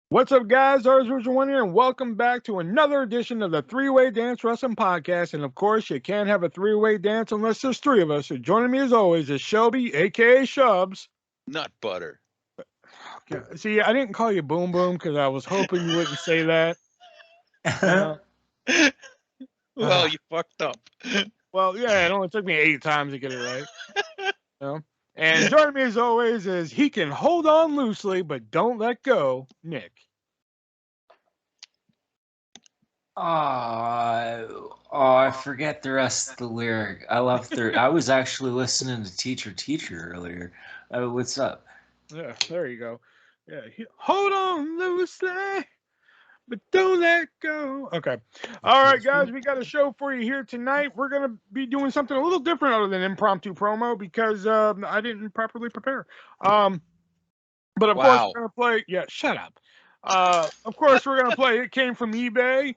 What's up, guys? ArtistVersion1 here, and welcome back to another edition of the Three-Way Dance Wrestling Podcast. And of course, you can't have a three-way dance unless there's three of us. So joining me as always is Shelby, aka Shubs. Nut butter. See, I didn't call you Boom Boom because I was hoping you wouldn't say that. Well, you fucked up. Well, yeah, it only took me 8 times to get it right. You know? And joining me as always is he can hold on loosely, but don't let go, Nick. I forget the rest of the lyric. I was actually listening to Teacher earlier. What's up? Yeah, there you go. Yeah, hold on loosely, but don't let go. Okay. All right, guys, we got a show for you here tonight. We're going to be doing something a little different other than impromptu promo because I didn't properly prepare. But of course, we're going to play. Yeah, shut up. Of course, we're going to play It Came From eBay.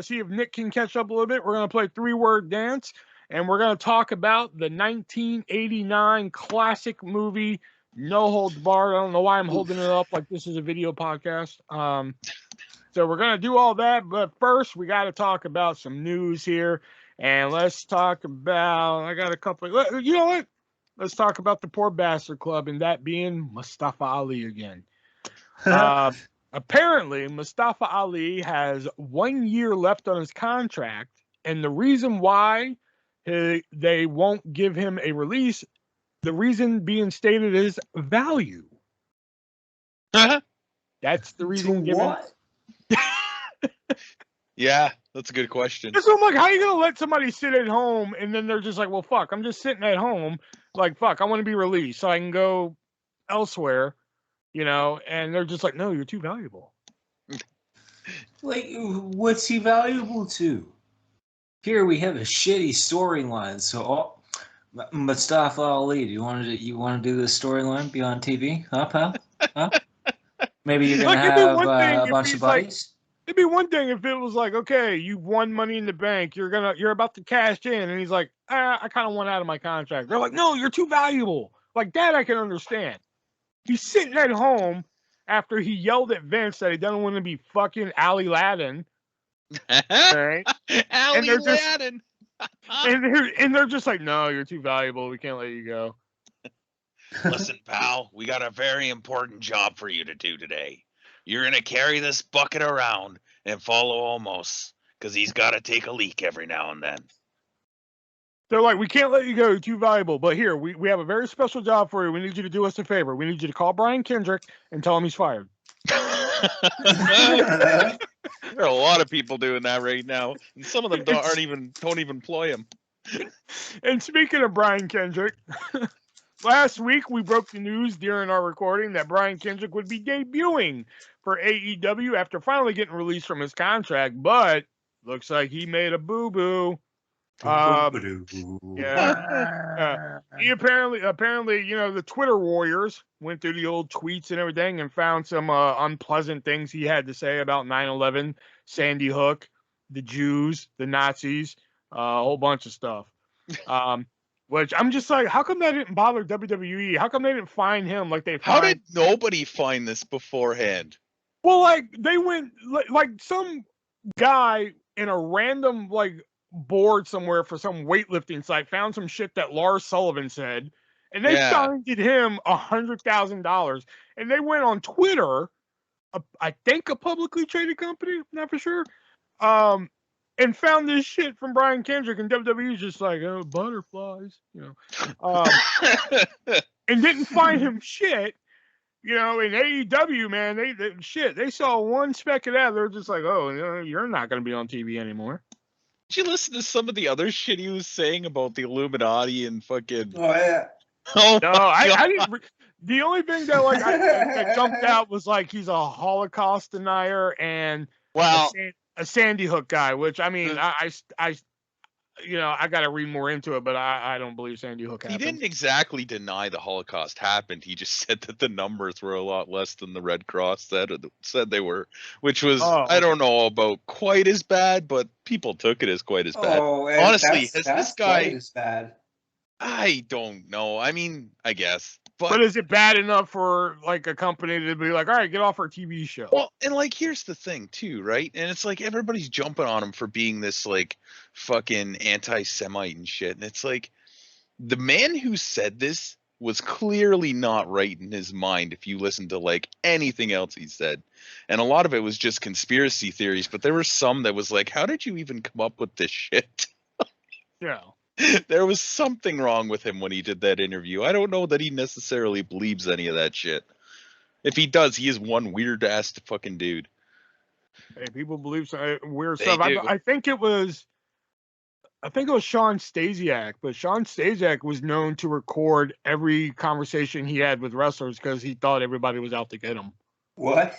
See if Nick can catch up a little bit. We're going to play Three-Word Dance, and we're going to talk about the 1989 classic movie, No Holds Barred. I don't know why I'm holding it up like this is a video podcast. So we're going to do all that, but first we got to talk about some news here, and let's talk about, I got a couple, you know what? Let's talk about the Poor Bastard Club, and that being Mustafa Ali again. Apparently, Mustafa Ali has 1 year left on his contract, and the reason why they won't give him a release, the reason being stated is value. That's the reason given. What? Yeah, that's a good question. So I'm like, how are you gonna let somebody sit at home and then they're just like, well, fuck, I'm just sitting at home, like, fuck, I want to be released so I can go elsewhere, you know? And they're just like, no, you're too valuable. Like, what's he valuable to? Here we have a shitty storyline. So, Mustafa Ali, do you want to do this storyline? Be on TV, huh, pal? Huh? Maybe you're gonna have a bunch of buddies. It'd be one thing if it was like, okay, you've won Money in the Bank, you're about to cash in, and he's like, I kind of want out of my contract. They're like, no, you're too valuable. Like that, I can understand. He's sitting at home after he yelled at Vince that he doesn't want to be fucking Ali Ladin. Right? Ali Ladin. and they're just like, no, you're too valuable. We can't let you go. Listen, pal, we got a very important job for you to do today. You're going to carry this bucket around and follow Omos, because he's got to take a leak every now and then. They're like, we can't let you go. You're too valuable. But here, we have a very special job for you. We need you to do us a favor. We need you to call Brian Kendrick and tell him he's fired. There are a lot of people doing that right now, and some of them don't even employ him. And speaking of Brian Kendrick, last week we broke the news during our recording that Brian Kendrick would be debuting for AEW after finally getting released from his contract, but looks like he made a boo-boo. Yeah. He apparently, you know, the Twitter warriors went through the old tweets and everything and found some unpleasant things he had to say about 9/11, Sandy Hook, the Jews, the Nazis, a whole bunch of stuff. Which I'm just like, how come that didn't bother WWE? How come they didn't find him like they? How did nobody find this beforehand? Well, like they went like some guy in a random like board somewhere for some weightlifting site found some shit that Lars Sullivan said, and they fined him $100,000. And they went on Twitter, I think a publicly traded company, not for sure, and found this shit from Brian Kendrick, and WWE's just like, oh, butterflies, you know, and didn't find him shit. You know, in AEW, man, they saw one speck of that. They're just like, oh, you know, you're not going to be on TV anymore. Did you listen to some of the other shit he was saying about the Illuminati and fucking? Oh yeah. Oh no, I didn't. The only thing that like that jumped out was like he's a Holocaust denier and a Sandy Hook guy. Which I mean, I you know, I got to read more into it, but I don't believe Sandy Hook happened. He didn't exactly deny the Holocaust happened. He just said that the numbers were a lot less than the Red Cross said they were, which was, I don't know about quite as bad, but people took it as quite as bad. Honestly, that's this guy quite as bad. I don't know. I mean, I guess. But is it bad enough for like a company to be like, all right, get off our TV show? Well, and like here's the thing too, right? And it's like everybody's jumping on him for being this like fucking anti-Semite and shit. And it's like the man who said this was clearly not right in his mind if you listen to like anything else he said. And a lot of it was just conspiracy theories, but there were some that was like, how did you even come up with this shit? Yeah. There was something wrong with him when he did that interview. I don't know that he necessarily believes any of that shit. If he does, he is one weird ass fucking dude. Hey, people believe some weird They stuff. do. I think it was Sean Stasiak, but Sean Stasiak was known to record every conversation he had with wrestlers because he thought everybody was out to get him. What?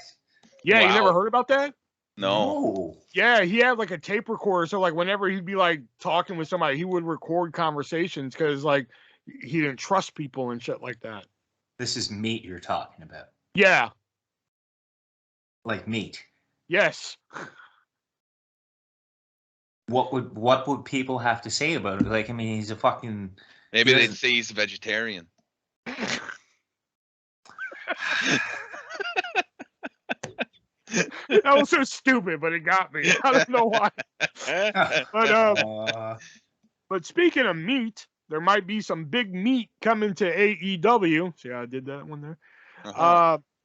Yeah, you never Wow. heard about that? No. Yeah, he had like a tape recorder, so like whenever he'd be like talking with somebody, he would record conversations because like he didn't trust people and shit like that. This is meat you're talking about. Yeah. Like meat. Yes. What would people have to say about it? Like, I mean, he's a fucking. Maybe they'd say he's a vegetarian. That was so stupid, but it got me. I don't know why. But speaking of meat, there might be some big meat coming to AEW. See how I did that one there?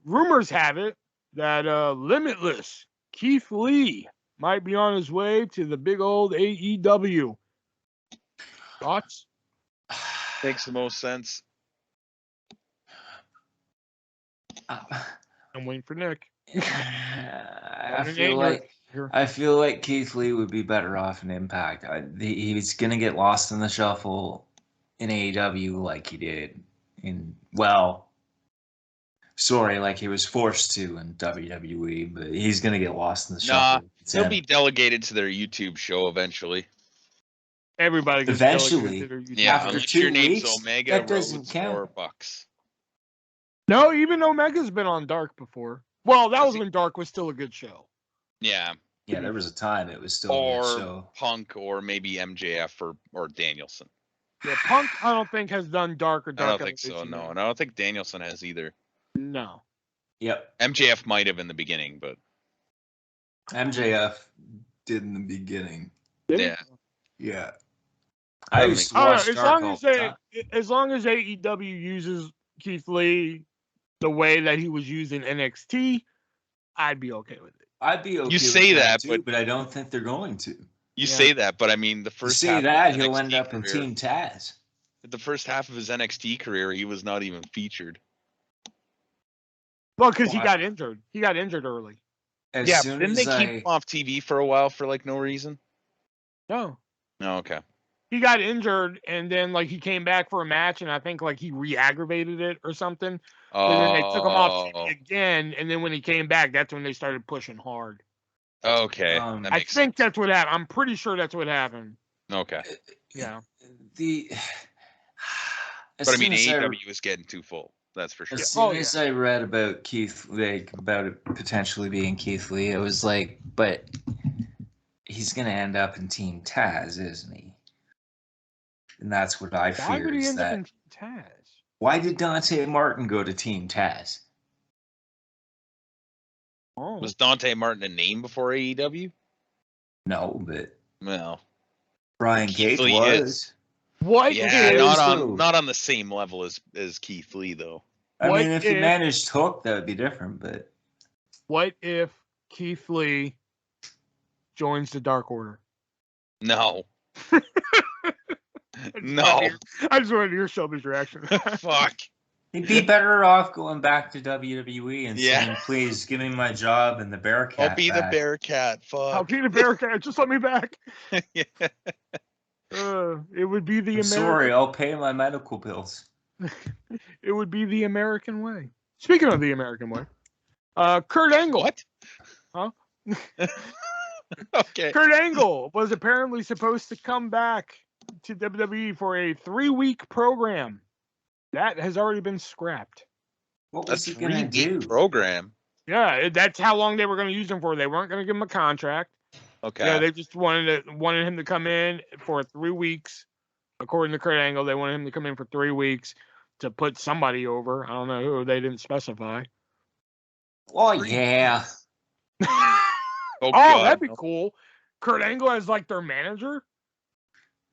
Rumors have it that Limitless Keith Lee might be on his way to the big old AEW. Thoughts? Makes the most sense. I'm waiting for Nick. I feel like Keith Lee would be better off in Impact. He's gonna get lost in the shuffle in AEW like he did like he was forced to in WWE, but he's gonna get lost in the shuffle. He'll be delegated to their YouTube show eventually. Everybody gets eventually. To their YouTube Yeah, after unless 2 your name's weeks, Omega that doesn't Rhodes count. or Bucks. No, even Omega's been on Dark before. Well, that was when Dark was still a good show. Yeah. Yeah, there was a time it was still a good show. Punk or maybe MJF or Danielson. Yeah, Punk I don't think has done Dark or Dark. I don't think so, no. And I don't think Danielson has either. No. Yep. MJF might have in the beginning, but MJF did in the beginning. Yeah. Yeah. I used to watch Dark all the time. As long as AEW uses Keith Lee the way that he was used in NXT, I'd be okay with it. I'd be okay. You say that, too, but I don't think they're going to. You say that, but I mean, the first. You say that he'll end up in Team Taz. The first half of his NXT career, he was not even featured. Well, because he got injured. He got injured early. Didn't they keep him off TV for a while for like no reason? No. No, okay. He got injured, and then like he came back for a match, and I think like he re-aggravated it or something. And then they took him off TV again, and then when he came back, that's when they started pushing hard. Okay. I think that's what happened. I'm pretty sure that's what happened. Okay. Yeah. But I mean, AEW was getting too full. That's for sure. As soon as I read about Keith, like about it potentially being Keith Lee, it was like, but he's gonna end up in Team Taz, isn't he? And that's what I fear. Why would he end up in Team Taz? Why did Dante Martin go to Team Taz? Oh. Was Dante Martin a name before AEW? No, but Brian Cage was. What? Yeah, not on the same level as Keith Lee though. I mean, if he managed Hook, that would be different. But what if Keith Lee joins the Dark Order? No. No. I just wanted to hear Shelby's reaction. Fuck. He'd be better off going back to WWE and saying, "Please give me my job in the Bearcat." I'll be the Bearcat. Fuck. I'll be the Bearcat. Just let me back. Yeah. It would be the American. Sorry, I'll pay my medical bills. It would be the American way. Speaking of the American way, Kurt Angle. What? Huh? Okay. Kurt Angle was apparently supposed to come back to WWE for a 3-week program. That has already been scrapped. What was he going to do? Program? Yeah, that's how long they were going to use him for. They weren't going to give him a contract. Okay. Yeah, they just wanted him to come in for 3 weeks. According to Kurt Angle, they wanted him to come in for 3 weeks, to put somebody over. I don't know who. They didn't specify. Oh yeah. Oh, that'd be cool. Kurt Angle as like their manager.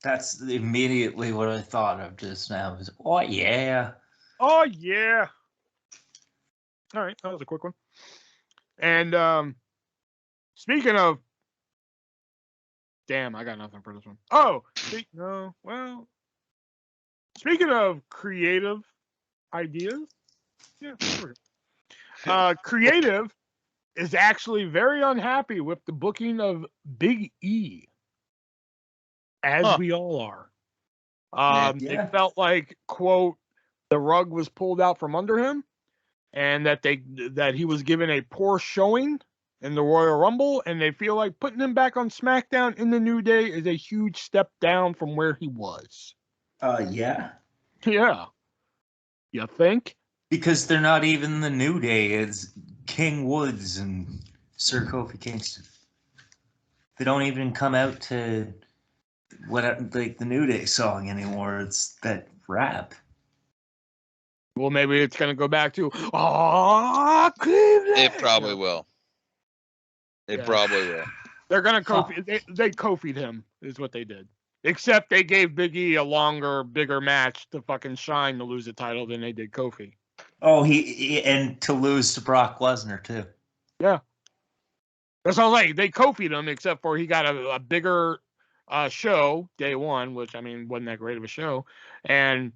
That's immediately what I thought of just now. Was, oh yeah. Oh yeah. All right, that was a quick one. And speaking of, damn, I got nothing for this one. Oh, no. Well, speaking of creative ideas, yeah. Creative is actually very unhappy with the booking of Big E, as we all are. They felt like, quote, the rug was pulled out from under him, and that he was given a poor showing in the Royal Rumble, and they feel like putting him back on SmackDown in the New Day is a huge step down from where he was. Yeah. Yeah. You think? Because they're not even the New Day. It's King Woods and Sir Kofi Kingston. They don't even come out to like the New Day song anymore. It's that rap. Well, maybe it's gonna go back to Cleveland. It probably will. It probably will. They're gonna Kofi. They Kofi'd him, is what they did. Except they gave Big E a longer, bigger match to fucking shine to lose the title than they did Kofi. Oh, he and to lose to Brock Lesnar too. Yeah, that's all. Like they Kofi'd him, except for he got a bigger show day one, which I mean wasn't that great of a show, and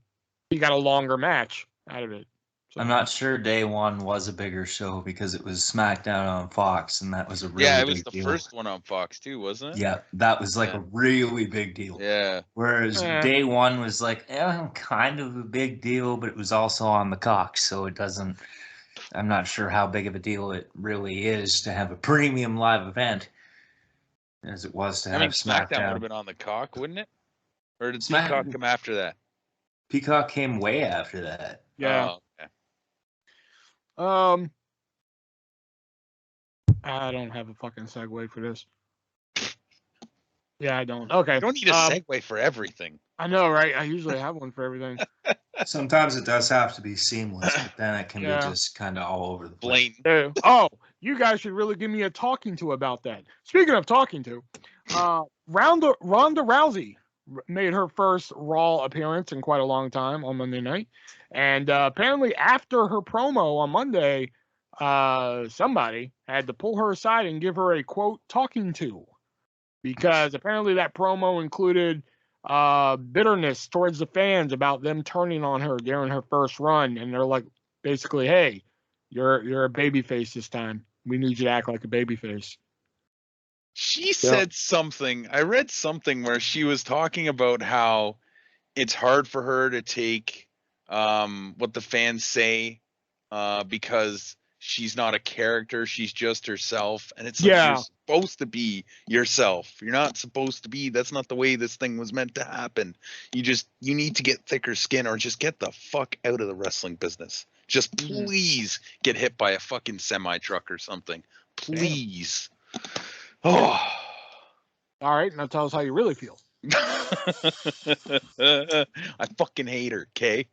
he got a longer match out of it. So. I'm not sure day one was a bigger show because it was SmackDown on Fox, and that was a really it was big the deal. first one on Fox too, wasn't it? Yeah, that was like a really big deal. Yeah. Whereas day one was like kind of a big deal, but it was also on the Cox, so it doesn't. I'm not sure how big of a deal it really is to have a premium live event as it was to have SmackDown. SmackDown would have been on the Cock, wouldn't it? Or did Peacock come after that? Peacock came way after that. Yeah. Oh, okay. I don't have a fucking segue for this. Yeah, I don't. Okay. You don't need a segue for everything. I know, right? I usually have one for everything. Sometimes it does have to be seamless, but then it can be just kind of all over the place. Oh, you guys should really give me a talking to about that. Speaking of talking to, Ronda Rousey made her first Raw appearance in quite a long time on Monday night. And apparently after her promo on Monday, somebody had to pull her aside and give her a, quote, talking to. Because apparently that promo included bitterness towards the fans about them turning on her during her first run. And they're like, basically, hey, you're a babyface this time. We need you to act like a babyface. She said something. I read something where she was talking about how it's hard for her to take what the fans say because she's not a character. She's just herself. And it's like, you're supposed to be yourself. You're not supposed to be. That's not the way this thing was meant to happen. You need to get thicker skin or just get the fuck out of the wrestling business. Just please get hit by a fucking semi-truck or something. Please. Oh. All right, now tell us how you really feel. I fucking hate her, okay?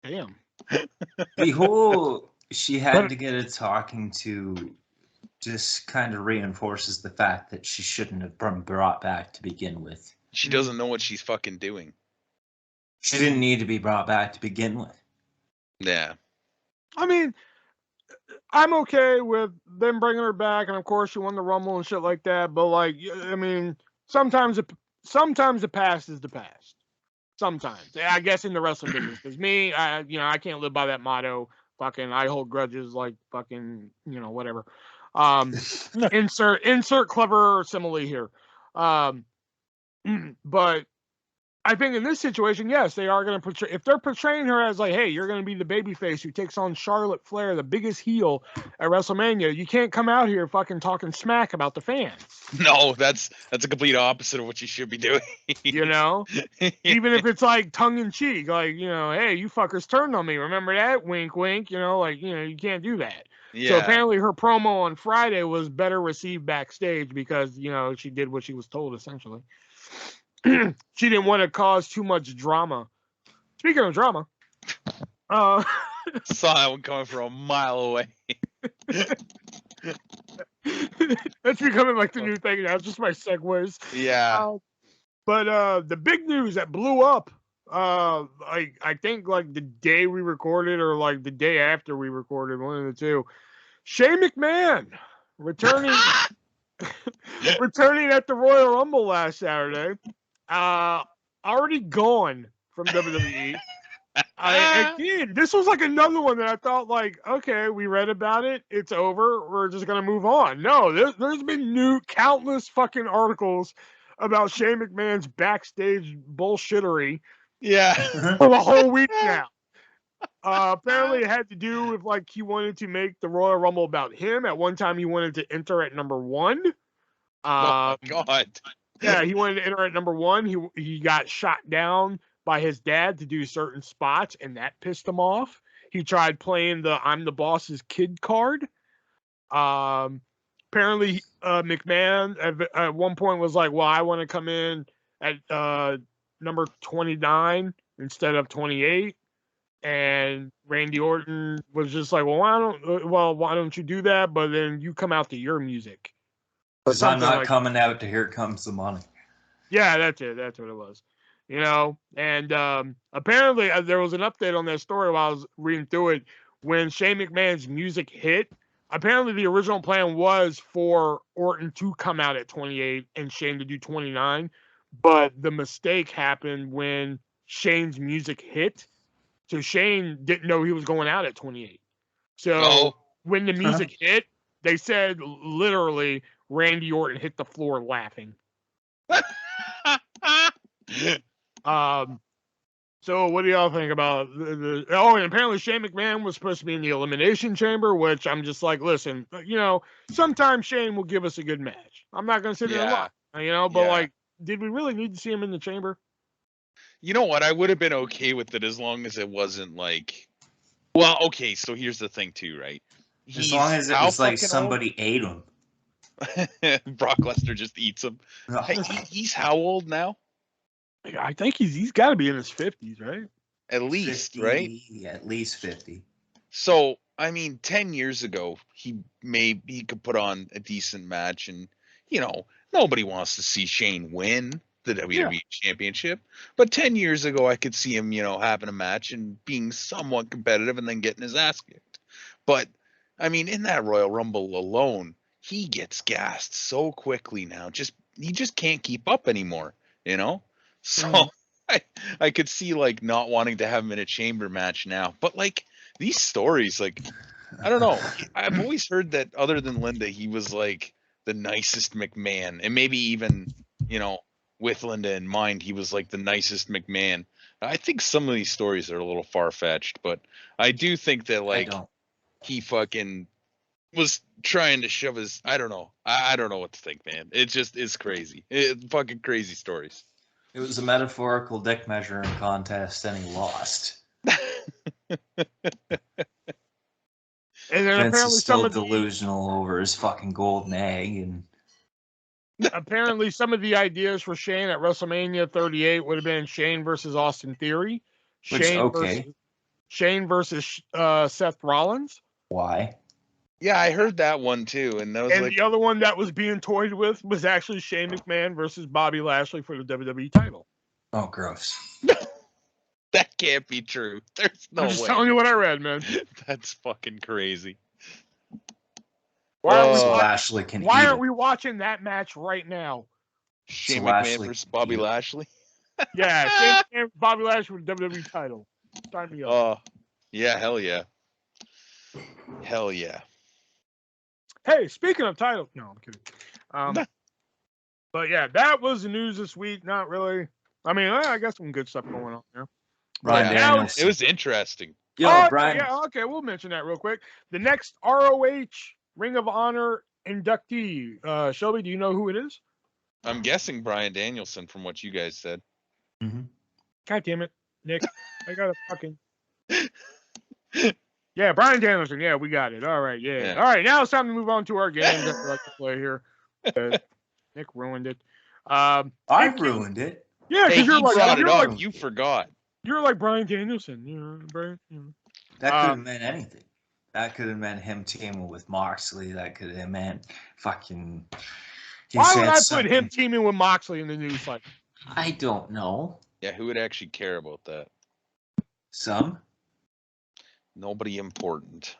Damn. The whole she had to get a talking to just kind of reinforces the fact that she shouldn't have been brought back to begin with. She doesn't know what she's fucking doing. She didn't need to be brought back to begin with. Yeah. I mean, I'm okay with them bringing her back, and of course she won the Rumble and shit like that. But like, I mean, sometimes the past is the past. Sometimes, I guess, in the wrestling business, because me, I can't live by that motto. Fucking, I hold grudges like fucking, whatever. Insert clever simile here. But I think in this situation, yes, they are going to portray. If they're portraying her as like, hey, you're going to be the babyface who takes on Charlotte Flair, the biggest heel at WrestleMania, you can't come out here fucking talking smack about the fans. No, that's a complete opposite of what you should be doing. Even if it's like tongue in cheek, like, hey, you fuckers turned on me. Remember that? Wink, wink. You can't do that. Yeah. So apparently her promo on Friday was better received backstage because, she did what she was told essentially. She didn't want to cause too much drama. Speaking of drama, Uh, Saw that one coming from a mile away. That's becoming like the new thing now. It's just my segues. Yeah. But the big news that blew up, I think like the day we recorded or like the day after we recorded, one of the two. Shane McMahon returning returning at the Royal Rumble last Saturday. Already gone from WWE. Again, this was like another one that I thought like, okay, we read about it, it's over, we're just gonna move on. No, there's been countless fucking articles about Shane McMahon's backstage bullshittery. Yeah. For the whole week now. Apparently, it had to do with like he wanted to make the Royal Rumble about him. At one time, he wanted to enter at number 1. Oh my God. Yeah, he wanted to enter at number 1. He got shot down by his dad to do certain spots, and that pissed him off. He tried playing the "I'm the boss's kid" card. Apparently, McMahon at one point was like, "Well, I want to come in at number 29 instead of 28." And Randy Orton was just like, "Well, why don't you do that? But then you come out to your music." Because I'm not coming out to Here Comes the Money. Yeah, that's it. That's what it was. And apparently there was an update on that story while I was reading through it. When Shane McMahon's music hit, apparently the original plan was for Orton to come out at 28 and Shane to do 29. But the mistake happened when Shane's music hit. So Shane didn't know he was going out at 28. So when the music hit, they said literally Randy Orton hit the floor laughing. So what do y'all think about and apparently Shane McMahon was supposed to be in the Elimination Chamber, which I'm just like, listen, sometimes Shane will give us a good match. I'm not going to sit there and lie, but like, did we really need to see him in the chamber? You know what? I would have been okay with it as long as it wasn't like, well, okay, so here's the thing too, right? As long as it was like somebody ate him. Brock Lesnar just eats him. Hey, he's how old now? I think he's got to be in his 50s, right? At least, 50, right? At least 50. So, I mean, 10 years ago, he could put on a decent match, and nobody wants to see Shane win the WWE Championship. But 10 years ago, I could see him, having a match and being somewhat competitive, and then getting his ass kicked. But I mean, in that Royal Rumble alone, he gets gassed so quickly now. He just can't keep up anymore, So I could see like not wanting to have him in a chamber match now. But like these stories, like I don't know. I've always heard that other than Linda, he was like the nicest McMahon, and maybe even with Linda in mind, he was like the nicest McMahon. I think some of these stories are a little far fetched, but I do think that like he fucking was trying to shove his. I don't know. I don't know what to think, man. It just is crazy. Fucking crazy stories. It was a metaphorical dick measuring contest, and he lost. And then Vince apparently is still delusional over his fucking golden egg, and apparently some of the ideas for Shane at WrestleMania 38 would have been Shane versus Austin Theory, Shane versus Seth Rollins. Why? Yeah, I heard that one too, and that was the other one that was being toyed with was actually Shane McMahon versus Bobby Lashley for the WWE title. Oh, gross. That can't be true. There's no way. I'm just telling you what I read, man. That's fucking crazy. Why aren't we watching that match right now? Shane McMahon versus Bobby Lashley? Yeah, Shane McMahon versus Bobby Lashley for the WWE title. Sign me up. Yeah, hell yeah. Hell yeah. Hey, speaking of titles, no, I'm kidding. But yeah, that was the news this week. Not really. I mean, I got some good stuff going on there. It was interesting. Brian. Yeah, okay, we'll mention that real quick. The next ROH Ring of Honor inductee, Shelby, do you know who it is? I'm guessing Bryan Danielson from what you guys said. Mm-hmm. God damn it, Nick. I got a fucking... Yeah, Bryan Danielson. Yeah, we got it. All right, yeah. All right, now it's time to move on to our games that we like to play here. Nick ruined it. I ruined it. Yeah, because you're brought it up. You forgot. You're like Bryan Danielson. You know, Brian. You know. That could have meant anything. That could have meant him teaming with Moxley. That could have meant fucking. Why would I put him teaming with Moxley in the news cycle? I don't know. Yeah, who would actually care about that? Some. Nobody important.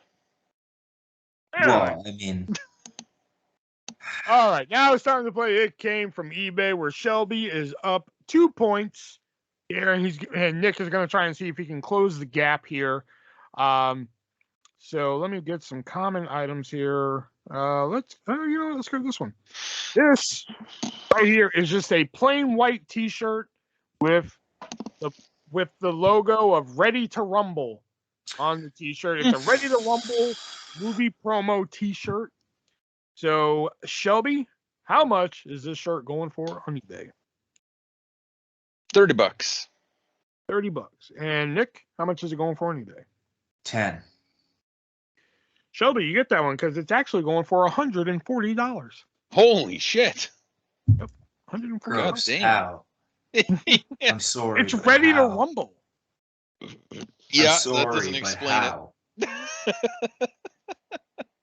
Well, I mean. All right, now it's time to play It Came from eBay, where Shelby is up 2 points here, and Nick is going to try and see if he can close the gap here. So let me get some common items here. Let's go with this one. This right here is just a plain white T-shirt with the logo of Ready to Rumble on the T-shirt. It's a Ready to Rumble movie promo T-shirt. So Shelby, how much is this shirt going for on eBay? $30. $30. And Nick, how much is it going for on eBay? 10. Shelby, you get that one because it's actually going for $140. Holy shit! Yep, $140. Gross. Damn. How? Yeah. I'm sorry. It's Ready how? to Rumble. Yeah, I'm sorry, that doesn't explain how? it.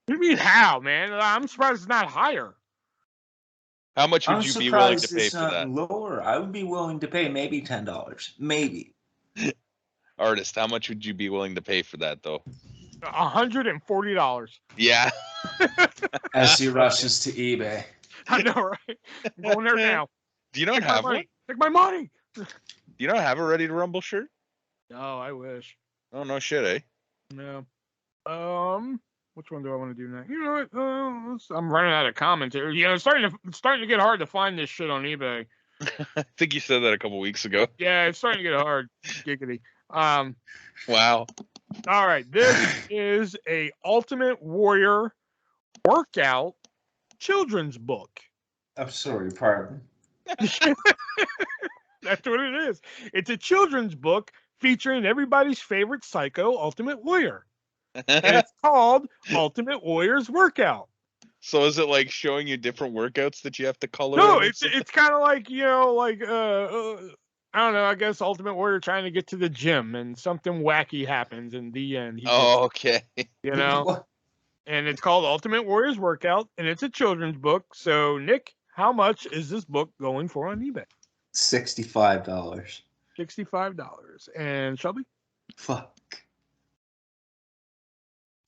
What do you mean how, man? I'm surprised it's not higher. How much would I'm you be willing to surprised pay it's for not that? lower. I would be willing to pay maybe $10. Maybe. Artist, how much would you be willing to pay for that, though? $140. Yeah. As he rushes to eBay. I know, right? I'm going there now. Do you not Take my have money. one? Take my money. Do you not have a Ready to Rumble shirt? No, I wish. Oh, no shit, eh? No. Which one do I want to do now? You know what? I'm running out of comments here. You know, it's starting to get hard to find this shit on eBay. I think you said that a couple weeks ago. Yeah, it's starting to get hard. Giggity. Wow. All right. This is a Ultimate Warrior workout children's book. I'm sorry, pardon. That's what it is. It's a children's book featuring everybody's favorite psycho Ultimate Warrior. And it's called Ultimate Warrior's Workout. So is it like showing you different workouts that you have to color? No, it's kind of like, you know, like I don't know, I guess Ultimate Warrior trying to get to the gym and something wacky happens in the end. Okay. You know? And it's called Ultimate Warrior's Workout, and it's a children's book. So, Nick, how much is this book going for on eBay? $65. $65. And Shelby? Fuck.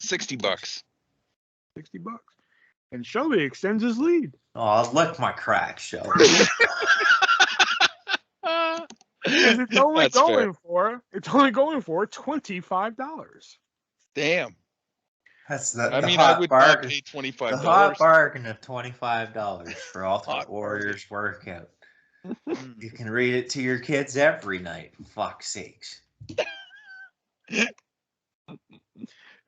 $60. $60. And Shelby extends his lead. Oh, lick my crack, Shelby. It's only going for $25. I Damn. would not pay $25. The hot bargain of $25 for Ultimate Warrior's Workout. You can read it to your kids every night. For fuck's sakes.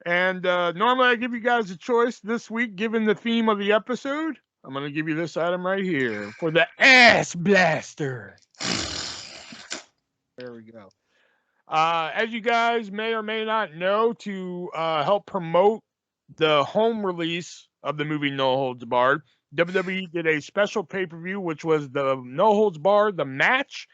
And normally I give you guys a choice. This week, given the theme of the episode, I'm going to give you this item right here for the Ass Blaster. There we go. As you guys may or may not know, to help promote the home release of the movie No Holds Barred, WWE did a special pay-per-view, which was the No Holds Barred, the match,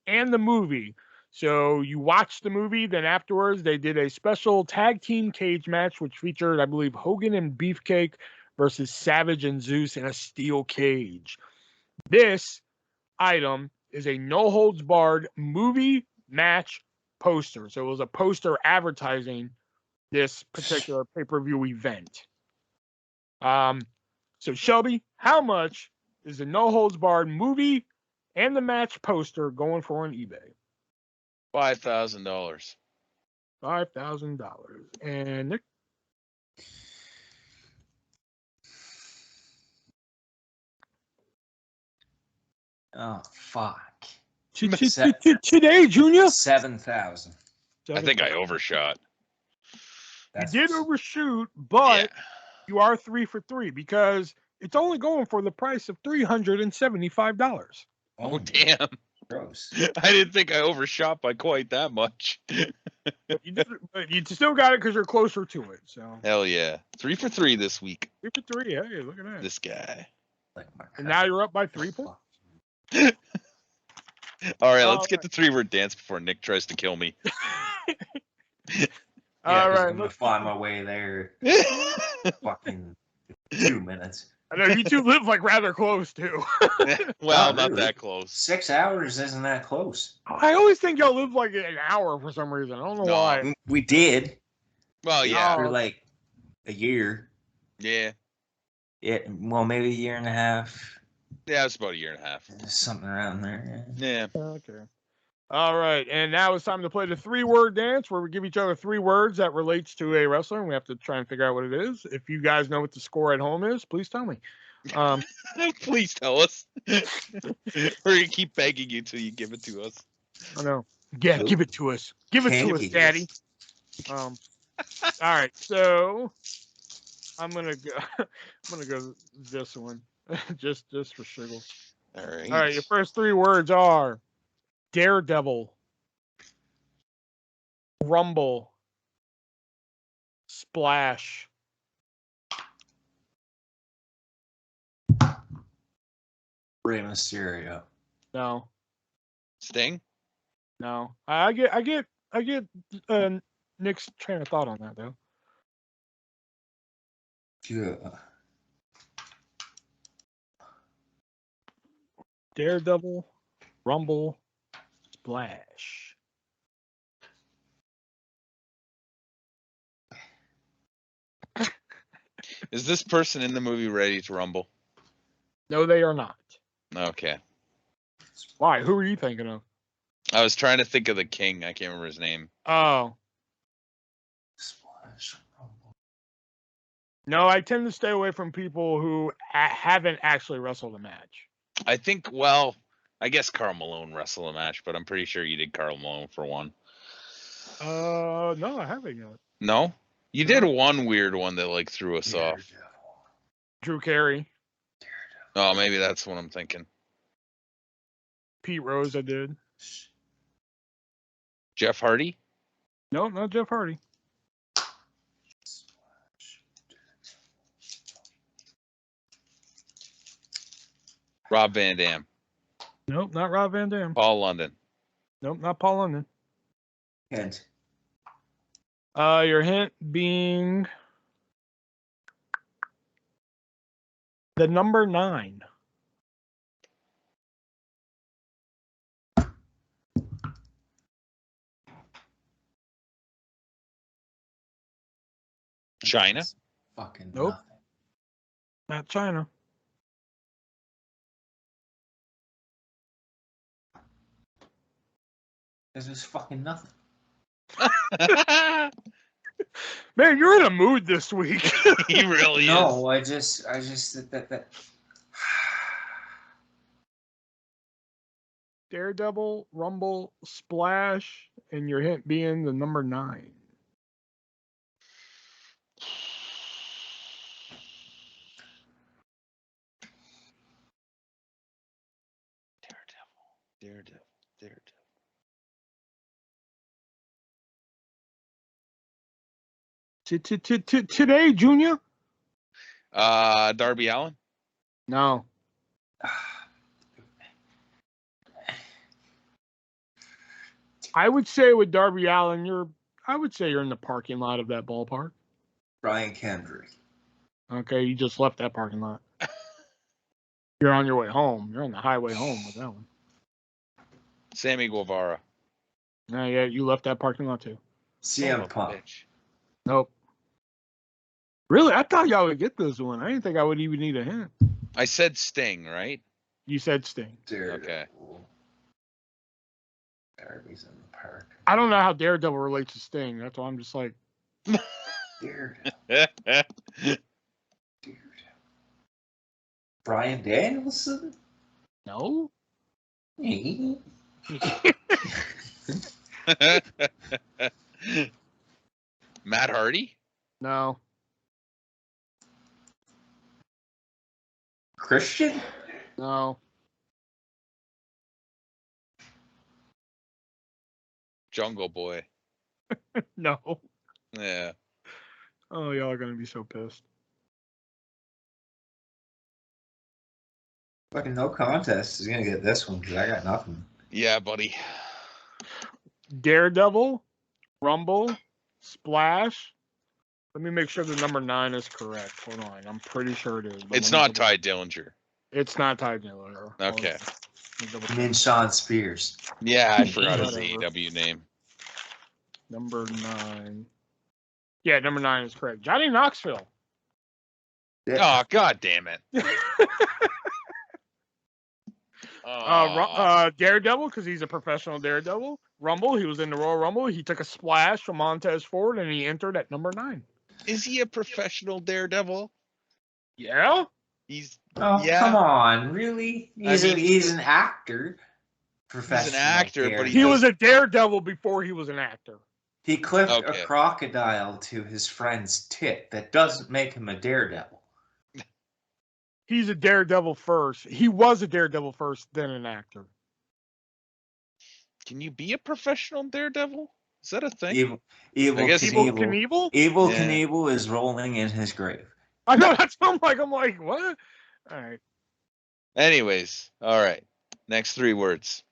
and the movie. So you watch the movie, then afterwards they did a special tag team cage match, which featured, I believe, Hogan and Beefcake versus Savage and Zeus in a steel cage. This item is a No Holds Barred movie match poster. So it was a poster advertising this particular pay-per-view event. So Shelby, how much is the No Holds Barred movie and the match poster going for on eBay? $5,000. $5,000. And Nick? Oh, fuck. Today, Junior? 7,000. I think I overshot. You did overshoot, but you are 3 for 3 because it's only going for the price of $375. Oh, damn. Gross. I didn't think I overshot by quite that much. But you still got it because you're closer to it. So Hell yeah. 3 for 3 this week. 3 for 3. Hey, look at that. This guy. And now you're up by 3 points. All right, let's get the 3-word dance before Nick tries to kill me. Yeah, All right, I'm gonna find my way there. Fucking 2 minutes. I know you two live like rather close too. Well, Not not really. that close. 6 hours isn't that close. I always think y'all live like an hour for some reason. I don't know No. why. We did. Well, yeah. For like a year. Yeah. Yeah, well, maybe a year and a half. Yeah, it's about a year and a half. Something around there. Yeah. Okay. All right, and now it's time to play the 3-word dance where we give each other 3 words that relates to a wrestler, and we have to try and figure out what it is. If you guys know what the score at home is, please tell me. Please tell us. We're gonna keep begging you till you give it to us. I know. Yeah, give it to us. Give it to us, Daddy. All right, so I'm gonna go this one, just for shiggles. All right. All right, your first 3 words are Daredevil, Rumble, Splash. Rey Mysterio. No. Sting. No. I get Nick's train of thought on that though. Yeah. Daredevil, Rumble, Splash. Is this person in the movie Ready to Rumble? No, they are not. Okay. Why? Who are you thinking of? I was trying to think of the king. I can't remember his name. Oh. Splash. No, I tend to stay away from people who haven't actually wrestled a match. I think, well, I guess Karl Malone wrestled a match, but I'm pretty sure you did Karl Malone for one. No, I haven't yet. No? You did one weird one that like threw us off. Drew Carey. Oh, maybe that's what I'm thinking. Pete Rose, I did. Jeff Hardy? No, not Jeff Hardy. Rob Van Dam. Nope, not Rob Van Dam. Paul London. Nope, not Paul London. Hint. Your hint being the number 9. China? Fucking Nope. nothing. Not China. There's just fucking nothing. Man, you're in a mood this week. He really is. No, I just that. Daredevil, Rumble, Splash, and your hint being the number 9. Daredevil. Today, Junior? Darby Allin? No. I would say with Darby Allin, you're in the parking lot of that ballpark. Brian Kendrick. Okay, you just left that parking lot. You're on your way home. You're on the highway home with that one. Sammy Guevara. Yeah, you left that parking lot too. CM Punk. Nope. Really? I thought y'all would get this one. I didn't think I would even need a hint. I said Sting, right? You said Sting. Okay. Darby's in the park. I don't know how Daredevil relates to Sting. That's why I'm just like. Daredevil. Bryan Danielson? No. Matt Hardy? No. Christian? No. Jungle Boy. No. Yeah. Oh, y'all are gonna be so pissed. Fucking no contest is gonna get this one because I got nothing. Yeah, buddy. Daredevil, Rumble, Splash. Let me make sure the number 9 is correct. Hold on. I'm pretty sure it is. It's not Ty Dillinger. It's not Ty Dillinger. Okay. I mean Sean Spears. Yeah, I forgot his AEW name. Number 9. Yeah, number 9 is correct. Johnny Knoxville. Oh, God damn it. Daredevil, because he's a professional Daredevil. Rumble, he was in the Royal Rumble. He took a splash from Montez Ford, and he entered at number 9. Is he a professional Daredevil? Yeah. Come on, really? He's an actor. Professional. He's an actor, but he was a Daredevil before he was an actor. He clipped a crocodile to his friend's tit. That doesn't make him a Daredevil. He's a Daredevil first. He was a Daredevil first, then an actor. Can you be a professional Daredevil? Is that a thing? Evil Knievel? Evil Knievel is rolling in his grave. I know, that's what I'm like, what? All right. Anyways, all right. Next 3 words.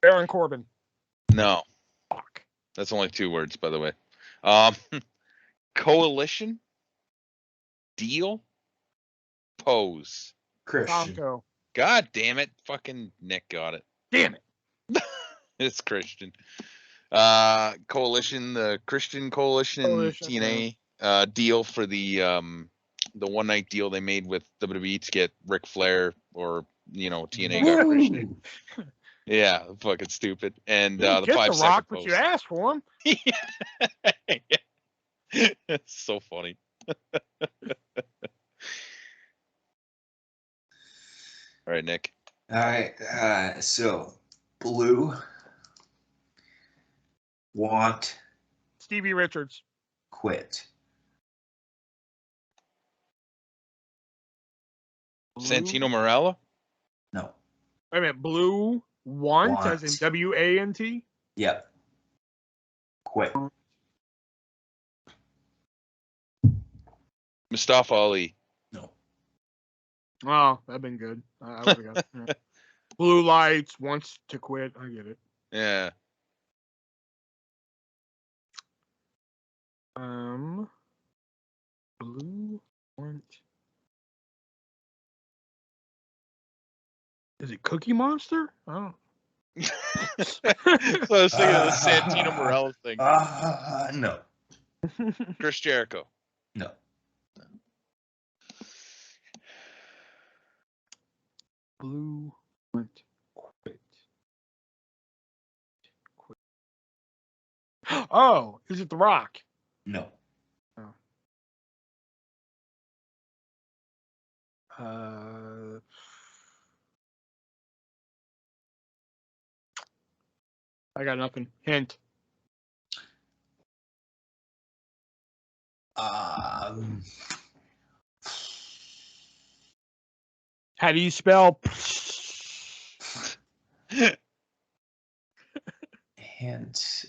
Baron Corbin. No. Fuck. That's only 2 words, by the way. Coalition. Deal. Pose. Christian. Tonko. God damn it. Fucking Nick got it. Damn it. It's Christian. Coalition, the Christian Coalition in TNA. Deal for the one night deal they made with WWE to get Ric Flair or TNA got Christian. Yeah, fucking stupid. And the 5 Rock, but you asked for him. It's so funny. All right, Nick. All right. So Blue. Want. Stevie Richards. Quit. Santino Marella? No. Wait a minute. Blue want as in WANT? Yep. Quit. Mustafa Ali. No. Oh, that'd been good. I would have got it. Blue Lights wants to quit. I get it. Yeah. Blue want. Is it Cookie Monster? I don't. So I was thinking of the Santino Marella thing. No. Chris Jericho. No. Blue want quit. Oh, is it The Rock? No. Oh. I got nothing. Hint. How do you spell? Hint.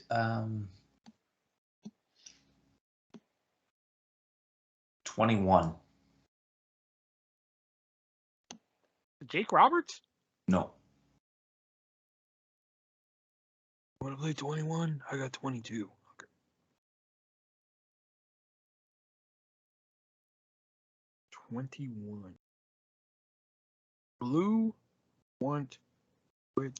$21. Jake Roberts? No. Want to play 21? I got 22. Okay. $21. Blue want quit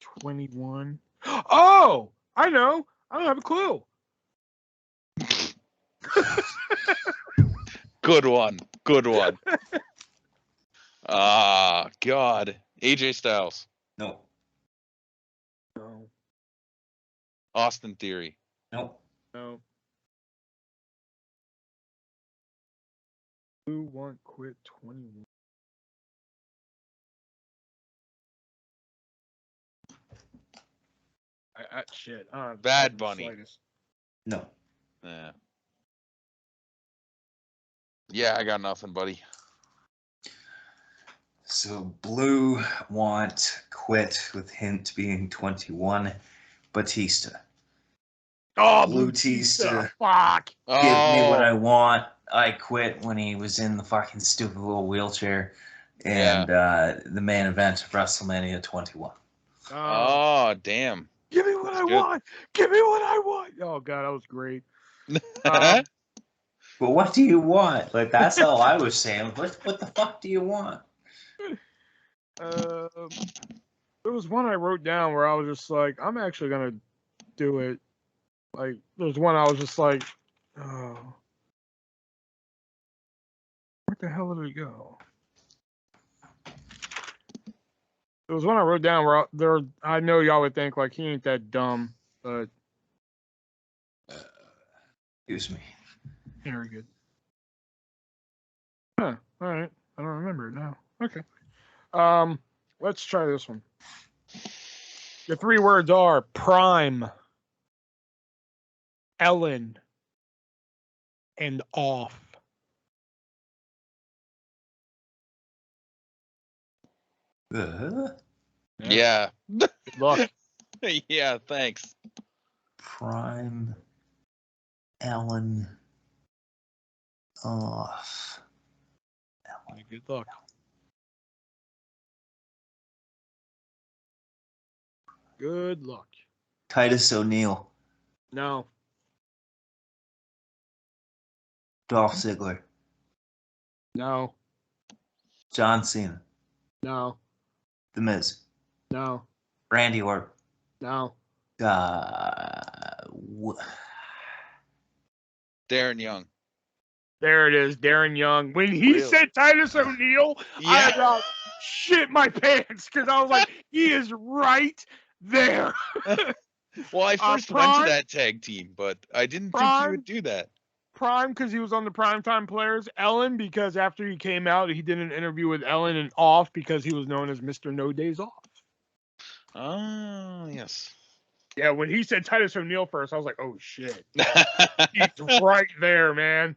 21. Oh, I know. I don't have a clue. Good one. Good one. God. AJ Styles. No. No. Austin Theory. No. No. Blue want quit 21. Shit. Bad Bunny. No. Yeah. Yeah, I got nothing, buddy. So Blue want quit with hint being 21. Batista. Oh, Batista. Fuck. Give me what I want. I quit when he was in the fucking stupid little wheelchair. And the main event of WrestleMania 21. Oh, damn. Give me what I want. Give me what I want. Oh God, that was great. But what do you want? Like that's how I was saying. What the fuck do you want? There was one I wrote down where I was just like, I'm actually gonna do it. Like, there's one I was just like, oh, where the hell did it go? There was one I wrote down where I know y'all would think like he ain't that dumb, but Excuse me. very good. Huh. All right. I don't remember it now. Okay. Let's try this one. The 3 words are prime, Ellen, and off. Yeah. Good luck. Yeah, thanks. Prime, Ellen, off. Good luck. Good luck. Titus O'Neil, No. Dolph Ziggler, No. John Cena, No. The Miz, No. Randy Orton. No. Darren Young. There it is, Darren Young. When he said Titus O'Neil, I about shit my pants because I was like, he is right there. Well, I first went to that tag team, but I didn't think he would do that. Prime because he was on the Primetime Players. Ellen because after he came out, he did an interview with Ellen, and off because he was known as Mr. No Days Off. Oh, yes. Yeah, when he said Titus O'Neil first, I was like, oh shit. He's right there, man.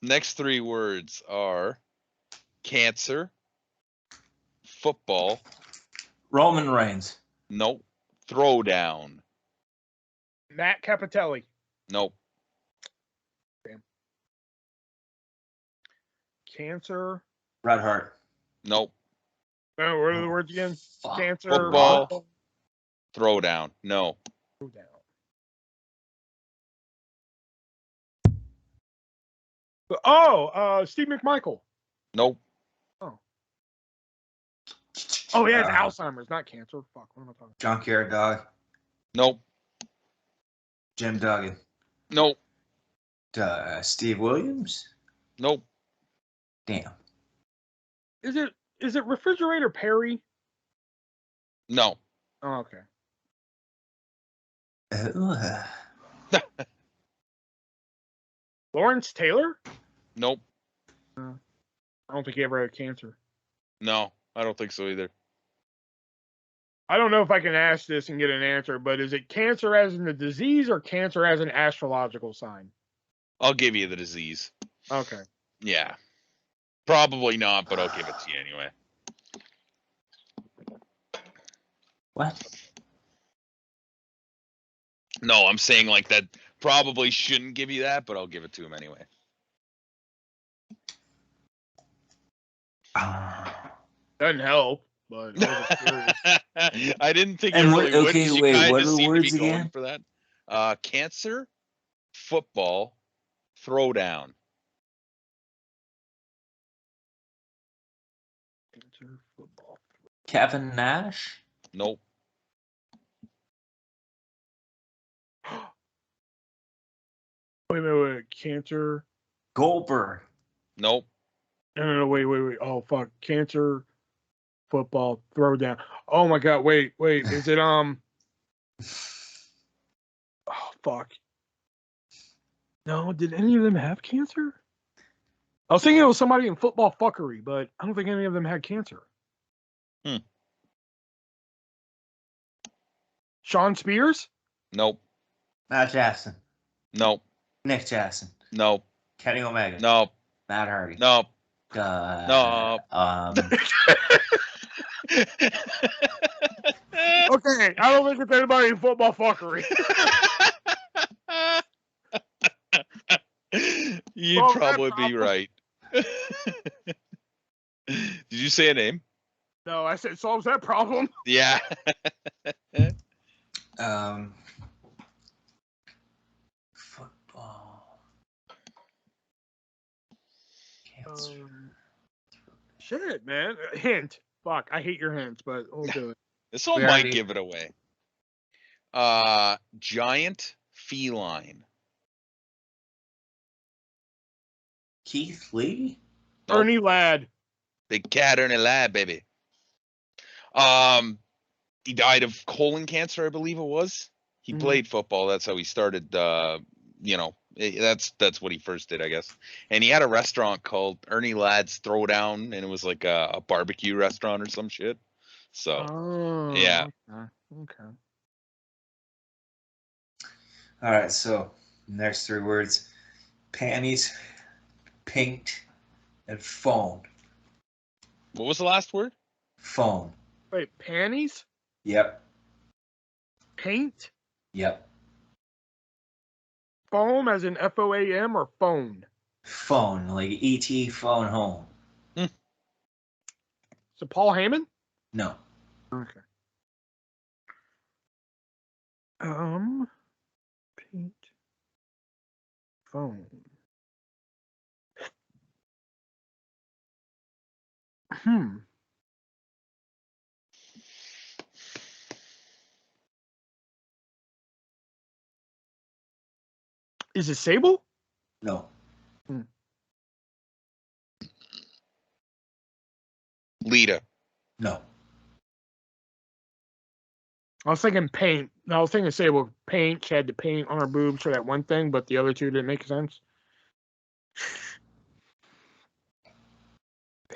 Next 3 words are cancer, football. Roman Reigns. Nope. Throwdown. Matt Capitelli. Nope. Damn. Cancer. Bret Hart. Nope. Oh, what are the words again? Fuck. Cancer. Football. Throwdown. No. Throwdown. Oh, Steve McMichael. Nope. Oh, he has Alzheimer's, not cancer. Fuck, what am I talking about? Junkyard Dog. Nope. Jim Duggan. Nope. Steve Williams. Nope. Damn. Is it Refrigerator Perry? No. Oh, okay. Lawrence Taylor? Nope. I don't think he ever had cancer. No, I don't think so either. I don't know if I can ask this and get an answer, but is it cancer as in the disease or cancer as an astrological sign? I'll give you the disease. Okay. Yeah. Probably not, but I'll give it to you anyway. What? No, I'm saying like that probably shouldn't give you that, but I'll give it to him anyway. Doesn't help, but I didn't think and it what, really would. okay, You wait, kinda what are the seem to words be going again? for that. Cancer, football, throwdown. cancer, football. Kevin Nash? Nope. Wait. Cancer. Goldberg. Nope. No, wait. Oh, fuck. Cancer, football, throwdown. Oh, my God. Wait. Is it, oh, fuck. No, did any of them have cancer? I was thinking it was somebody in football fuckery, but I don't think any of them had cancer. Sean Spears? Nope. Matt Jackson. Nope. Nick Jackson. Nope. Kenny Omega. Nope. Matt Hardy. Nope. No. Okay, I don't think it's anybody in football fuckery. You'd probably be right. Did you say a name? No, I said solves that problem. Yeah. Football. Cancer. Shit, man. Hint. Fuck, I hate your hints, but we'll do it. This one might give it away. Giant feline. Keith Lee? Nope. Ernie Ladd. Big cat Ernie Ladd, baby. He died of colon cancer, I believe it was. He played football. That's how he started. You know, that's what he first did, I guess. And he had a restaurant called Ernie Ladd's Throwdown, and it was like a barbecue restaurant or some shit. So, yeah. Okay. All right, so next 3 words: panties, paint, and phone. What was the last word? Phone. Wait, panties? Yep. Paint? Yep. Foam as in FOAM or phone? Phone, like ET phone home. So Paul Heyman? No. Okay. Paint. Phone. Is it Sable? No. Lita. No. I was thinking paint. I was thinking Sable. Paint. She had to paint on her boobs for that one thing, but the other two didn't make sense.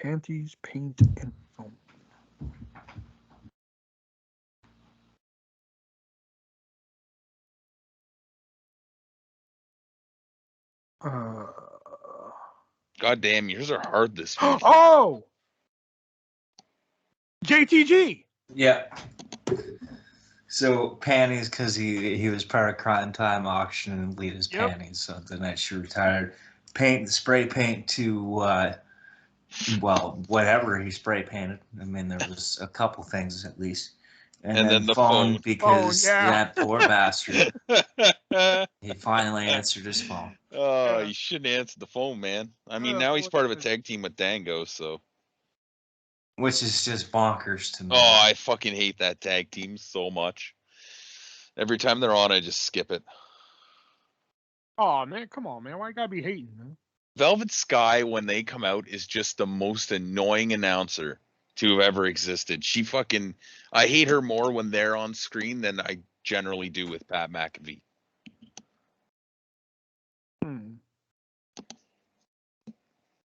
Panties, paint, and foam. God damn, yours are hard this week. Oh! JTG! Yeah. So panties, because he was part of Crime Time auction and Lita's panties. So the night she retired, spray paint to well, whatever he spray painted. I mean, there was a couple things at least. And then the phone, because that poor bastard. He finally answered his phone. Oh, you shouldn't answer the phone, man. I mean, now he's part of a tag team with Dango, so. Which is just bonkers to me. Oh, I fucking hate that tag team so much. Every time they're on, I just skip it. Oh, man, come on, man. Why you gotta be hating, man? Velvet Sky, when they come out, is just the most annoying announcer to have ever existed. I hate her more when they're on screen than I generally do with Pat McAfee.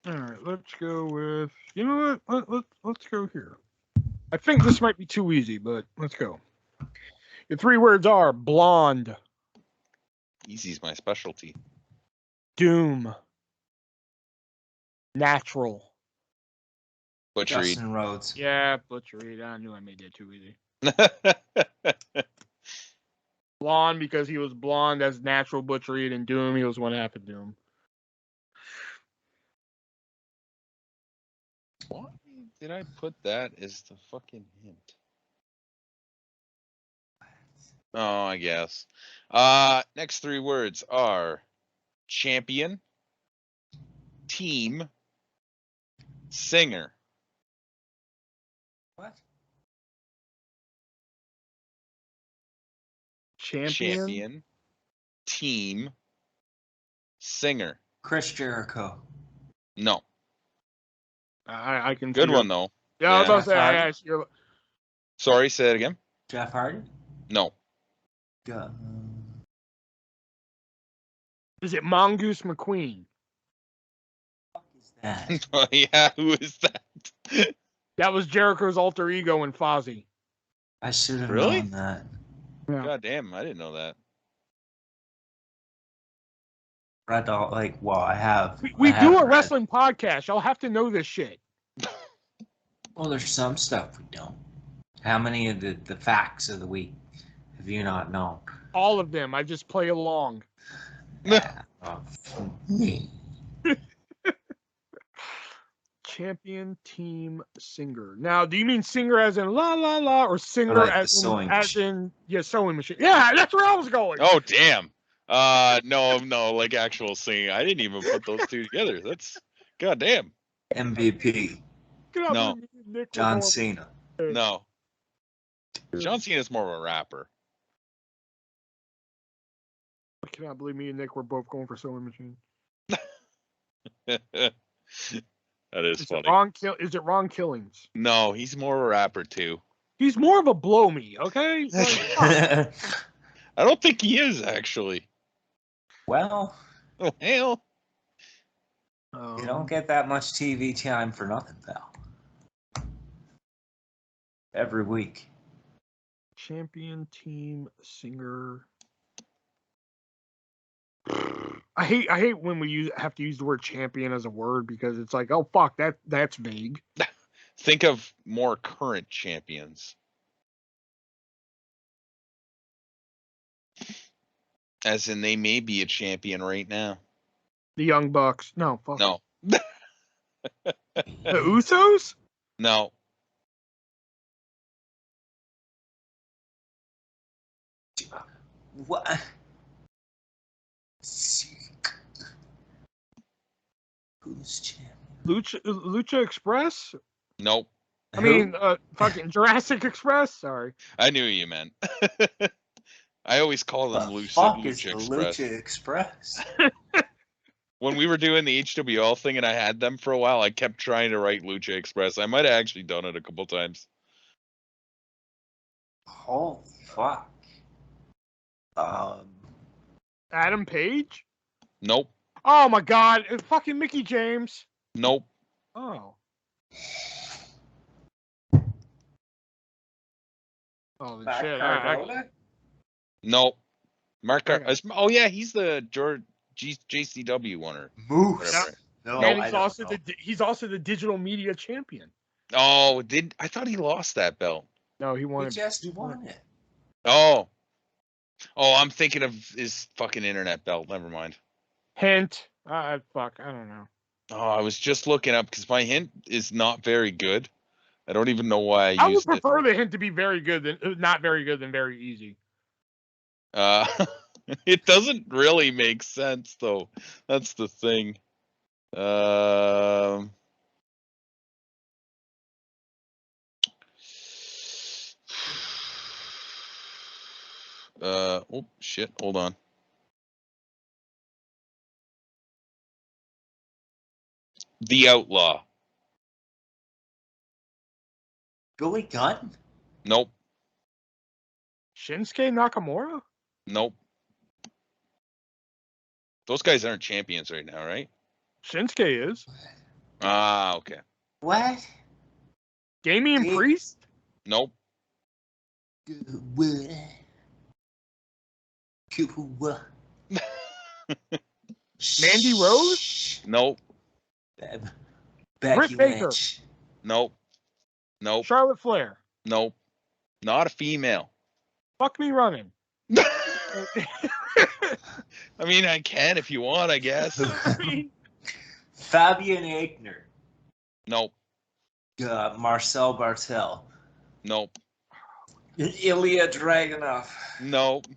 All right, let's go with. You know what? Let's go here. I think this might be too easy, but let's go. Your 3 words are blonde. Easy's my specialty. Doom. Natural. Butch Justin Reed. Rhodes. Yeah, Butch Reed. I knew I made that too easy. Blonde because he was blonde as natural Butch Reed, and Doom, he was one half of Doom. Why did I put that as the fucking hint? Oh, I guess. Next 3 words are champion, team, singer. What? Champion, team, singer. Chris Jericho. No. I can. Good one though. Yeah, I was about to say. I asked you. Sorry, say it again. Jeff Hardy. No. Is it Mongoose McQueen? What is that? Oh, yeah, who is that? That was Jericho's alter ego in Fozzy. I should have known that. Yeah. God damn, I didn't know that. I don't I have. We do a wrestling podcast. Y'all have to know this shit. Well, there's some stuff we don't. How many of the facts of the week have you not known? All of them. I just play along. Champion team singer. Now, do you mean singer as in la la la, or singer like as sewing in sewing machine? Yeah, that's where I was going. Oh damn. No, like actual singing. I didn't even put those two together. That's goddamn. MVP. No. Nick John Cena. No. John Cena's more of a rapper. I cannot believe me and Nick were both going for sewing machine. That is funny. Is it Ron Killings? No, he's more of a rapper too. He's more of a blow me, okay? Like, I don't think he is actually. Well, oh hell. You don't get that much TV time for nothing, pal. Every week. Champion team singer. I hate when we have to use the word champion as a word, because it's like, oh fuck, that's vague. Think of more current champions. As in, they may be a champion right now. The Young Bucks. No, fuck. No. The Usos? No. What? Who's champion? Lucha Express? Nope. I mean, fucking Jurassic Express. Sorry. I knew you meant. I always call them Lucha Express. Lucha Express. When we were doing the HWL thing and I had them for a while, I kept trying to write Lucha Express. I might have actually done it a couple times. Holy fuck. Adam Page? Nope. Oh my god, it's fucking Mickey James. Nope. Oh. Oh, Mark shit. Cardona? Nope. Mark. Okay. Oh yeah, he's the JCW winner. Moose. No, and he's also the digital media champion. Oh, I thought he lost that belt? No, he won He it. just won it. Oh, I'm thinking of his fucking internet belt. Never mind. Hint. Fuck, I don't know. Oh, I was just looking up because my hint is not very good. I don't even know why I used would prefer the hint to be very good than not very good than very easy. It doesn't really make sense though. That's the thing. Oh shit, hold on. The Outlaw. Billy Gunn? Nope. Shinsuke Nakamura? Nope. Those guys aren't champions right now, right? Shinsuke is. Ah, okay. What? Damian Priest? Nope. What? Mandy Rose? Nope. Becky Baker. Lynch. Nope. Nope. Charlotte Flair? Nope. Not a female. Fuck me running. I mean, I can if you want, I guess. Fabian Aichner. Nope. Marcel Bartel. Nope. Ilya Dragunov. Nope.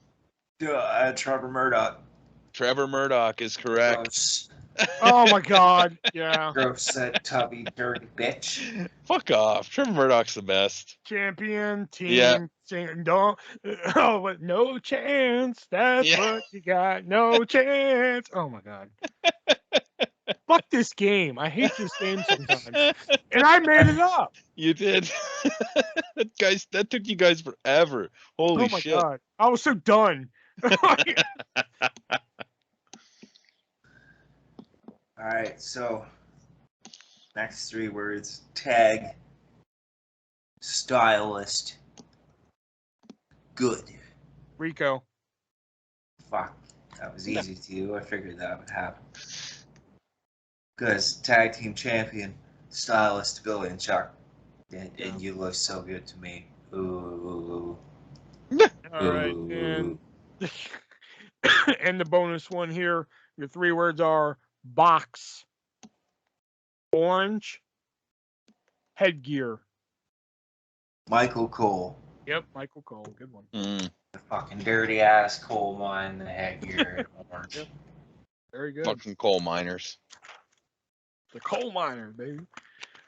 Trevor Murdoch. Trevor Murdoch is correct. Gross. Oh my god. Yeah. Gross, tubby, dirty bitch. Fuck off. Trevor Murdoch's the best. Champion team. Yeah. Don't. Oh, but no chance. That's what you got. No chance. Oh my god. Fuck this game. I hate this game sometimes. And I made it up. You did. That took you guys forever. Holy shit. Oh my god. I was so done. All right, so next 3 words: tag, stylist, good. Rico. Fuck, that was easy to you. I figured that would happen. Because tag team champion, stylist, Billy and Chuck, and you look so good to me. Ooh. All right, and and the bonus one here. Your 3 words are box, orange, headgear? Michael Cole. Yep, Michael Cole. Good one. Mm. The fucking dirty ass coal mine, the headgear. Orange. Yep. Very good. Fucking coal miners. The coal miner, baby.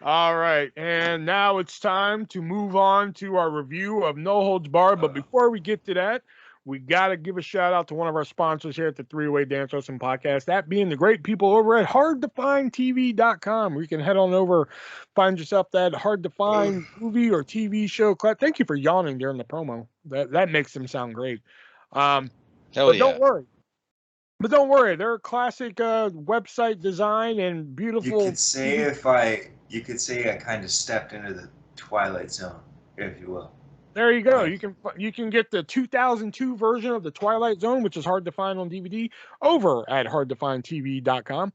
All right, and now it's time to move on to our review of No Holds Barred. But before we get to that, we got to give a shout out to one of our sponsors here at the Three-Way Dance Wrestling Podcast, that being the great people over at HardToFindTV.com, where you can head on over, find yourself that hard-to-find movie or TV show. Thank you for yawning during the promo. That makes them sound great. Hell but yeah. don't worry. But don't worry, they're classic website design and beautiful. You could say I kind of stepped into the Twilight Zone, if you will. There you go. You can get the 2002 version of the Twilight Zone, which is hard to find on DVD, over at hardtofindtv.com.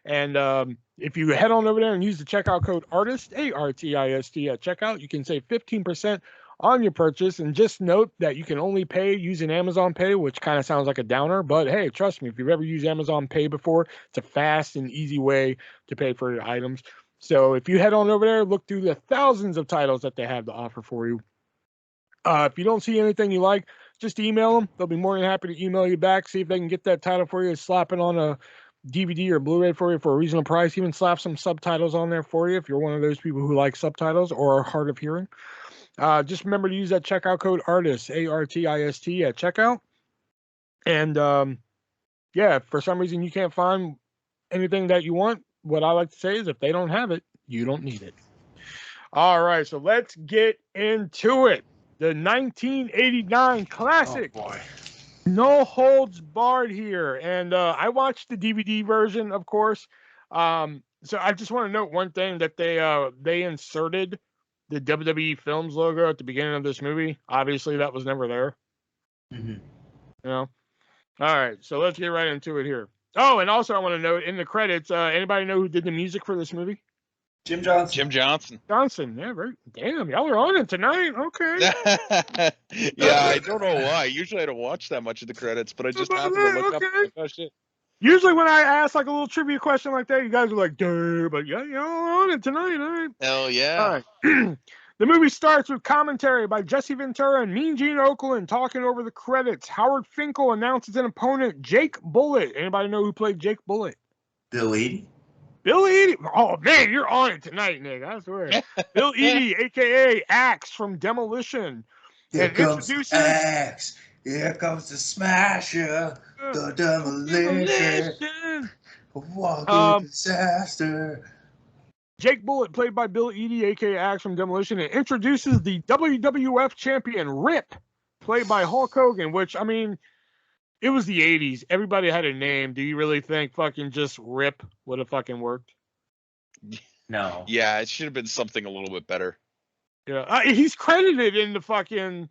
And if you head on over there and use the checkout code ARTIST, ARTIST at checkout, you can save 15% on your purchase. And just note that you can only pay using Amazon Pay, which kind of sounds like a downer, but hey, trust me, if you've ever used Amazon Pay before, it's a fast and easy way to pay for your items. So if you head on over there, look through the thousands of titles that they have to offer for you. If you don't see anything you like, just email them. They'll be more than happy to email you back, see if they can get that title for you, slap it on a DVD or Blu-ray for you for a reasonable price, even slap some subtitles on there for you if you're one of those people who like subtitles or are hard of hearing. Just remember to use that checkout code ARTIST, ARTIST at checkout. And yeah, if for some reason you can't find anything that you want, what I like to say is if they don't have it, you don't need it. All right, so let's get into it. The 1989 classic, No Holds Barred here. And I watched the DVD version, of course. So I just want to note one thing, that they inserted the WWE Films logo at the beginning of this movie. Obviously, that was never there. Mm-hmm. You know? All right, so let's get right into it here. Oh, and also I want to note, in the credits, anybody know who did the music for this movie? Jim Johnson. Jim Johnson. Yeah, right. Damn, y'all are on it tonight. Okay. Yeah, I don't know why. Usually I don't watch that much of the credits, but I just happened to look up. Like, oh, shit. Usually when I ask like a little trivia question like that, you guys are like, duh, but yeah, y'all are on it tonight. All right. Hell yeah. All right. The movie starts with commentary by Jesse Ventura and Mean Gene Okerlund talking over the credits. Howard Finkel announces an opponent, Jake Bullet. Anybody know who played Jake Bullet? Bill Eadie. Bill Eadie. Oh, man, you're on it tonight, Nick. I swear. Bill Eadie, a.k.a. Axe from Demolition. Here comes Axe. Here comes the Smasher. The Demolition. Walking disaster. Jake Bullet, played by Bill Eadie, a.k.a. Axe from Demolition, and introduces the WWF champion, Rip, played by Hulk Hogan, which, I mean, it was the 80s. Everybody had a name. Do you really think fucking just Rip would have fucking worked? No. Yeah, it should have been something a little bit better. Yeah, he's credited in the fucking,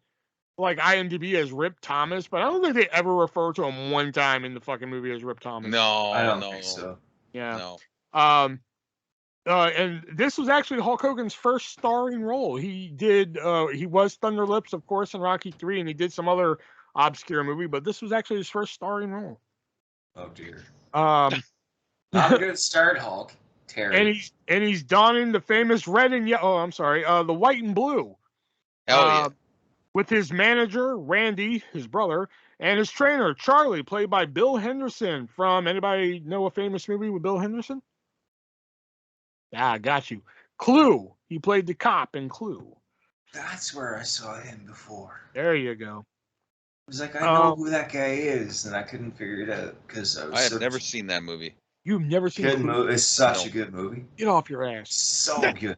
like, IMDb as Rip Thomas, but I don't think they ever refer to him one time in the fucking movie as Rip Thomas. No, I don't think so. Yeah. No. And this was actually Hulk Hogan's first starring role. He was Thunder Lips, of course, in Rocky 3, and he did some other obscure movie, but this was actually his first starring role. Oh dear. Not a good start, Hulk. Terry. And he's donning the famous red and yellow. Oh, I'm sorry, the white and blue. Hell yeah. With his manager Randy, his brother, and his trainer Charlie, played by Bill Henderson. From anybody know a famous movie with Bill Henderson? Ah, got you. Clue. He played the cop in Clue. That's where I saw him before. There you go. I was like, I know who that guy is, and I couldn't figure it out because I have never seen that movie. You've never seen good movie? It's such a good movie. Get off your ass. So good.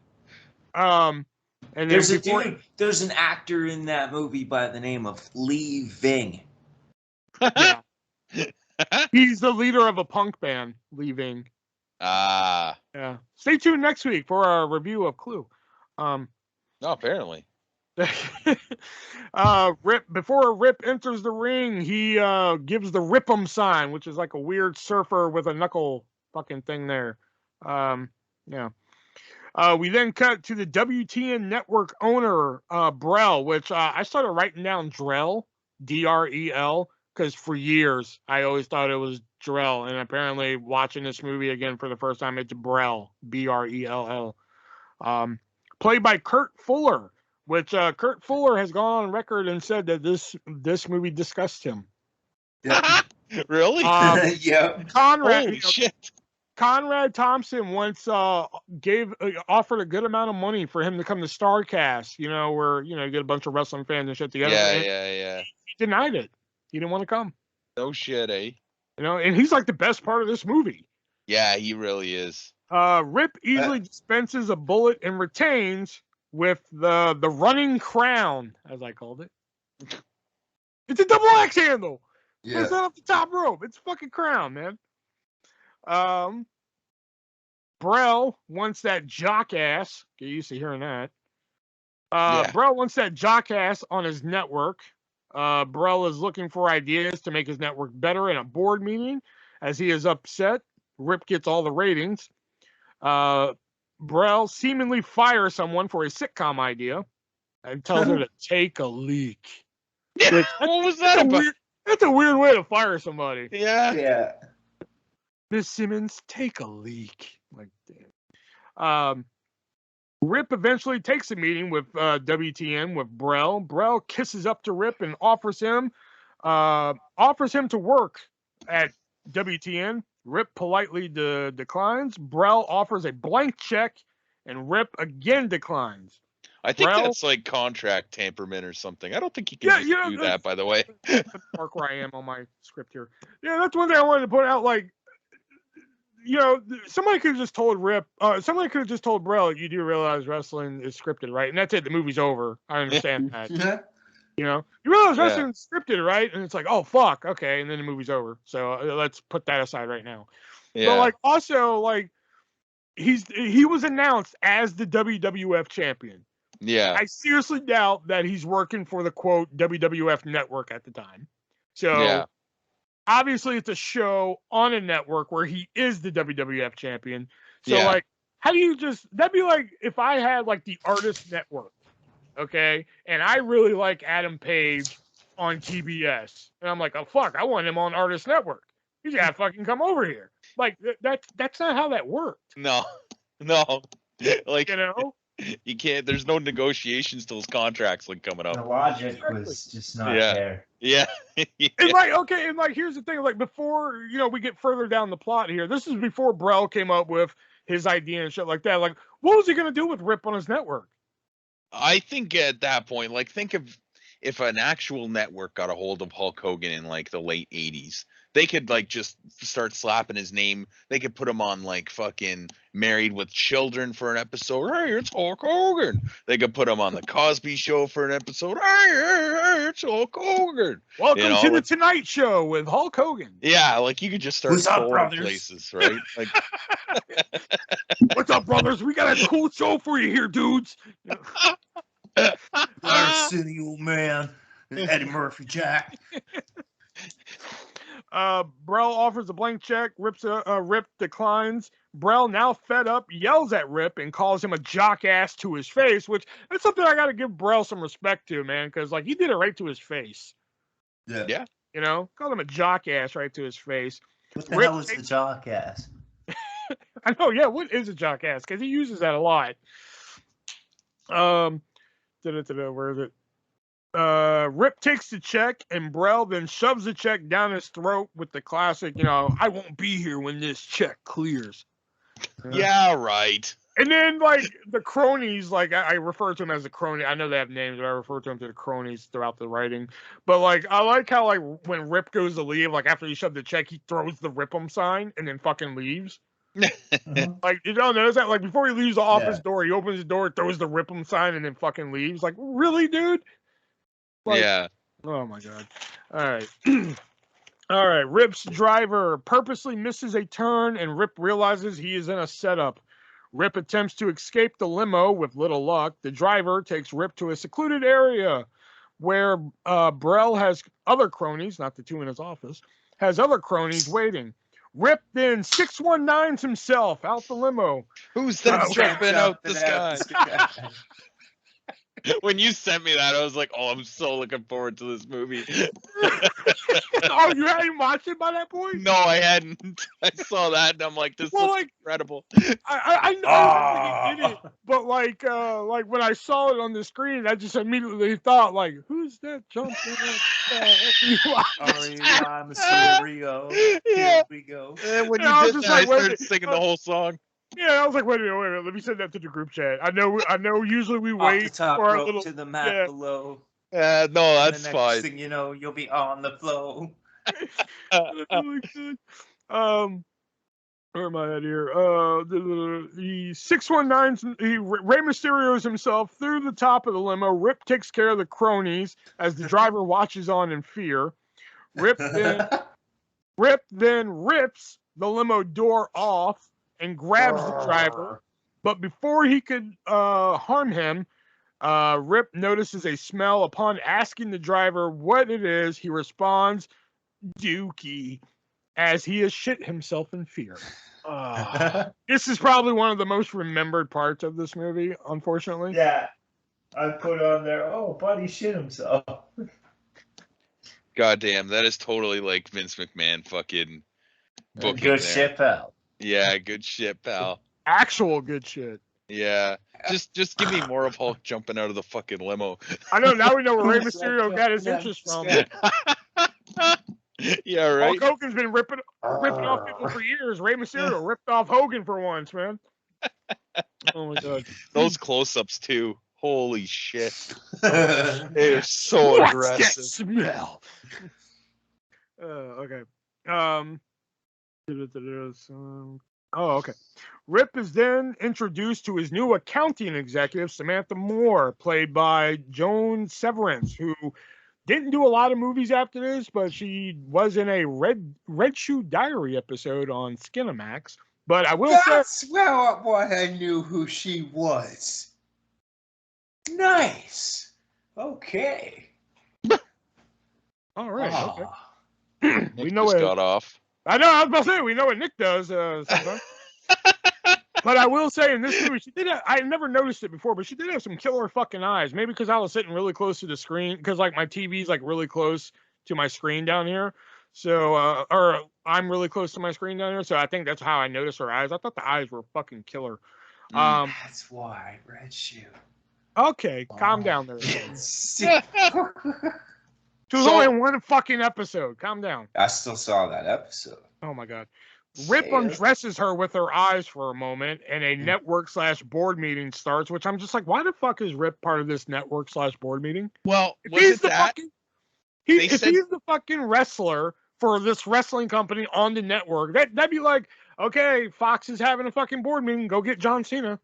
And there's a dude. There's an actor in that movie by the name of Lee Ving. Yeah. He's the leader of a punk band, Lee Ving. Yeah. Stay tuned next week for our review of Clue. No, apparently. Before Rip enters the ring, he gives the Rip'em sign, which is like a weird surfer with a knuckle fucking thing there. Yeah. We then cut to the WTN network owner, Brel, which I started writing down Drell, D-R-E-L, because for years I always thought it was Drell, and apparently watching this movie again for the first time, it's Brel, B-R-E-L-L. played by Kurt Fuller, which Kurt Fuller has gone on record and said that this movie disgusts him. Yeah. Really? Yeah. Conrad, Holy shit. Conrad Thompson once offered a good amount of money for him to come to StarCast, where you get a bunch of wrestling fans and shit together. Yeah. He denied it. He didn't want to come. No shit, eh? And he's like the best part of this movie. Yeah, he really is. Rip easily dispenses a bullet and retains with the running crown, as I called it. It's a double axe handle. Yeah. It's not off the top rope. It's a fucking crown, man. Brell wants that jock ass. Get used to hearing that. Brell wants that jock ass on his network. Brell is looking for ideas to make his network better in a board meeting. As he is upset, Rip gets all the ratings. Brell seemingly fires someone for a sitcom idea and tells her to take a leak. What was that about? That's a weird way to fire somebody. Yeah. Miss Simmons, take a leak. Like, damn. Rip eventually takes a meeting with WTN with Brell. Brell kisses up to Rip and offers him to work at WTN. Rip politely declines. Brell offers a blank check, and Rip again declines. I think that's like contract tamperment or something. I don't think you can just do that, by the way. Mark where I am on my script here. Yeah, that's one thing I wanted to point out. Like, somebody could have just told Rip, somebody could have just told Brell, you do realize wrestling is scripted, right? And that's it. The movie's over. I understand that. You realize wrestling is scripted, right? And it's like, oh, fuck. Okay. And then the movie's over. So let's put that aside right now. Yeah. But, like, also, like, he was announced as the WWF champion. Yeah. I seriously doubt that he's working for the, quote, WWF network at the time. So, obviously, it's a show on a network where he is the WWF champion. So, like, how do you that'd be like if I had, like, the Artist Network, okay? And I really like Adam Page on TBS. And I'm like, oh, fuck, I want him on Artist Network. He's got to fucking come over here. Like, that's not how that worked. No. Like, you can't, there's no negotiations till his contract's like coming up. The logic was just not there. Yeah. And like, okay, and like, here's the thing, like, before, we get further down the plot here, this is before Brell came up with his idea and shit like that. Like, what was he going to do with Rip on his network? I think at that point, like, think of if an actual network got a hold of Hulk Hogan in like the late 80s, they could like just start slapping his name. They could put him on like fucking Married with Children for an episode. Hey, it's Hulk Hogan. They could put him on the Cosby Show for an episode. Hey, it's Hulk Hogan. Welcome to the Tonight Show with Hulk Hogan. Yeah, like you could just start going places, right? Like, what's up, brothers? We got a cool show for you here, dudes. Arsenio, man. Eddie Murphy, Jack. Brell offers a blank check. Rip declines. Brell, now fed up, yells at Rip and calls him a jock ass to his face, which is something I got to give Brell some respect to, man, because like he did it right to his face. Yeah. Called him a jock ass right to his face. What the hell is the jock ass? I know, yeah. What is a jock ass? Because he uses that a lot. Where is it? Rip takes the check, and Brell then shoves the check down his throat with the classic, I won't be here when this check clears. Yeah, right. And then, like, the cronies, like, I refer to them as the crony. I know they have names, but I refer to them to the cronies throughout the writing. But, like, I like how, like, when Rip goes to leave, like, after he shoved the check, he throws the Rip 'em sign and then fucking leaves. Like, you don't notice that? Like, before he leaves the office door, he opens the door, throws the Rip 'em sign, and then fucking leaves. Like, really, dude? Like, yeah. Oh, my God. All right. All right. Rip's driver purposely misses a turn, and Rip realizes he is in a setup. Rip attempts to escape the limo with little luck. The driver takes Rip to a secluded area where Brell has other cronies, not the two in his office, has other cronies waiting. Rip then 619s himself out the limo. Who's that jumping out the sky? When you sent me that, I was like, oh, I'm so looking forward to this movie. Oh, you hadn't watched it by that point? No, I hadn't. I saw that, and I'm like, this is incredible. I know he did it, but like when I saw it on the screen, I just immediately thought, like, who's that jumping? R-E-Y Mysterio. Yeah. Here we go. And when And you I was did just that, I like, wait a started minute. singing the whole song. Yeah, I was like, wait a minute. Let me send that to the group chat. I know. Usually we Off wait the top for our rope little. to the mat below. No, And that's the next fine. thing you know, you'll be on the floor. Oh my God. Where am I at here? The 619, Rey Mysterio's himself through the top of the limo. Rip takes care of the cronies as the driver watches on in fear. Rip then rips the limo door off and grabs the driver. But before he could harm him, Rip notices a smell. Upon asking the driver what it is, he responds, Dookie, as he has shit himself in fear. This is probably one of the most remembered parts of this movie, unfortunately. Yeah. I put on there, oh, buddy shit himself. Goddamn, that is totally like Vince McMahon fucking booking Good there. shit, pal. Yeah, good shit, pal. Actual good shit. Yeah. Just give me more of Hulk jumping out of the fucking limo. I know, now we know where Rey Mysterio got his interest from. Yeah, right. Hulk Hogan's been ripping off people for years. Rey Mysterio ripped off Hogan for once, man. Oh my God. Those close-ups too. Holy shit. They are so aggressive. What's that smell? Okay. Okay. Rip is then introduced to his new accounting executive, Samantha Moore, played by Joan Severance, who didn't do a lot of movies after this, but she was in a Red Shoe Diary episode on Skinamax. But I will say, that's why I knew who she was. Nice. Okay. All right. Okay. Nick we know just it. got off. I know. I was about to say we know what Nick does sometimes. But I will say in this movie, she did. I never noticed it before, but she did have some killer fucking eyes. Maybe because I was sitting really close to the screen, because like my TV's like really close to my screen down here. So, or I'm really close to my screen down here. So I think that's how I noticed her eyes. I thought the eyes were fucking killer. That's why, Red Shoe. Okay, calm down there. She was So- only in one fucking episode. Calm down. I still saw that episode. Oh my God. Rip undresses her with her eyes for a moment, and a network/board meeting starts, which I'm just like, why the fuck is Rip part of this network/board meeting? Well, If was he's it the that? fucking, he's the fucking wrestler for this wrestling company on the network, that'd be like, okay, Fox is having a fucking board meeting, go get John Cena.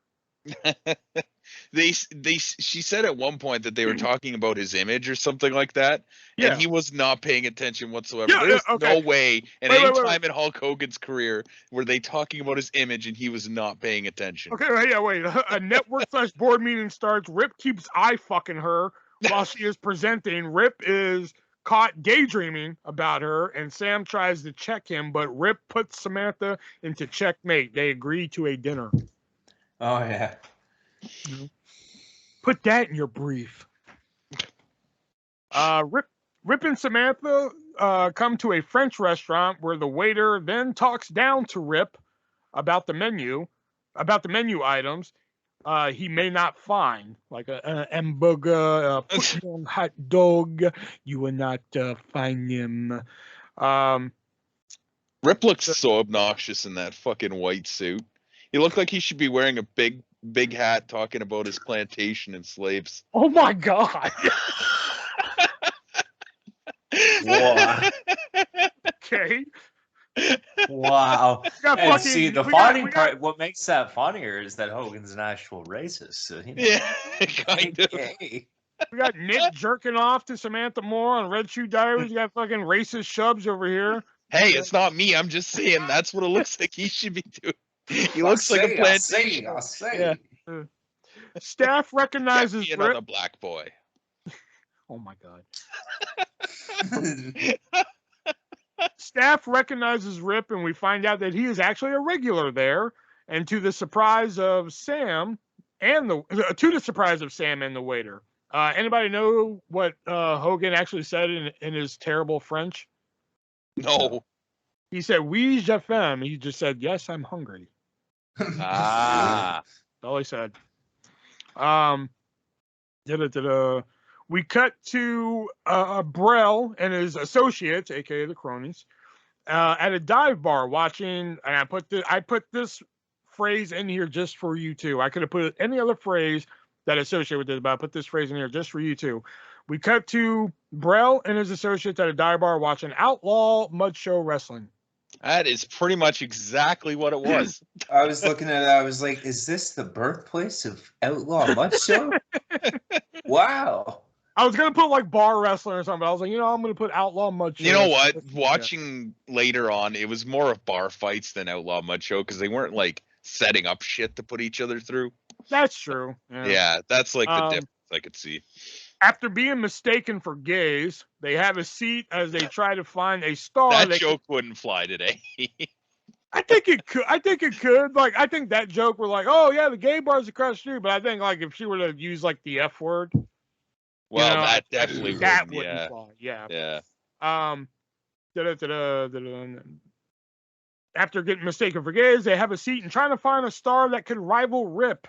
She said at one point that they were talking about his image or something like that, and he was not paying attention whatsoever. There's no way in any time in Hulk Hogan's career were they talking about his image and he was not paying attention. Okay, wait. A network/board meeting starts. Rip keeps eye fucking her while she is presenting. Rip is caught daydreaming about her, and Sam tries to check him, but Rip puts Samantha into checkmate. They agree to a dinner. Oh, yeah. Put that in your brief. Rip and Samantha come to a French restaurant where the waiter then talks down to Rip about the menu items he may not find, like a hamburger, a hot dog. You will not find him. Rip looks so obnoxious in that fucking white suit. He looked like he should be wearing a big hat talking about his plantation and slaves. Oh my God. Wow. Okay. Wow. And see, the funny part, what makes that funnier is that Hogan's an actual racist. So, yeah, kind of. We got Nick jerking off to Samantha Moore on Red Shoe Diaries. You got fucking racist shubs over here. Hey, it's not me. I'm just saying that's what it looks like he should be doing. He looks like a plantation. I'll say. Yeah. Staff recognizes Rip. Another black boy. Oh my God. Staff recognizes Rip, and we find out that he is actually a regular there. And to the surprise of Sam and the waiter. Anybody know what Hogan actually said in his terrible French? No. He said, "Oui, j'ai faim." He just said, "Yes, I'm hungry." Ah. That's all he said. We cut to Brell and his associates, aka the cronies, at a dive bar watching. And I put this phrase in here just for you two. I could have put any other phrase that associated with this, but I put this phrase in here just for you two. We cut to Brell and his associates at a dive bar watching Outlaw Mud Show Wrestling. That is pretty much exactly what it was. I was looking at it, I was like, is this the birthplace of Outlaw Mud Show? Wow. I was gonna put like bar wrestling or something, but I was like, I'm gonna put Outlaw Mud Show. You know what? Watching later on, it was more of bar fights than Outlaw Mud Show because they weren't like setting up shit to put each other through. That's true. Yeah, that's like the difference I could see. After being mistaken for gays, they have a seat as they try to find a star. That joke wouldn't fly today. I think it could. Like, I think that joke were like, oh yeah, the gay bar's across the street. But I think like if she were to use like the F word, well, that definitely wouldn't fly. Yeah. Yeah. After getting mistaken for gays, they have a seat and trying to find a star that could rival Rip.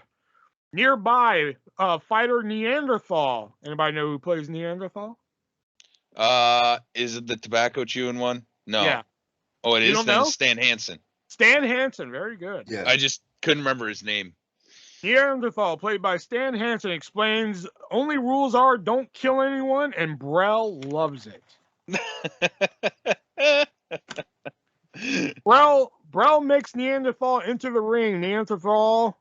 Nearby, fighter Neanderthal. Anybody know who plays Neanderthal? Is it the tobacco chewing one? No. Yeah. Oh, it is then Stan Hansen. Stan Hansen, very good. Yeah. I just couldn't remember his name. Neanderthal, played by Stan Hansen, explains only rules are don't kill anyone, and Brell loves it. Brell makes Neanderthal into the ring. Neanderthal,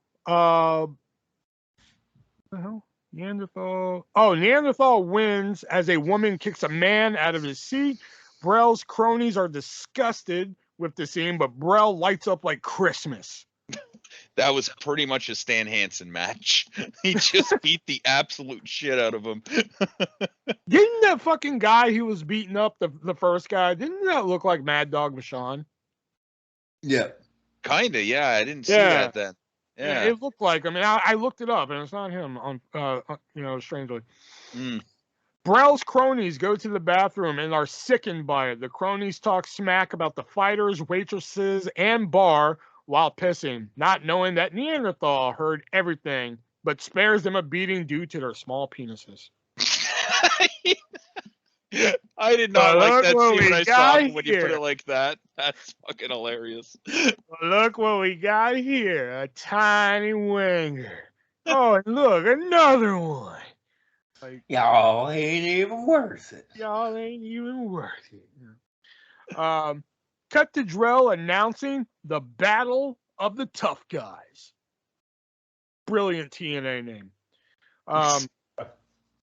Neanderthal wins as a woman kicks a man out of his seat. Brell's cronies are disgusted with the scene, but Brell lights up like Christmas. That was pretty much a Stan Hansen match. He just beat the absolute shit out of him. Didn't that fucking guy who was beating up the first guy, didn't that look like Mad Dog Vachon? Yeah. Kinda, yeah. I didn't see that then. Yeah. It looked like, I looked it up and it's not him on strangely. Brell's cronies go to the bathroom and are sickened by it. The cronies talk smack about the fighters, waitresses, and bar while pissing, not knowing that Neanderthal heard everything, but spares them a beating due to their small penises. I did not like that scene when I saw it when you put it like that. That's fucking hilarious. Look what we got here. A tiny winger. Oh, and look, another one. Like, y'all ain't even worth it. Y'all ain't even worth it. Cut to Drell announcing the Battle of the Tough Guys. Brilliant TNA name.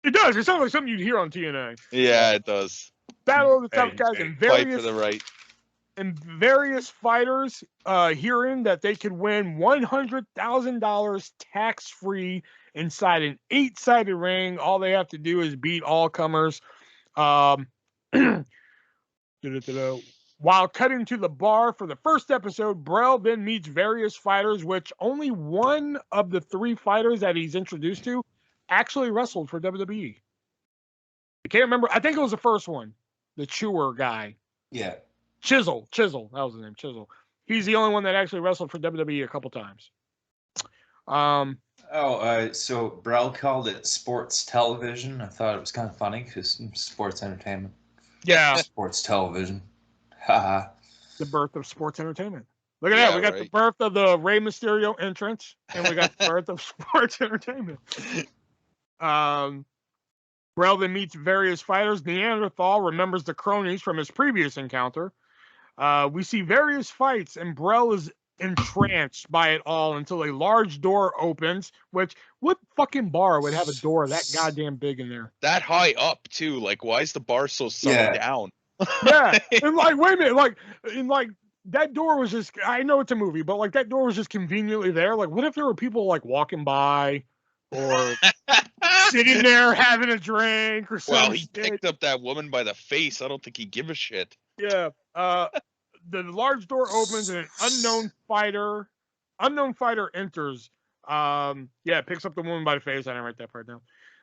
It does. It sounds like something you'd hear on TNA. Yeah, it does. Battle of the Tough Guys and various fight for the right. And various fighters hearing that they could win $100,000 tax-free inside an 8-sided ring. All they have to do is beat all comers. While cutting to the bar for the first episode, Brell then meets various fighters, which only one of the 3 fighters that he's introduced to actually wrestled for WWE. I can't remember. I think it was the first one. The chewer guy. Yeah. Chisel. That was his name. Chisel. He's the only one that actually wrestled for WWE a couple times. So Brell called it sports television. I thought it was kind of funny because sports entertainment. Yeah. Sports television. Haha. The birth of sports entertainment. Look at that. We got the birth of the Rey Mysterio entrance, and we got the birth of sports entertainment. Brell then meets various fighters. Neanderthal remembers the cronies from his previous encounter. We see various fights, and Brell is entranced by it all until a large door opens. Which, what fucking bar would have a door that goddamn big in there? That high up too. Like, why is the bar so sunk down? Yeah, and like, wait a minute, that door was just. I know it's a movie, but like that door was just conveniently there. Like, what if there were people like walking by or sitting there having a drink or something? Well, he picked up that woman by the face. I don't think he'd give a shit. Yeah. The large door opens and an unknown fighter enters. Picks up the woman by the face. I didn't write that part down.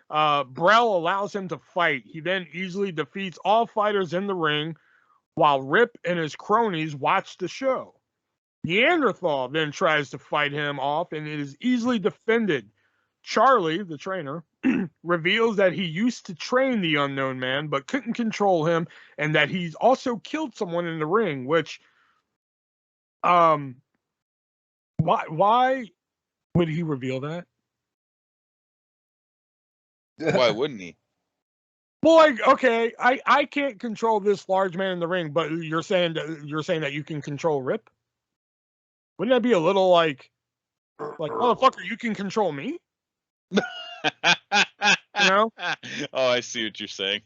Brell allows him to fight. He then easily defeats all fighters in the ring while Rip and his cronies watch the show. Neanderthal then tries to fight him off and is easily defended. Charlie, the trainer, reveals that he used to train the unknown man, but couldn't control him, and that he's also killed someone in the ring. Which, why would he reveal that? Why wouldn't he? Well, like, okay, I can't control this large man in the ring, but you're saying that you can control Rip? Wouldn't that be a little like motherfucker, you can control me? You know? Oh, I see what you're saying.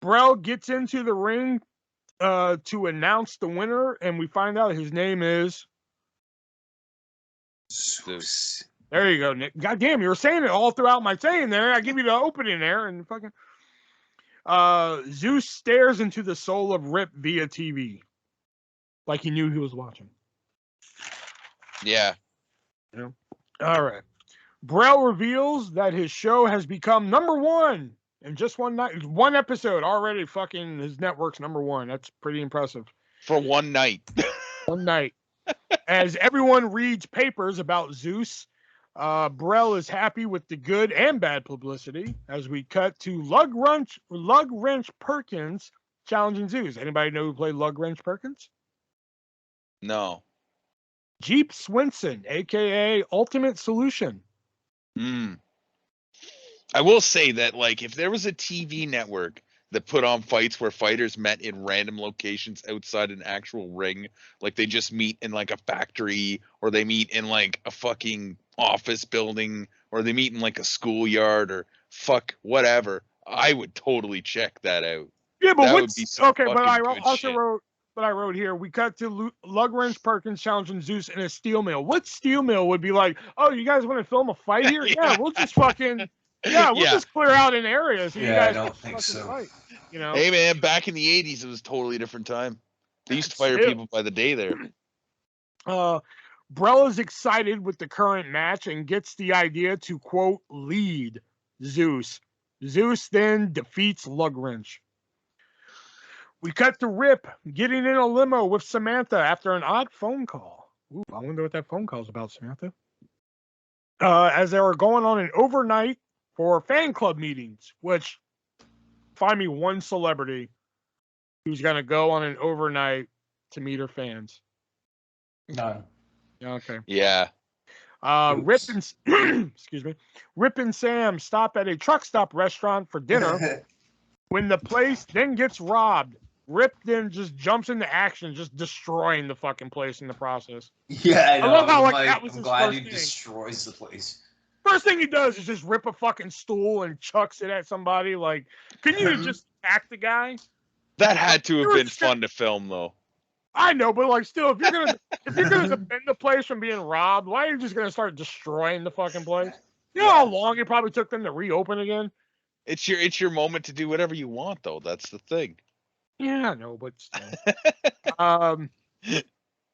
Brell gets into the ring to announce the winner, and we find out his name is Zeus. There you go, Nick. God damn, you were saying it all throughout my saying there. I give you the opening there, and fucking Zeus stares into the soul of Rip via TV, like he knew he was watching. Yeah. You know? All right. Brell reveals that his show has become #1 in just one night, one episode already. Fucking his network's #1. That's pretty impressive. For one night. One night. As everyone reads papers about Zeus, Brell is happy with the good and bad publicity. As we cut to Lug Wrench Perkins challenging Zeus. Anybody know who played Lug Wrench Perkins? No. Jeep Swenson, aka Ultimate Solution. I will say that, like, if there was a TV network that put on fights where fighters met in random locations outside an actual ring, like they just meet in like a factory, or they meet in like a fucking office building, or they meet in like a schoolyard, or fuck whatever, I would totally check that out. Yeah, but that what's would be some okay? But I fucking good also shit. wrote here. We cut to Lug Wrench Perkins challenging Zeus in a steel mill. What steel mill would be like? Oh, you guys want to film a fight here? Yeah, we'll just fucking we'll just clear out an area so you guys I don't think fucking so. fight. You know? Hey man, back in the 80s, it was a totally different time. They used to fire people by the day there. Brell is excited with the current match and gets the idea to, quote, lead Zeus. Zeus then defeats Lug Wrench. We cut to Rip getting in a limo with Samantha after an odd phone call. Ooh, I wonder what that phone call is about, Samantha. As they were going on an overnight for fan club meetings, which, find me one celebrity who's going to go on an overnight to meet her fans. None. Okay. Yeah. Rip and excuse me. Rip and Sam stop at a truck stop restaurant for dinner. When the place then gets robbed, Rip then just jumps into action, just destroying the fucking place in the process. Yeah, I know. I love how that was I'm his glad first he thing. destroys the place. First thing he does is just rip a fucking stool and chucks it at somebody. Like, couldn't you just attack the guy? That had to have been fun to film, though. I know, but like, still, if you're gonna defend the place from being robbed, why are you just gonna start destroying the fucking place? You know how long it probably took them to reopen again? It's your moment to do whatever you want, though. That's the thing. Yeah, I know, but still.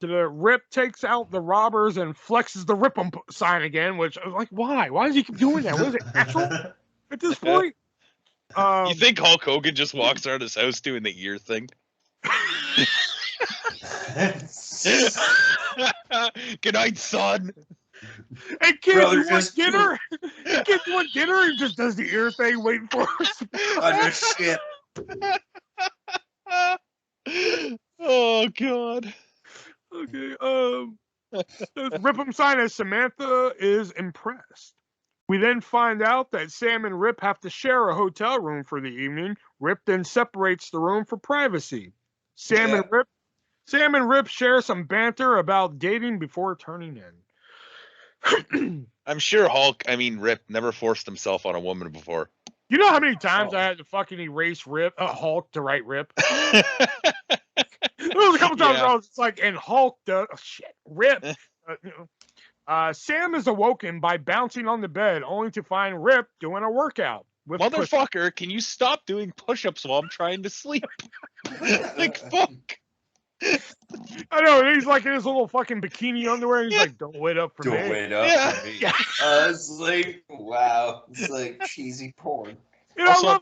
The Rip takes out the robbers and flexes the Rip 'em sign again, which I was like, why? Why does he keep doing that? What is it, natural at this point? You think Hulk Hogan just walks around his house doing the ear thing? Good night, son. Hey kid, you want dinner? Hey kid, you want dinner? He just does the ear thing, waiting for us. Under shit. Oh god. Okay. Rip 'em sign as Samantha is impressed. We then find out that Sam and Rip have to share a hotel room for the evening. Rip then separates the room for privacy. Sam and Rip share some banter about dating before turning in. I'm sure Rip never forced himself on a woman before. You know how many times I had to fucking erase Hulk to write Rip? There was a couple times I was just like, and Hulk does Rip. Sam is awoken by bouncing on the bed, only to find Rip doing a workout. Motherfucker, can you stop doing push-ups while I'm trying to sleep? Like, fuck. I know, he's like in his little fucking bikini underwear, and he's like, don't wait up for me. Don't wait up for me. Yeah. It's like, wow. It's like cheesy porn. You know, Also,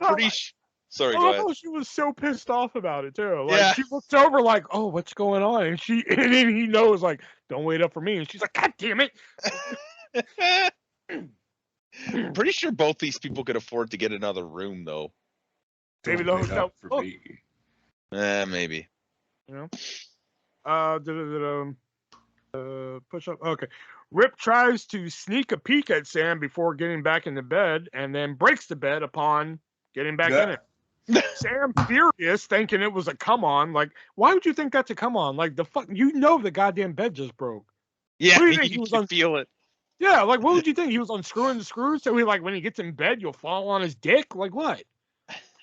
Sorry, I go love ahead. how she was so pissed off about it too. Like Yeah. she looks over like, "Oh, what's going on?" And then he knows like, "Don't wait up for me." And she's like, "God damn it!" I'm pretty sure both these people could afford to get another room, though. Maybe Don't the wait hotel. up for Oh, me. Maybe. you know. Push up. Okay. Rip tries to sneak a peek at Sam before getting back into bed, and then breaks the bed upon getting back in it. Sam furious, thinking it was a come on. Like, why would you think that's a come on? Like the fuck, the goddamn bed just broke. Yeah, What do you think he you was can on? feel it. Yeah, like what would you think he was unscrewing the screws? So he like when he gets in bed, you'll fall on his dick. Like what?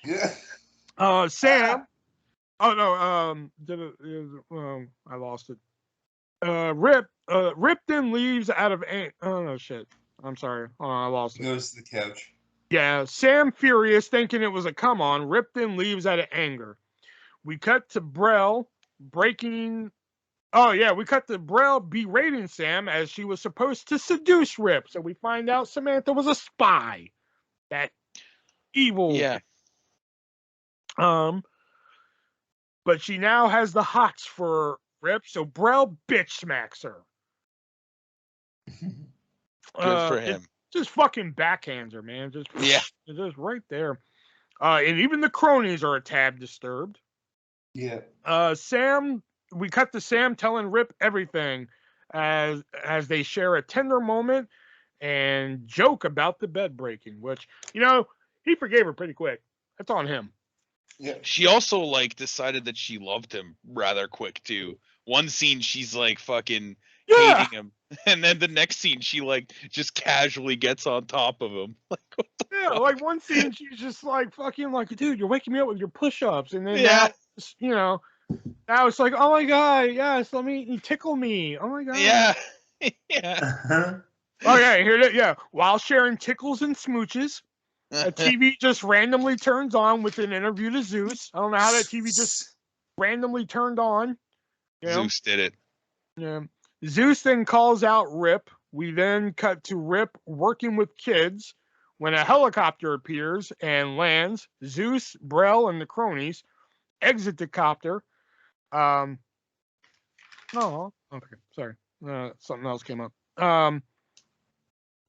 Yeah. Sam. Oh no. I lost it. Rip then leaves out of oh no shit. I'm sorry. Oh, I lost it. Goes to the couch. Yeah, Sam furious, thinking it was a come on. Rip then leaves out of anger. We cut to Brell breaking. Oh yeah, we cut to Brell berating Sam as she was supposed to seduce Rip. So we find out Samantha was a spy. That evil. Yeah. But she now has the hots for Rip, so Brell bitch smacks her. Good for him. Just fucking backhands her, man. Just right there. And even the cronies are a tad disturbed. Yeah. We cut to Sam telling Rip everything as they share a tender moment and joke about the bed breaking, which, he forgave her pretty quick. That's on him. Yeah. She also like decided that she loved him rather quick too. One scene she's like fucking hating him, and then the next scene she like just casually gets on top of him. Like what the fuck? Like one scene she's just like fucking like, dude, you're waking me up with your push-ups, and then Yeah. now, now it's like, oh my god, yes, let me tickle me. Oh my god. Yeah. Yeah. Oh yeah, hear that? Yeah, while sharing tickles and smooches, a TV just randomly turns on with an interview to Zeus. I don't know how that TV just randomly turned on. Zeus did it. Yeah. Zeus then calls out Rip. We then cut to Rip working with kids when a helicopter appears and lands. Zeus, Brell, and the cronies exit the copter. Oh, okay, sorry. Something else came up.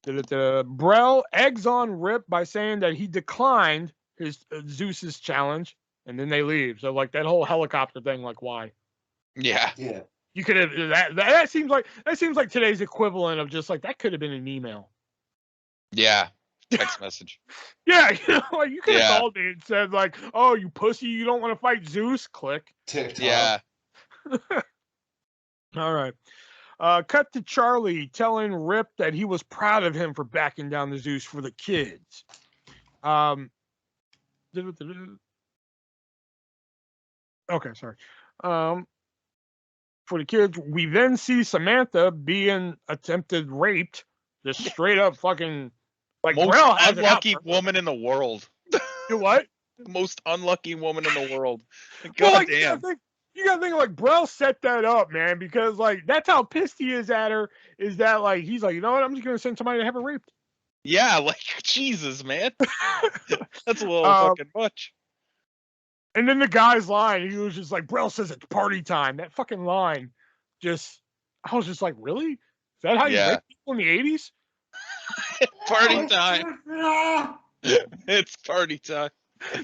Brell eggs on Rip by saying that he declined his Zeus's challenge, and then they leave. So like that whole helicopter thing, like why? Yeah. Yeah. You could have that seems like today's equivalent of just like that could have been an email. Yeah. Text message. Yeah, like you could have called me and said like, "Oh, you pussy, you don't want to fight Zeus?" Click. TikTok. Yeah. All right. Cut to Charlie telling Rip that he was proud of him for backing down the Zeus for the kids. Okay, sorry. For the kids, we then see Samantha being attempted raped, just straight up fucking like most Brell has unlucky woman in the world. You what? Most unlucky woman in the world. God damn. You gotta think like Brell set that up, man, because like that's how pissed he is at her. Is that like he's like, you know what? I'm just gonna send somebody to have her raped. Yeah, like Jesus, man. That's a little fucking much. And then the guy's line, he was just like, Brell says it's party time. That fucking line, I was just like, really? Is that how you rape people in the 80s? Party time. It's party time.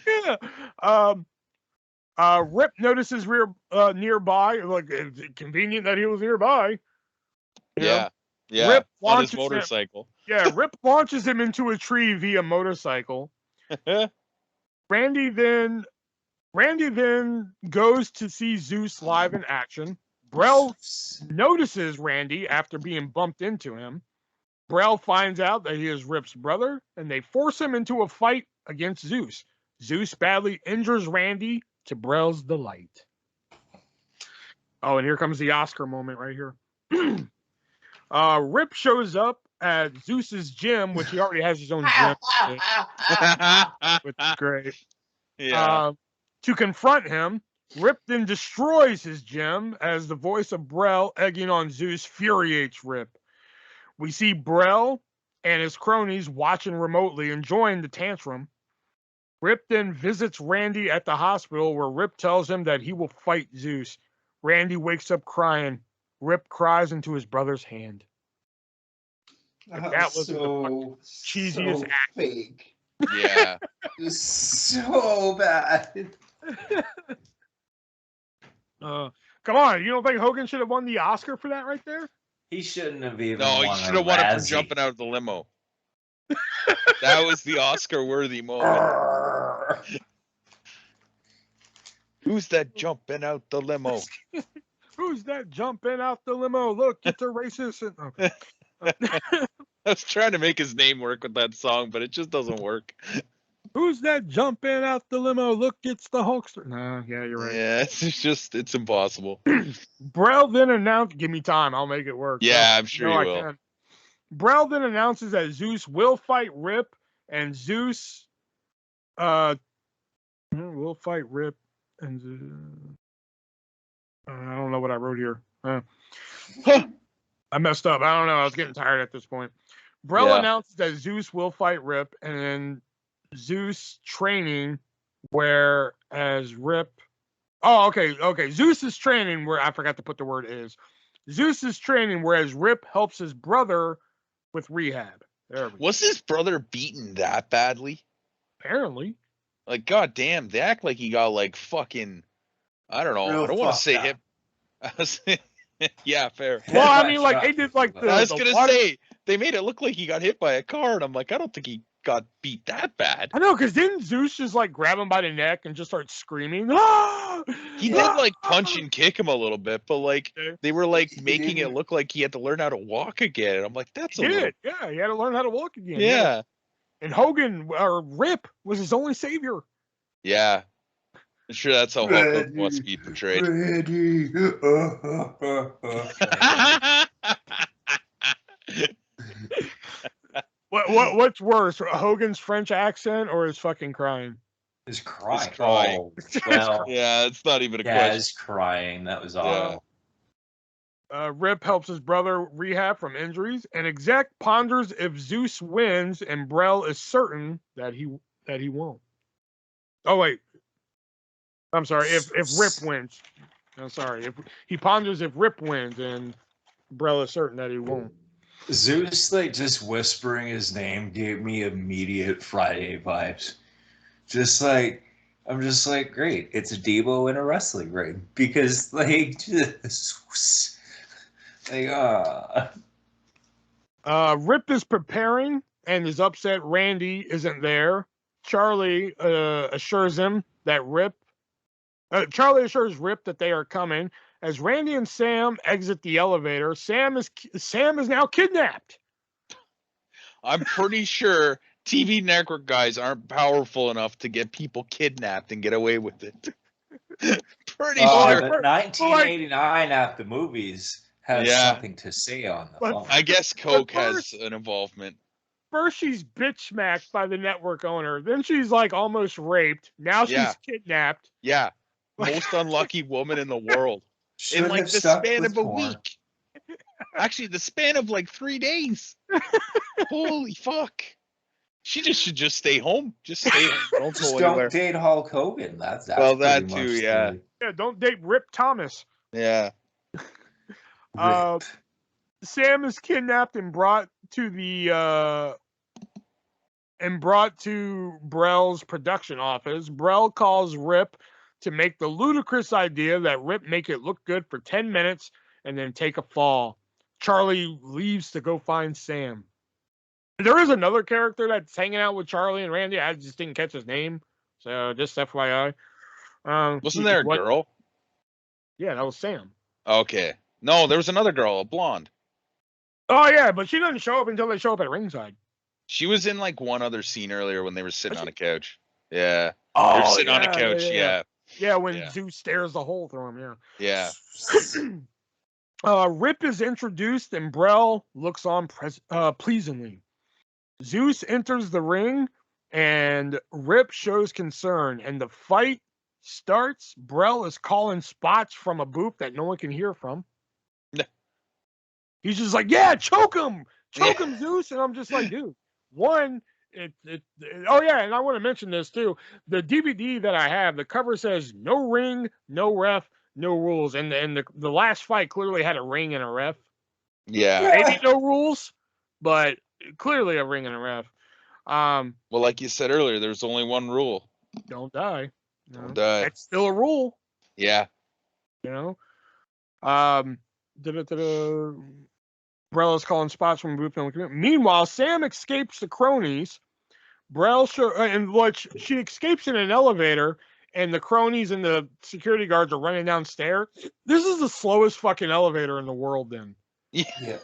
Yeah. Rip notices nearby, like it's convenient that he was nearby. Yeah. Rip on his motorcycle. Rip launches him into a tree via motorcycle. Randy then goes to see Zeus live in action. Brell notices Randy after being bumped into him. Brell finds out that he is Rip's brother, and they force him into a fight against Zeus. Zeus badly injures Randy to Brell's delight. Oh, and here comes the Oscar moment right here. Rip shows up at Zeus's gym, which he already has his own gym, which is great. Yeah. To confront him, Rip then destroys his gym as the voice of Brell egging on Zeus infuriates Rip. We see Brell and his cronies watching remotely, enjoying the tantrum. Rip then visits Randy at the hospital, where Rip tells him that he will fight Zeus. Randy wakes up crying. Rip cries into his brother's hand. That was so cheesiest act. fake. Yeah. So bad. Come on, you don't think Hogan should have won the Oscar for that right there? He shouldn't have even No, won he a should have won it for Razzie. jumping out of the limo. That was the Oscar-worthy moment. Who's that jumping out the limo? Who's that jumping out the limo? Look, it's a racist. Okay. I was trying to make his name work with that song, but it just doesn't work. Who's that jumping out the limo? Look, it's the Hulkster. No, yeah, you're right. Yeah, it's impossible. Brel then announced, give me time, I'll make it work. Yeah, I'm sure you I will. can. Brel then announces that Zeus will fight Rip, and Zeus will fight Rip, and I don't know what I wrote here. I messed up. I don't know. I was getting tired at this point. Brel announces that Zeus will fight Rip, and then Zeus training, whereas Rip. Oh, okay. Zeus is training where I forgot to put the word is. Zeus is training, whereas Rip helps his brother with rehab. There we go. Was his brother beaten that badly? Apparently. Like, goddamn, they act like he got like fucking. I don't know. Real I don't want to say fucked hip. Yeah, fair. Well, I mean, like they did like the. I was gonna say they made it look like he got hit by a car, and I'm like, I don't think he got beat that bad. I know, because didn't Zeus just like grab him by the neck and just start screaming? Ah! He did like punch and kick him a little bit, but like they were like making it look like he had to learn how to walk again. And I'm like, that's a little. Yeah, he had to learn how to walk again. Yeah. And Hogan or Rip was his only savior. Yeah. I'm sure that's how Hulk Hogan wants to be portrayed. What's worse, Hogan's French accent or his fucking crying? His crying. His crying. Oh, well, yeah, it's not even a question. his crying. That was awful. Rip helps his brother rehab from injuries, and Exec ponders if Zeus wins, and Brel is certain that he won't. Oh wait, I'm sorry. If Rip wins, I'm sorry. If he ponders if Rip wins, and Brel is certain that he won't. Zeus, like just whispering his name, gave me immediate Friday vibes. I'm just like, great. It's a Debo in a wrestling ring because like just like Rip is preparing and is upset Randy isn't there. Charlie assures him that Charlie assures Rip that they are coming. As Randy and Sam exit the elevator, Sam is now kidnapped. I'm pretty sure TV network guys aren't powerful enough to get people kidnapped and get away with it. Pretty sure. But 1989 at the movies has something to say on the phone. I guess Coke has an involvement. First, she's bitch smacked by the network owner. Then she's like almost raped. Now she's kidnapped. Yeah. Most unlucky woman in the world. In like the span of a week. Actually, the span of like 3 days. Holy fuck. She should just stay home. Just stay home. Don't date Hulk Hogan. That's well, that too, yeah. Yeah, don't date Rip Thomas. Yeah. Sam is kidnapped and brought to Brel's production office. Brel calls Rip to make the ludicrous idea that Rip make it look good for 10 minutes and then take a fall. Charlie leaves to go find Sam. There is another character that's hanging out with Charlie and Randy. I just didn't catch his name. So just FYI. Wasn't there a girl? Yeah, that was Sam. Okay. No, there was another girl, a blonde. Oh, yeah, but she doesn't show up until they show up at ringside. She was in like one other scene earlier when they were sitting on a couch. Yeah. Oh, they were sitting on a couch, Yeah, when Zeus stares the hole through him, yeah. Rip is introduced and Brel looks on pleasingly. Zeus enters the ring and Rip shows concern, and the fight starts. Brel is calling spots from a booth that no one can hear from. He's just like, yeah, choke him, Zeus. And I'm just like, dude, one, Oh yeah, and I want to mention this too. The DVD that I have, the cover says no ring, no ref, no rules, and the last fight clearly had a ring and a ref. Yeah. Maybe no rules, but clearly a ring and a ref. Well, like you said earlier, there's only one rule. Don't die. Don't die. That's still a rule. Yeah. You know. Brella's calling spots from booth. Meanwhile, Sam escapes the cronies. She escapes in an elevator, and the cronies and the security guards are running downstairs. This is the slowest fucking elevator in the world, then. Yeah.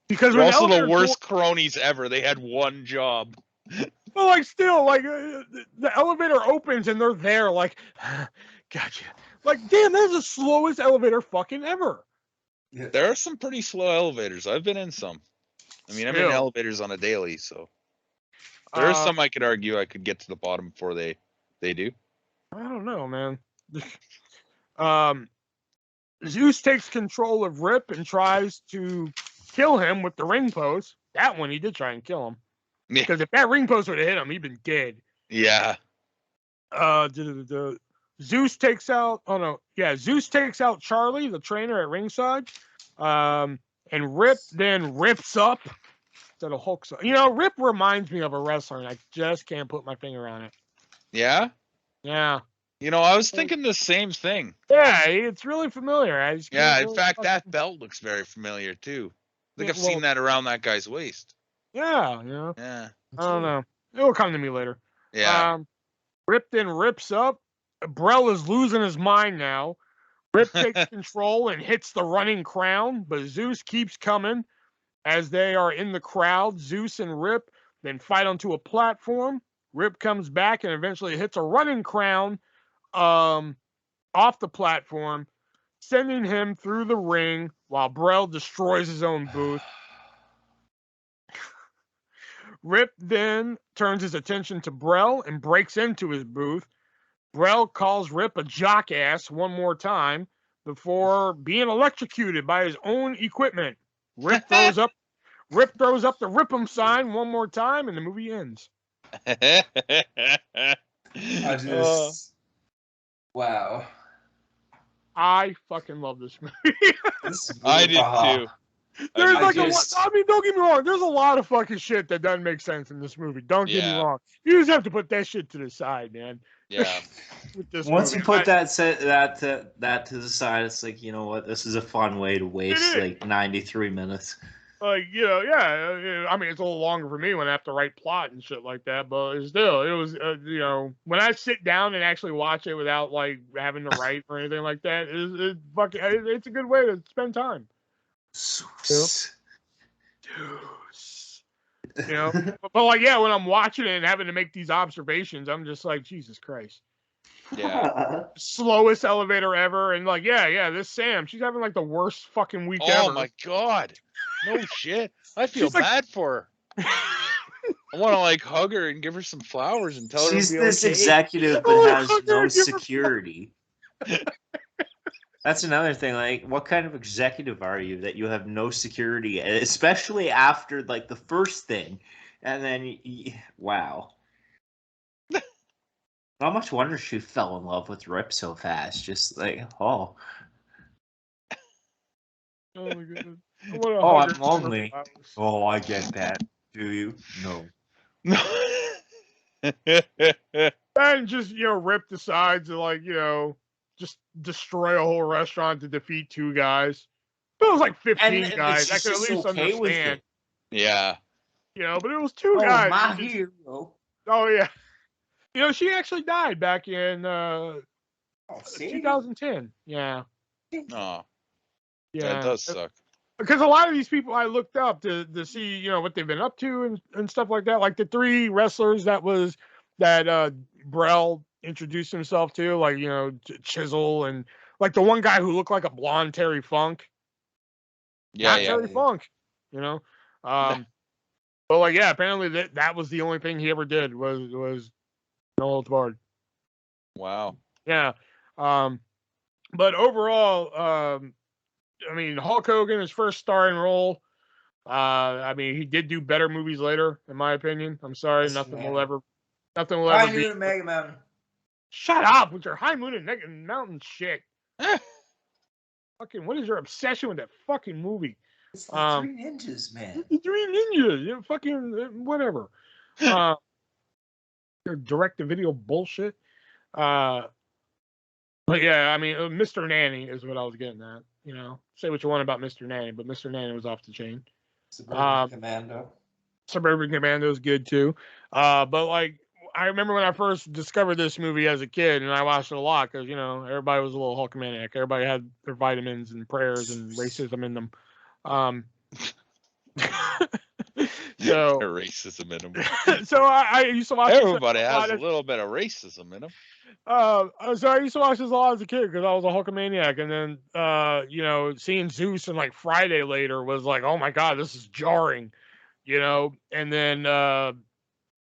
Because they're also the worst cronies ever. They had one job. But like, still, like the elevator opens and they're there. Like, gotcha. Like, damn, that's the slowest elevator fucking ever. Yeah. There are some pretty slow elevators. I've been in some. I mean, I'm in elevators on a daily, so there are some I could argue I could get to the bottom before they do. I don't know, man. Zeus takes control of Rip and tries to kill him with the ring post. That one he did try and kill him. Because if that ring post would have hit him, he'd been dead. Yeah. Zeus takes out. Oh no, yeah. Zeus takes out Charlie, the trainer at ringside. And Rip then rips up. Instead of Hulk's. You know, Rip reminds me of a wrestler, and I just can't put my finger on it. Yeah. Yeah. You know, I was thinking the same thing. Yeah, it's really familiar. In fact, that belt looks very familiar too. I think I've seen that around that guy's waist. Yeah. Yeah. I don't know. It'll come to me later. Yeah. Rip then rips up. Brell is losing his mind now. Rip takes control and hits the running crown, but Zeus keeps coming. As they are in the crowd, Zeus and Rip then fight onto a platform. Rip comes back and eventually hits a running crown off the platform, sending him through the ring while Brell destroys his own booth. Rip then turns his attention to Brell and breaks into his booth. Brell calls Rip a jockass one more time before being electrocuted by his own equipment. Rip throws up the Rip 'em sign one more time, and the movie ends. Wow. I fucking love this movie. I did too. There's like I mean, don't get me wrong. There's a lot of fucking shit that doesn't make sense in this movie. Don't get me wrong. You just have to put that shit to the side, man. Yeah. Once you put that to the side, it's like, you know what? This is a fun way to waste like 93 minutes. Like, you know, yeah. I mean, it's a little longer for me when I have to write plot and shit like that. But it was, you know, when I sit down and actually watch it without like having to write or anything like that, it's a good way to spend time. You know, but like, yeah, when I'm watching it and having to make these observations, I'm just like, Jesus Christ. Yeah. Slowest elevator ever. And like, yeah, this Sam, she's having like the worst fucking week ever. Oh my God. No shit. I feel bad for her. I want to like hug her and give her some flowers and tell her she's this executive but has no security. That's another thing. Like, what kind of executive are you that you have no security, especially after like the first thing, and then wow. Not much wonder she fell in love with Rip so fast. Just like, oh. Oh my goodness. I'm lonely. Oh, I get that. Do you? No. And just, you know, Rip decides to, like, you know, just destroy a whole restaurant to defeat 2 guys. But it was like 15 guys. I could at least understand. Yeah. You know, but it was 2 guys. My hero. Oh, yeah. You know, she actually died back in 2010. Yeah. Oh. Yeah. That does suck. Because a lot of these people I looked up to see, you know, what they've been up to and stuff like that. Like the 3 wrestlers that Brell introduced himself to, like, you know, Chisel, and like the one guy who looked like a blonde Terry Funk. Yeah, Terry Funk, you know. But like, yeah, apparently that was the only thing he ever did was No Holds Barred. Wow. Yeah. But overall, I mean, Hulk Hogan, his first starring role. I mean, he did do better movies later, in my opinion. I'm sorry, nothing will ever High be. Noon and Mega Mountain. Shut up with your High Moon and Mountain shit. Fucking, what is your obsession with that fucking movie? It's the Three Ninjas, man. The Three Ninjas, you fucking whatever. Your direct-to-video bullshit. But yeah, I mean, Mr. Nanny is what I was getting at. You know, say what you want about Mr. Nanny, but Mr. Nanny was off the chain. Suburban Commando. Suburban Commando is good too. But like, I remember when I first discovered this movie as a kid, and I watched it a lot because, you know, everybody was a little Hulkamaniac. Everybody had their vitamins and prayers and racism in them. So racism in them. So I used to watch. Everybody has a little bit of racism in them. So I used to watch this a lot as a kid because I was a Hulkamaniac, and then you know, seeing Zeus and like Friday later was like, oh my god, this is jarring, you know. And then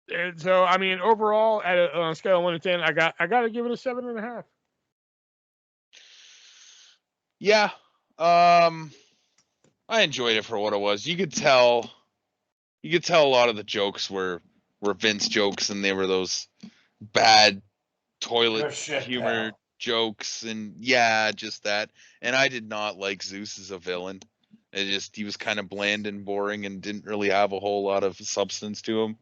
and so I mean, overall, on a scale of 1 to 10, I got to give it a 7.5. Yeah, I enjoyed it for what it was. You could tell a lot of the jokes were Vince jokes, and they were those bad toilet humor jokes, and yeah, just that. And I did not like Zeus as a villain. He was kind of bland and boring and didn't really have a whole lot of substance to him.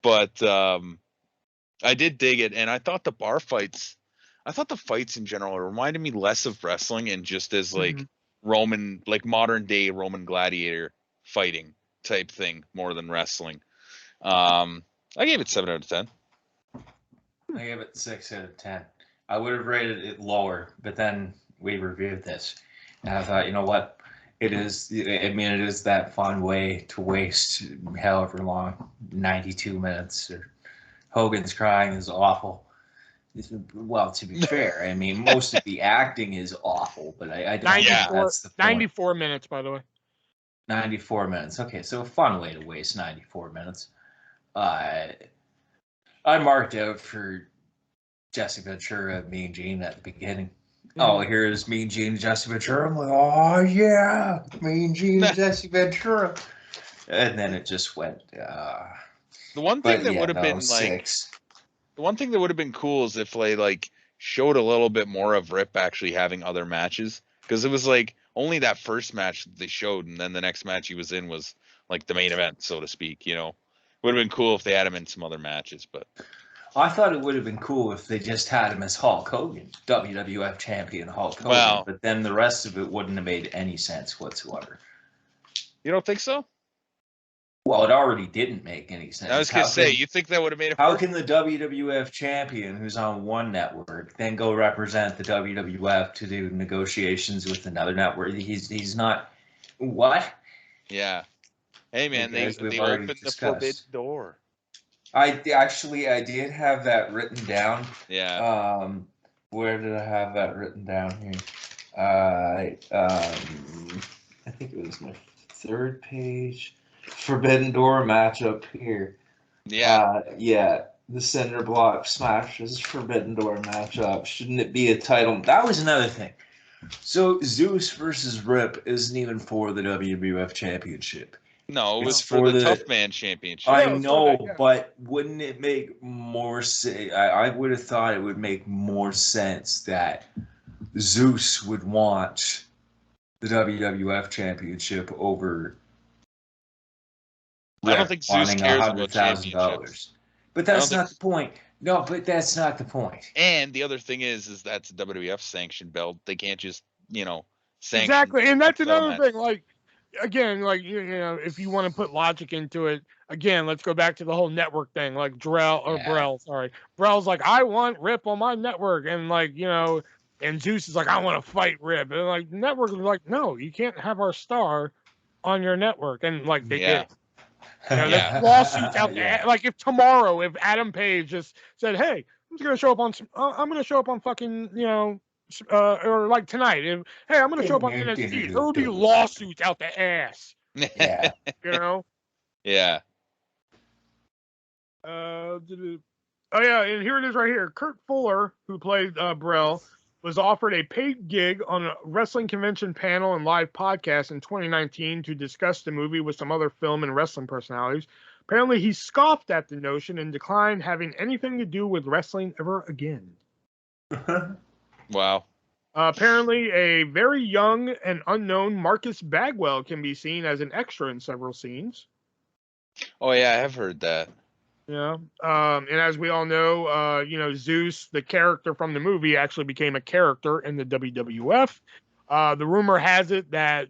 But I did dig it, and I thought the fights in general reminded me less of wrestling and just as like Roman, like modern day Roman gladiator fighting type thing more than wrestling. I gave it 7 out of 10. I gave it 6 out of 10. I would have rated it lower, but then we reviewed this, and I thought, you know what? It is. I mean, it is that fun way to waste however long, 92 minutes. Or Hogan's crying is awful. Well, to be fair, I mean, most of the acting is awful, but I don't think that's the point. 94 minutes, by the way. 94 minutes. Okay, so a fun way to waste 94 minutes. I marked out for Jesse Ventura, Mean Gene at the beginning. Oh, here's Mean Gene and Jesse Ventura. I'm like, oh yeah, Mean Gene and Jesse Ventura. And then it just went. The one thing that would have been 6. The one thing that would have been cool is if they like showed a little bit more of Rip actually having other matches, because it was like only that first match that they showed, and then the next match he was in was like the main event, so to speak. You know, would have been cool if they had him in some other matches, but. I thought it would have been cool if they just had him as Hulk Hogan, WWF champion Hulk Hogan, wow. But then the rest of it wouldn't have made any sense whatsoever. You don't think so? Well, it already didn't make any sense. I was going to say, you think that would have made it? How can the WWF champion, who's on one network, then go represent the WWF to do negotiations with another network? He's not. What? Yeah. Hey man, they opened the forbidden door. I did have that written down. Yeah. Where did I have that written down here? I think it was my 3rd page. Forbidden Door matchup here. Yeah. Yeah. The Cinder Block Smashes Forbidden Door matchup. Shouldn't it be a title? That was another thing. So Zeus versus Rip isn't even for the WWF Championship. No, it was for the Tough Man Championship. I know, but wouldn't it make more sense? I would have thought it would make more sense that Zeus would want the WWF Championship over. I don't think Zeus cares about championships. But that's not the point. No, but that's not the point. And the other thing is that's a WWF sanctioned belt. They can't just, sanction. Exactly, and that's another thing. Like, again, like, if you want to put logic into it, again, let's go back to the whole network thing. Like Brell's like, I want Rip on my network, and like, and Zeus is like, I want to fight Rip, and like, the network was like, no, you can't have our star on your network, and like they did. There's lawsuits out there. Like if Adam Page just said, "Hey, I'm going to show up on fucking, or like tonight, hey, I'm going to show up on NXT," there will be lawsuits out the ass. Yeah. Yeah. Oh yeah, and here it is right here. Kurt Fuller, who played Brell, was offered a paid gig on a wrestling convention panel and live podcast in 2019 to discuss the movie with some other film and wrestling personalities. Apparently, he scoffed at the notion and declined having anything to do with wrestling ever again. Wow. Apparently, a very young and unknown Marcus Bagwell can be seen as an extra in several scenes. Oh yeah, I have heard that. Yeah. And as we all know, Zeus, the character from the movie, actually became a character in the WWF. The rumor has it that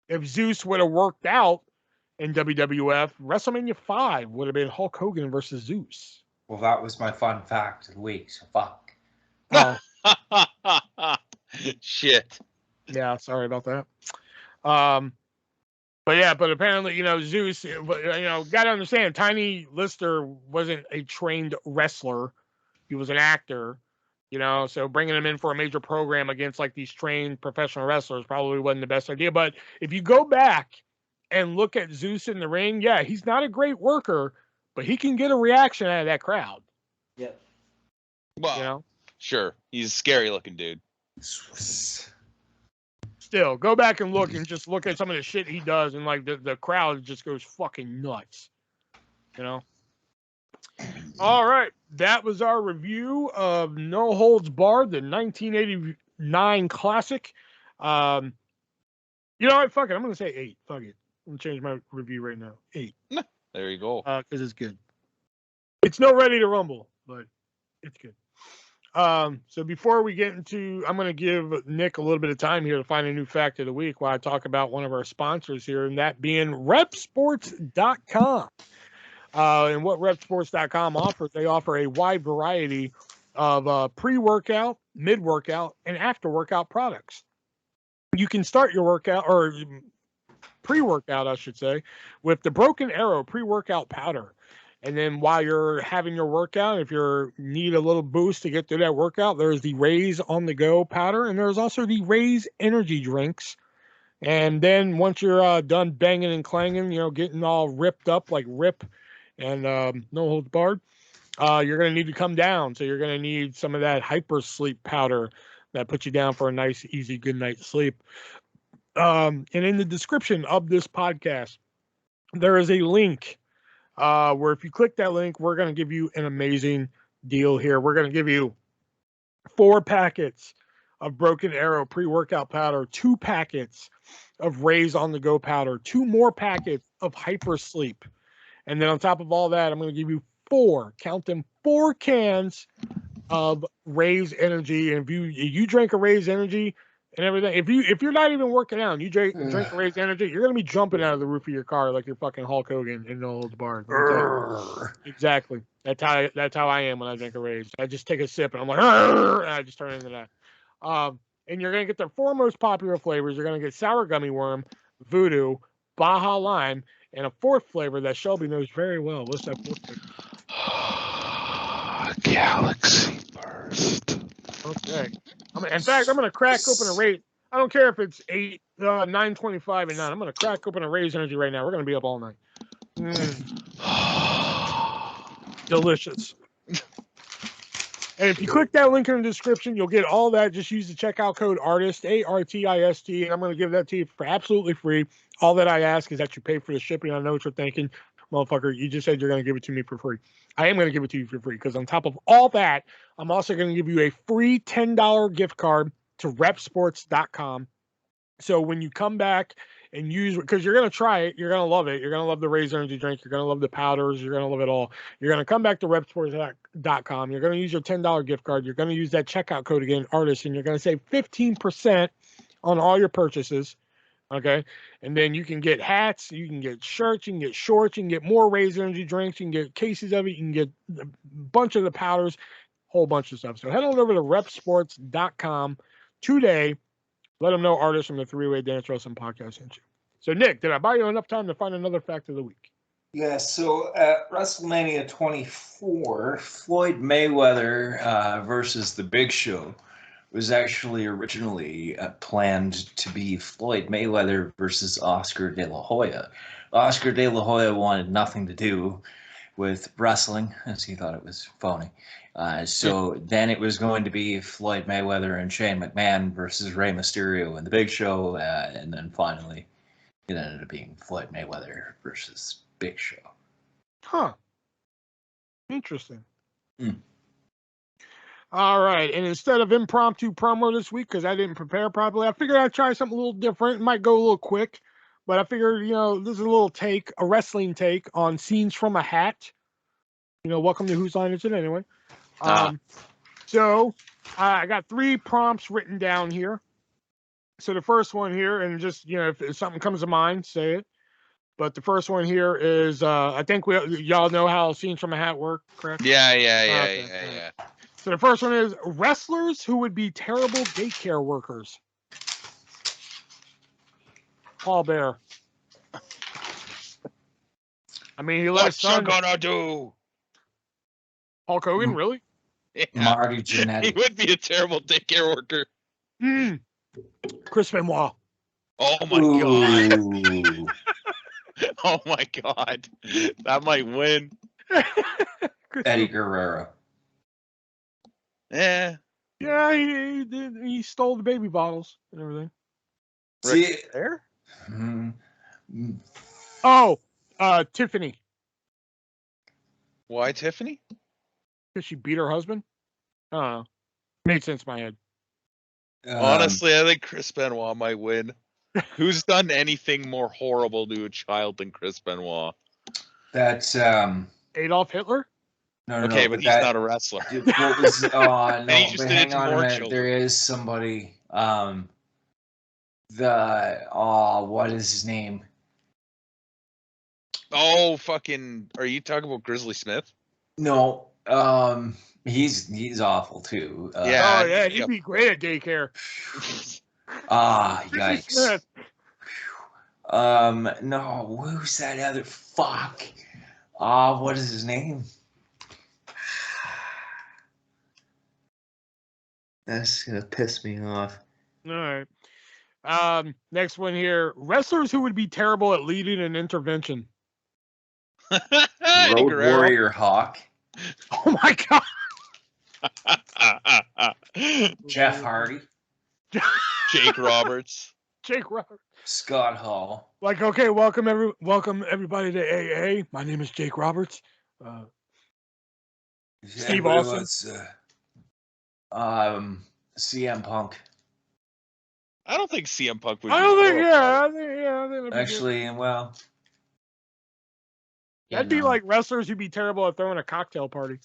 if Zeus would have worked out in WWF, WrestleMania 5 would have been Hulk Hogan versus Zeus. Well, that was my fun fact of the week, so fuck. Oh. Shit. Yeah, sorry about that. But apparently, Zeus, got to understand, Tiny Lister wasn't a trained wrestler. He was an actor, so bringing him in for a major program against like these trained professional wrestlers probably wasn't the best idea. But if you go back and look at Zeus in the ring, yeah, he's not a great worker, but he can get a reaction out of that crowd. Yep. Well, sure. He's a scary looking dude. Still, go back and look at some of the shit he does, and like the crowd just goes fucking nuts. All right, that was our review of No Holds Barred, the 1989 classic. You know what? Fuck it. I'm gonna say 8. Fuck it. I'm gonna change my review right now. 8. There you go. Because it's good. It's no Ready to Rumble, but it's good. So before we get into, I'm going to give Nick a little bit of time here to find a new fact of the week while I talk about one of our sponsors here, and that being repsports.com. And what repsports.com offers, they offer a wide variety of pre-workout, mid-workout, and after-workout products. You can start your workout, or pre-workout, I should say, with the Broken Arrow pre-workout powder. And then while you're having your workout, if you need a little boost to get through that workout, there's the Raise on the Go powder, and there's also the Raise energy drinks. And then once you're done banging and clanging, getting all ripped up like Rip and No Holds Barred, you're going to need to come down. So you're going to need some of that Hyper Sleep powder that puts you down for a nice, easy, good night's sleep. And in the description of this podcast, there is a link where if you click that link, we're going to give you an amazing deal here. We're going to give you 4 packets of Broken Arrow pre-workout powder, 2 packets of Raise on the Go powder, 2 more packets of Hyper Sleep. And then on top of all that, I'm going to give you 4 cans of Raise Energy. And if you drink a Raise Energy and everything, if you're not even working out and you drink a Raise Energy, you're gonna be jumping out of the roof of your car like you're fucking Hulk Hogan in No Holds Barred. Exactly. That's how I am when I drink a Raise. I just take a sip and I'm like, and I just turn into that. And you're gonna get their 4 most popular flavors. You're gonna get sour gummy worm, voodoo, Baja lime, and a 4th flavor that Shelby knows very well. What's that 4th flavor? Galaxy Burst. Okay. In fact, I'm going to crack open a Raise. I don't care if it's 8, 9:25 and 9. I'm going to crack open a Raise Energy right now. We're going to be up all night. Delicious. And if you click that link in the description, you'll get all that. Just use the checkout code ARTIST, ARTIST, and I'm going to give that to you for absolutely free. All that I ask is that you pay for the shipping. I know what you're thinking. Motherfucker, you just said you're going to give it to me for free. I am going to give it to you for free because on top of all that, I'm also going to give you a free $10 gift card to repsports.com. So when you come back and use, because you're going to try it, you're going to love it. You're going to love the Raise Energy drink. You're going to love the powders. You're going to love it all. You're going to come back to repsports.com. You're going to use your $10 gift card. You're going to use that checkout code again, ARTIST, and you're going to save 15% on all your purchases. Okay. And then you can get hats, you can get shirts, you can get shorts, you can get more Raise Energy drinks, you can get cases of it, you can get a bunch of the powders, whole bunch of stuff. So head on over to repsports.com today. Let them know ARTIST from the 3-Way Dance Wrestling Podcast sent you. So, Nick, did I buy you enough time to find another fact of the week? Yeah, so at WrestleMania 24, Floyd Mayweather versus The Big Show was actually originally planned to be Floyd Mayweather versus Oscar De La Hoya. Oscar De La Hoya wanted nothing to do with wrestling, as he thought it was phony. So then it was going to be Floyd Mayweather and Shane McMahon versus Rey Mysterio in the Big Show, and then finally it ended up being Floyd Mayweather versus Big Show. Huh. Interesting. All right, and instead of impromptu promo this week, because I didn't prepare properly, I figured I'd try something a little different. It might go a little quick, but I figured, this is a little take, a wrestling take on scenes from a hat. Welcome to Whose Line Is It Anyway? So I got 3 prompts written down here. So the first one here, and just, if something comes to mind, say it. But the first one here is, I think y'all know how scenes from a hat work, correct? Yeah. So the first one is wrestlers who would be terrible daycare workers. Paul Bear. I mean, he let his son. What you gonna do? Hulk Hogan, really? Yeah. Marty Jannetty. He would be a terrible daycare worker. Chris Benoit. Oh my god. Ooh. Oh my god. That might win. Eddie Guerrero. Yeah. Yeah, he did. He stole the baby bottles and everything. See, There? Oh, Tiffany. Why Tiffany? Because she beat her husband? I don't know. Made sense in my head. Honestly, I think Chris Benoit might win. Who's done anything more horrible to a child than Chris Benoit? That's Adolf Hitler? no, Okay, but he's not a wrestler. What was? No, he just but did it hang to on a more minute. children. There is somebody. What is his name? Oh, fucking! Are you talking about Grizzly Smith? No, he's awful too. Yeah. Oh yeah, he'd be great at daycare. Yikes. No, who's that other fuck? What is his name? That's gonna piss me off. All right. Next one here. Wrestlers who would be terrible at leading an intervention. Eddie Road Guerrero. Warrior Hawk. Oh my god. Jeff Hardy. Jake Roberts. Jake Roberts. Scott Hall. Like, okay, welcome everybody to AA. My name is Jake Roberts. Steve Austin. CM Punk. I don't think CM Punk would. I think Actually, well, that'd be like wrestlers who'd be terrible at throwing a cocktail party.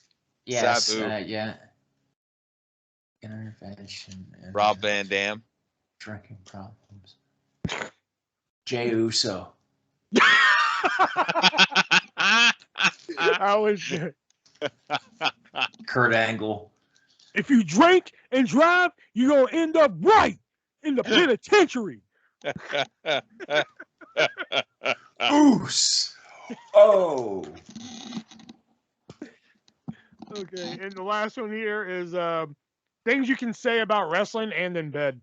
Yes, Sabu. yeah. Intervention. Rob Van Dam. Drinking problems. Jey Uso. I always do. Kurt Angle. If you drink and drive, you're going to end up right in the penitentiary. Oos. Oh. Okay, and the last one here is things you can say about wrestling and in bed.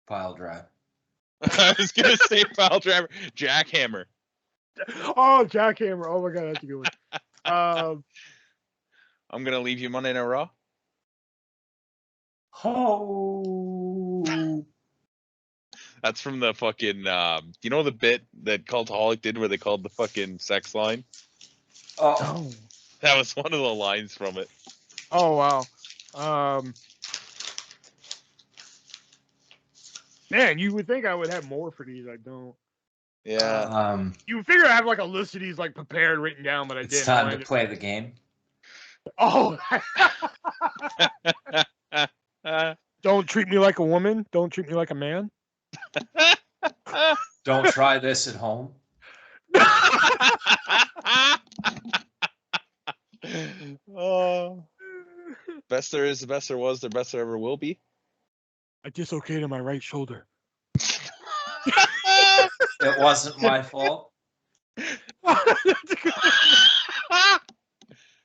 Pile drive. I was gonna say pile driver. Jackhammer. Oh, Jackhammer. Oh my god, that's a good one. I'm gonna leave you Monday Night Raw. Oh. That's from the fucking you know the bit that Cultaholic did where they called the fucking sex line? Oh. That was one of the lines from it. Oh wow. Man, you would think I would have more for these. I don't. Yeah. You would figure I have like a list of these like prepared, written down, but I didn't. It's time to play the game. Oh. Don't treat me like a woman. Don't treat me like a man. Don't try this at home. Oh. Best there is, the best there was, the best there ever will be. I dislocated my right shoulder. It wasn't my fault.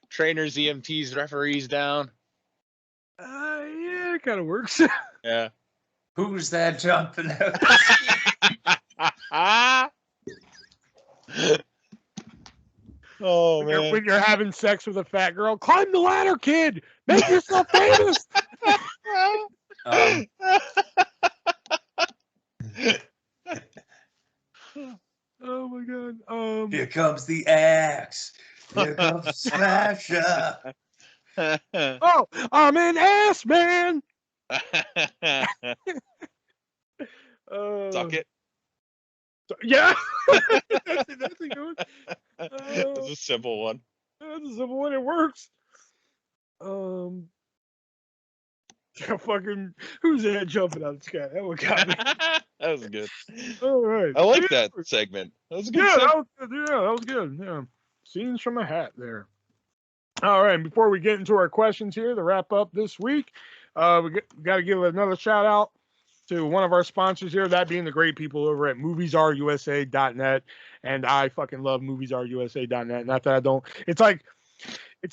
Trainers, EMTs, referees down. Yeah, it kind of works. Yeah. Who's that jumping out? when you're having sex with a fat girl, climb the ladder, kid. Make yourself famous. Oh my god. Here comes the axe. Here comes the smasher. Oh, I'm an ass man. Suck it. Yeah. that's a good one. That's a simple one. That's a simple one. It works. Fucking who's that jumping out of the sky? That one got me. That was good. All right. I like that segment. That was a good segment. That was good. Yeah. Scenes from a hat there. All right. And before we get into our questions here to wrap up this week, we got to give another shout out to one of our sponsors here, that being the great people over at moviesarusa.net. And I fucking love moviesarusa.net. Not that I don't. It's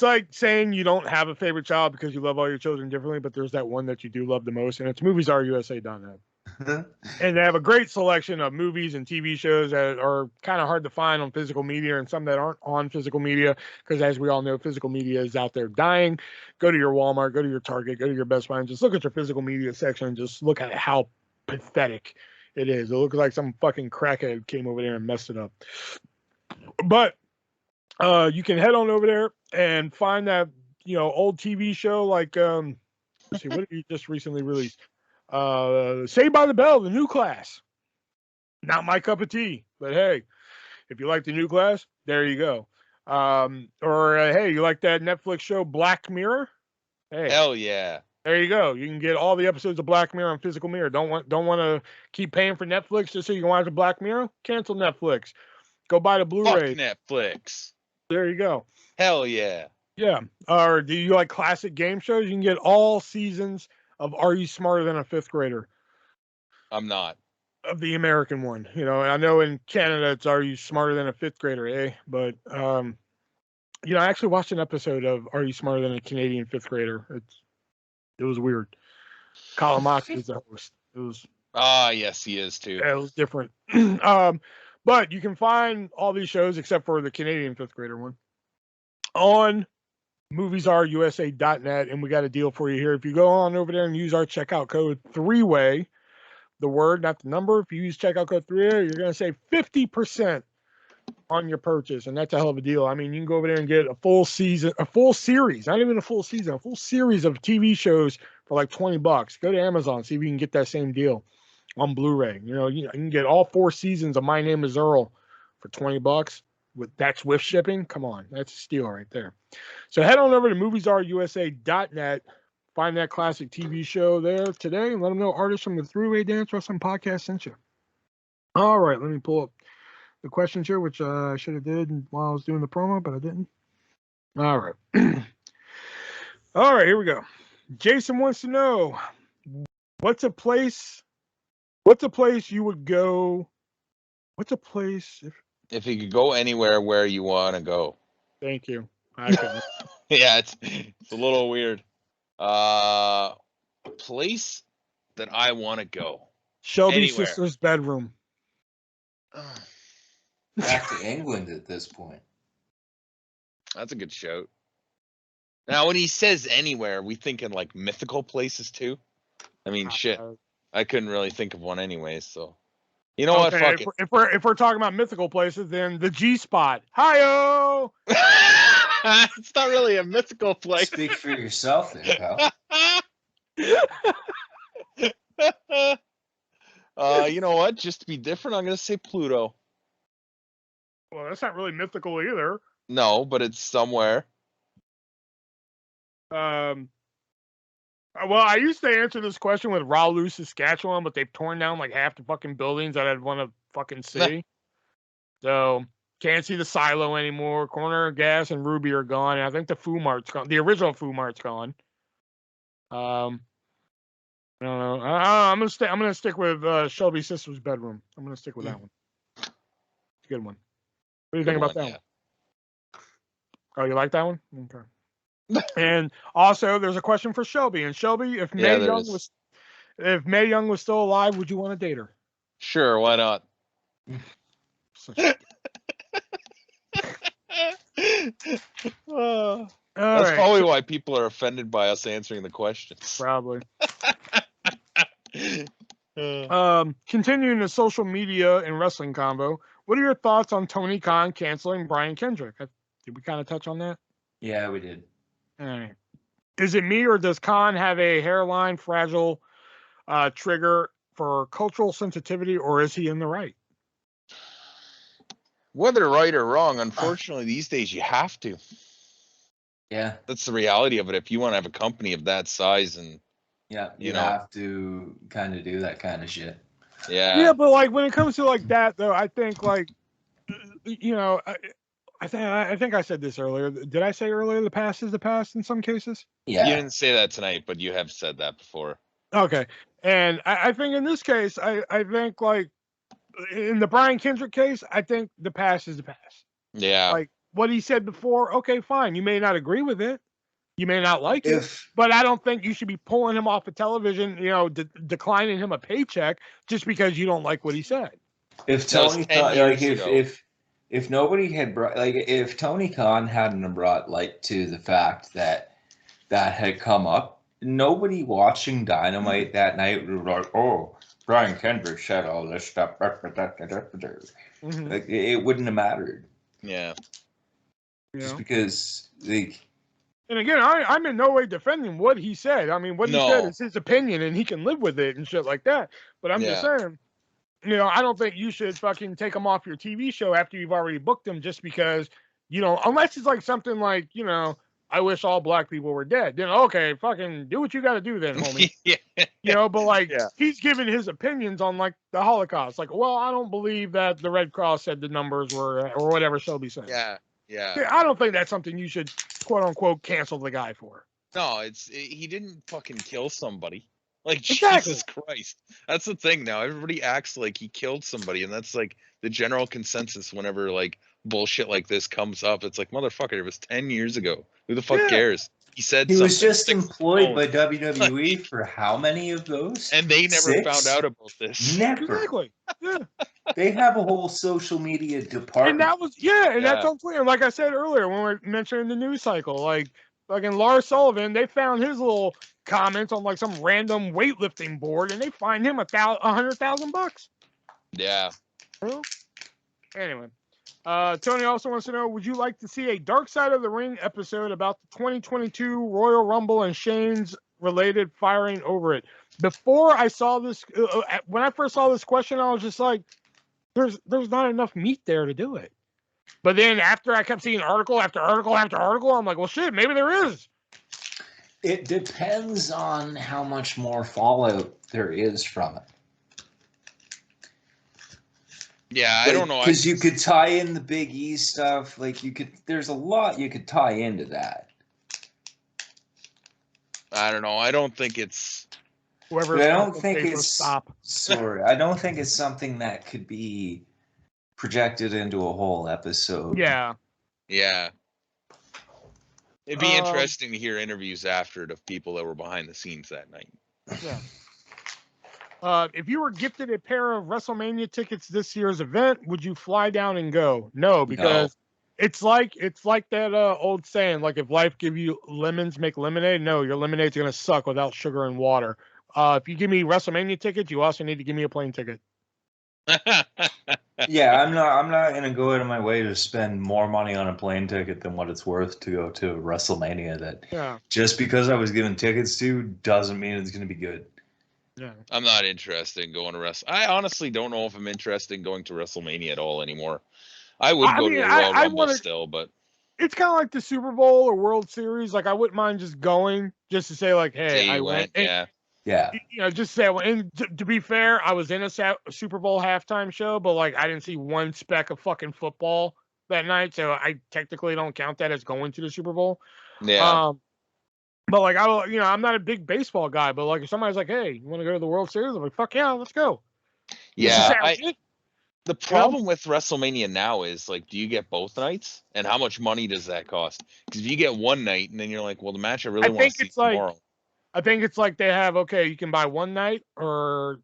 like saying you don't have a favorite child because you love all your children differently, but there's that one that you do love the most, and it's moviesarusa.net. And they have a great selection of movies and TV shows that are kind of hard to find on physical media, and some that aren't on physical media, because as we all know, physical media is out there dying. Go to your Walmart, go to your Target, go to your Best Buy, and just look at your physical media section and just look at how pathetic it is. It looks like some fucking crackhead came over there and messed it up. But you can head on over there and find that, old TV show like, let's see, what did you just recently released? Saved by the Bell, the new class. Not my cup of tea, but hey, if you like the new class, there you go. Hey, you like that Netflix show Black Mirror? Hey, hell yeah. There you go. You can get all the episodes of Black Mirror on physical mirror. Don't want to keep paying for Netflix just so you can watch the Black Mirror? Cancel Netflix. Go buy the Blu-ray. Fuck Netflix. There you go. Hell yeah. Yeah. Or do you like classic game shows? You can get all seasons of Are You Smarter Than a Fifth Grader? I'm not. Of the American one. I know in Canada it's Are You Smarter Than a Fifth Grader, eh? But, I actually watched an episode of Are You Smarter Than a Canadian Fifth Grader? It was weird. Colin Mox is the host. It was... yes, he is too. Yeah, it was different. But you can find all these shows, except for the Canadian fifth grader one, on moviesarusa.net, and we got a deal for you here. If you go on over there and use our checkout code 3-way, the word, not the number, if you use checkout code 3-way, you're going to save 50% on your purchase, and that's a hell of a deal. I mean, you can go over there and get a full series, not even a full season, a full series of TV shows for like $20. Go to Amazon, see if you can get that same deal on Blu-ray. You can get all 4 seasons of My Name is Earl for $20. That's with shipping. Come on, that's a steal right there. So head on over to moviesarusa.net, find that classic TV show there today, and let them know artists from the 3-Way Dance Wrestling Podcast sent you. All right, let me pull up the questions here, which I should have did while I was doing the promo, but I didn't. All right. All right, here we go. Jason wants to know, what's a place you would go? What's a place if you could go anywhere where you want to go? Thank you. I couldn't. Yeah, it's a little weird. A place that I want to go. Shelby's sister's bedroom. Back to England at this point. That's a good shout. Now, when he says anywhere, are we thinking like mythical places too? I mean, shit. I couldn't really think of one anyways, so. You know what? Fuck it. If we're talking about mythical places, then the G Spot. Hi-yo! It's not really a mythical place. Speak for yourself there, pal. You know what? Just to be different, I'm going to say Pluto. Well, that's not really mythical either. No, but it's somewhere. Well, I used to answer this question with Rowloo, Saskatchewan, but they've torn down like half the fucking buildings that I'd want to fucking see. So can't see the silo anymore. Corner Gas and Ruby are gone. And I think the Foo Mart's gone. The original Foo Mart's gone. I don't know. I'm gonna stick with Shelby's sister's bedroom. I'm gonna stick with that one. It's a good one. What do you think about that one? Oh, you like that one? Okay. And also, there's a question for Shelby. And Shelby, if Mae Young was still alive, would you want to date her? Sure, why not? That's probably why people are offended by us answering the questions. Probably. Continuing the social media and wrestling combo, what are your thoughts on Tony Khan canceling Brian Kendrick? Did we kind of touch on that? Yeah, we did. All right. Is it me, or does Khan have a hairline fragile trigger for cultural sensitivity, or is he in the right? Whether right or wrong, unfortunately, these days you have to. Yeah. That's the reality of it. If you want to have a company of that size and yeah, you know, have to kind of do that kind of shit. Yeah, but like when it comes to like that though, I think like I think I said this earlier. Did I say earlier the past is the past in some cases? Yeah. You didn't say that tonight, but you have said that before. Okay. And I think in this case, I think like in the Brian Kendrick case, I think the past is the past. Yeah. Like what he said before, okay, fine. You may not agree with it. You may not like it, but I don't think you should be pulling him off of television, declining him a paycheck just because you don't like what he said. If Tony thought, like, if nobody had brought, like, if Tony Khan hadn't brought light to the fact that had come up, nobody watching Dynamite that night would be like, oh, Brian Kendrick said all this stuff. Mm-hmm. Like, it wouldn't have mattered. Yeah. Just because, like. And again, I'm in no way defending what he said. I mean, what he said is his opinion, and he can live with it and shit like that. But I'm just saying, I don't think you should fucking take him off your TV show after you've already booked him just because, unless it's like something like, I wish all black people were dead. Then, okay, fucking do what you got to do then, homie. But like, he's giving his opinions on like the Holocaust. Like, well, I don't believe that the Red Cross said the numbers were, or whatever Shelby said. Yeah. I don't think that's something you should, quote unquote, cancel the guy for. No, he didn't fucking kill somebody. Like, Jesus Christ. That's the thing now. Everybody acts like he killed somebody, and that's like the general consensus whenever like bullshit like this comes up. It's like, motherfucker, it was 10 years ago. Who the fuck cares? He said he was just employed by WWE for how many of those? And they never found out about this. Never. Exactly. Yeah. They have a whole social media department. And that was, that's unclear. Like I said earlier when we were mentioning the news cycle, like fucking Lars Sullivan, they found his little comments on like some random weightlifting board, and they fined him $100,000. Yeah. Well, anyway, Tony also wants to know: would you like to see a Dark Side of the Ring episode about the 2022 Royal Rumble and Shane's related firing over it? Before I saw this, when I first saw this question, I was just like, "There's not enough meat there to do it." But then after I kept seeing article after article after article, I'm like, well, shit, maybe there is. It depends on how much more fallout there is from it. Yeah, I don't know. Because you could tie in the Big E stuff. Like, there's a lot you could tie into that. I don't know. I don't think it's... I don't think it's... Sorry. I don't think it's something that could be projected into a whole episode. Yeah. Yeah. It'd be interesting to hear interviews after it of people that were behind the scenes that night. Yeah. If you were gifted a pair of WrestleMania tickets this year's event, would you fly down and go? No, because it's like that old saying, like if life give you lemons, make lemonade. No, your lemonade's gonna suck without sugar and water. If you give me WrestleMania tickets, you also need to give me a plane ticket. Yeah, I'm not gonna go out of my way to spend more money on a plane ticket than what it's worth to go to WrestleMania. That just because I was given tickets to doesn't mean it's gonna be good. Yeah, I'm not interested in going to I honestly don't know if I'm interested in going to WrestleMania at all anymore. I would go to a Royal Rumble still, but it's kind of like the Super Bowl or World Series. Like I wouldn't mind just going, just to say like, hey, I went. Yeah. Just say, and to be fair, I was in a Super Bowl halftime show, but like I didn't see one speck of fucking football that night, so I technically don't count that as going to the Super Bowl. Yeah. But like I'm not a big baseball guy, but like if somebody's like, hey, you want to go to the World Series? I'm like, fuck yeah, let's go. Yeah. The problem with WrestleMania now is like, do you get both nights, and how much money does that cost? Because if you get one night, and then you're like, well, the match I really want to see tomorrow. I think it's like they have, you can buy one night or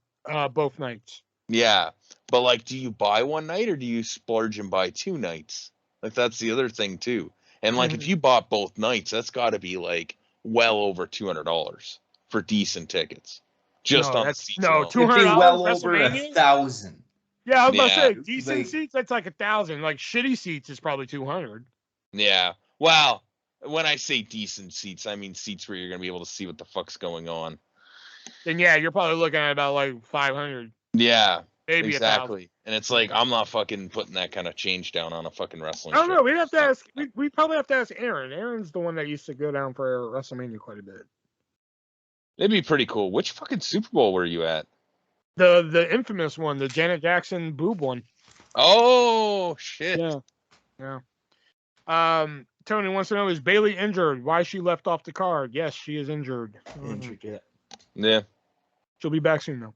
both nights. Yeah. But like, do you buy one night or do you splurge and buy 2 nights? Like, that's the other thing too. And like, if you bought both nights, that's got to be like well over $200 for decent tickets. Just on the seats alone. It'd be $200 well over WrestleMania? 1,000. Yeah, I was about to Yeah. say decent seats. That's like 1,000. Like shitty seats is probably 200. Yeah. Well, when I say decent seats, I mean seats where you're gonna be able to see what the fuck's going on. Then yeah, you're probably looking at about like 500. Yeah. Maybe Exactly. And it's like, I'm not fucking putting that kind of change down on a fucking wrestling I don't show. know. We'd have to ask. We probably have to ask Aaron. Aaron's the one that used to go down for WrestleMania quite a bit. It'd be pretty cool. Which fucking Super Bowl were you at? The infamous one, the Janet Jackson boob one. Oh shit. Yeah. Tony wants to know, is Bailey injured? Why she left off the card? Yes, she is injured. Injured, yeah. Yeah. She'll be back soon though.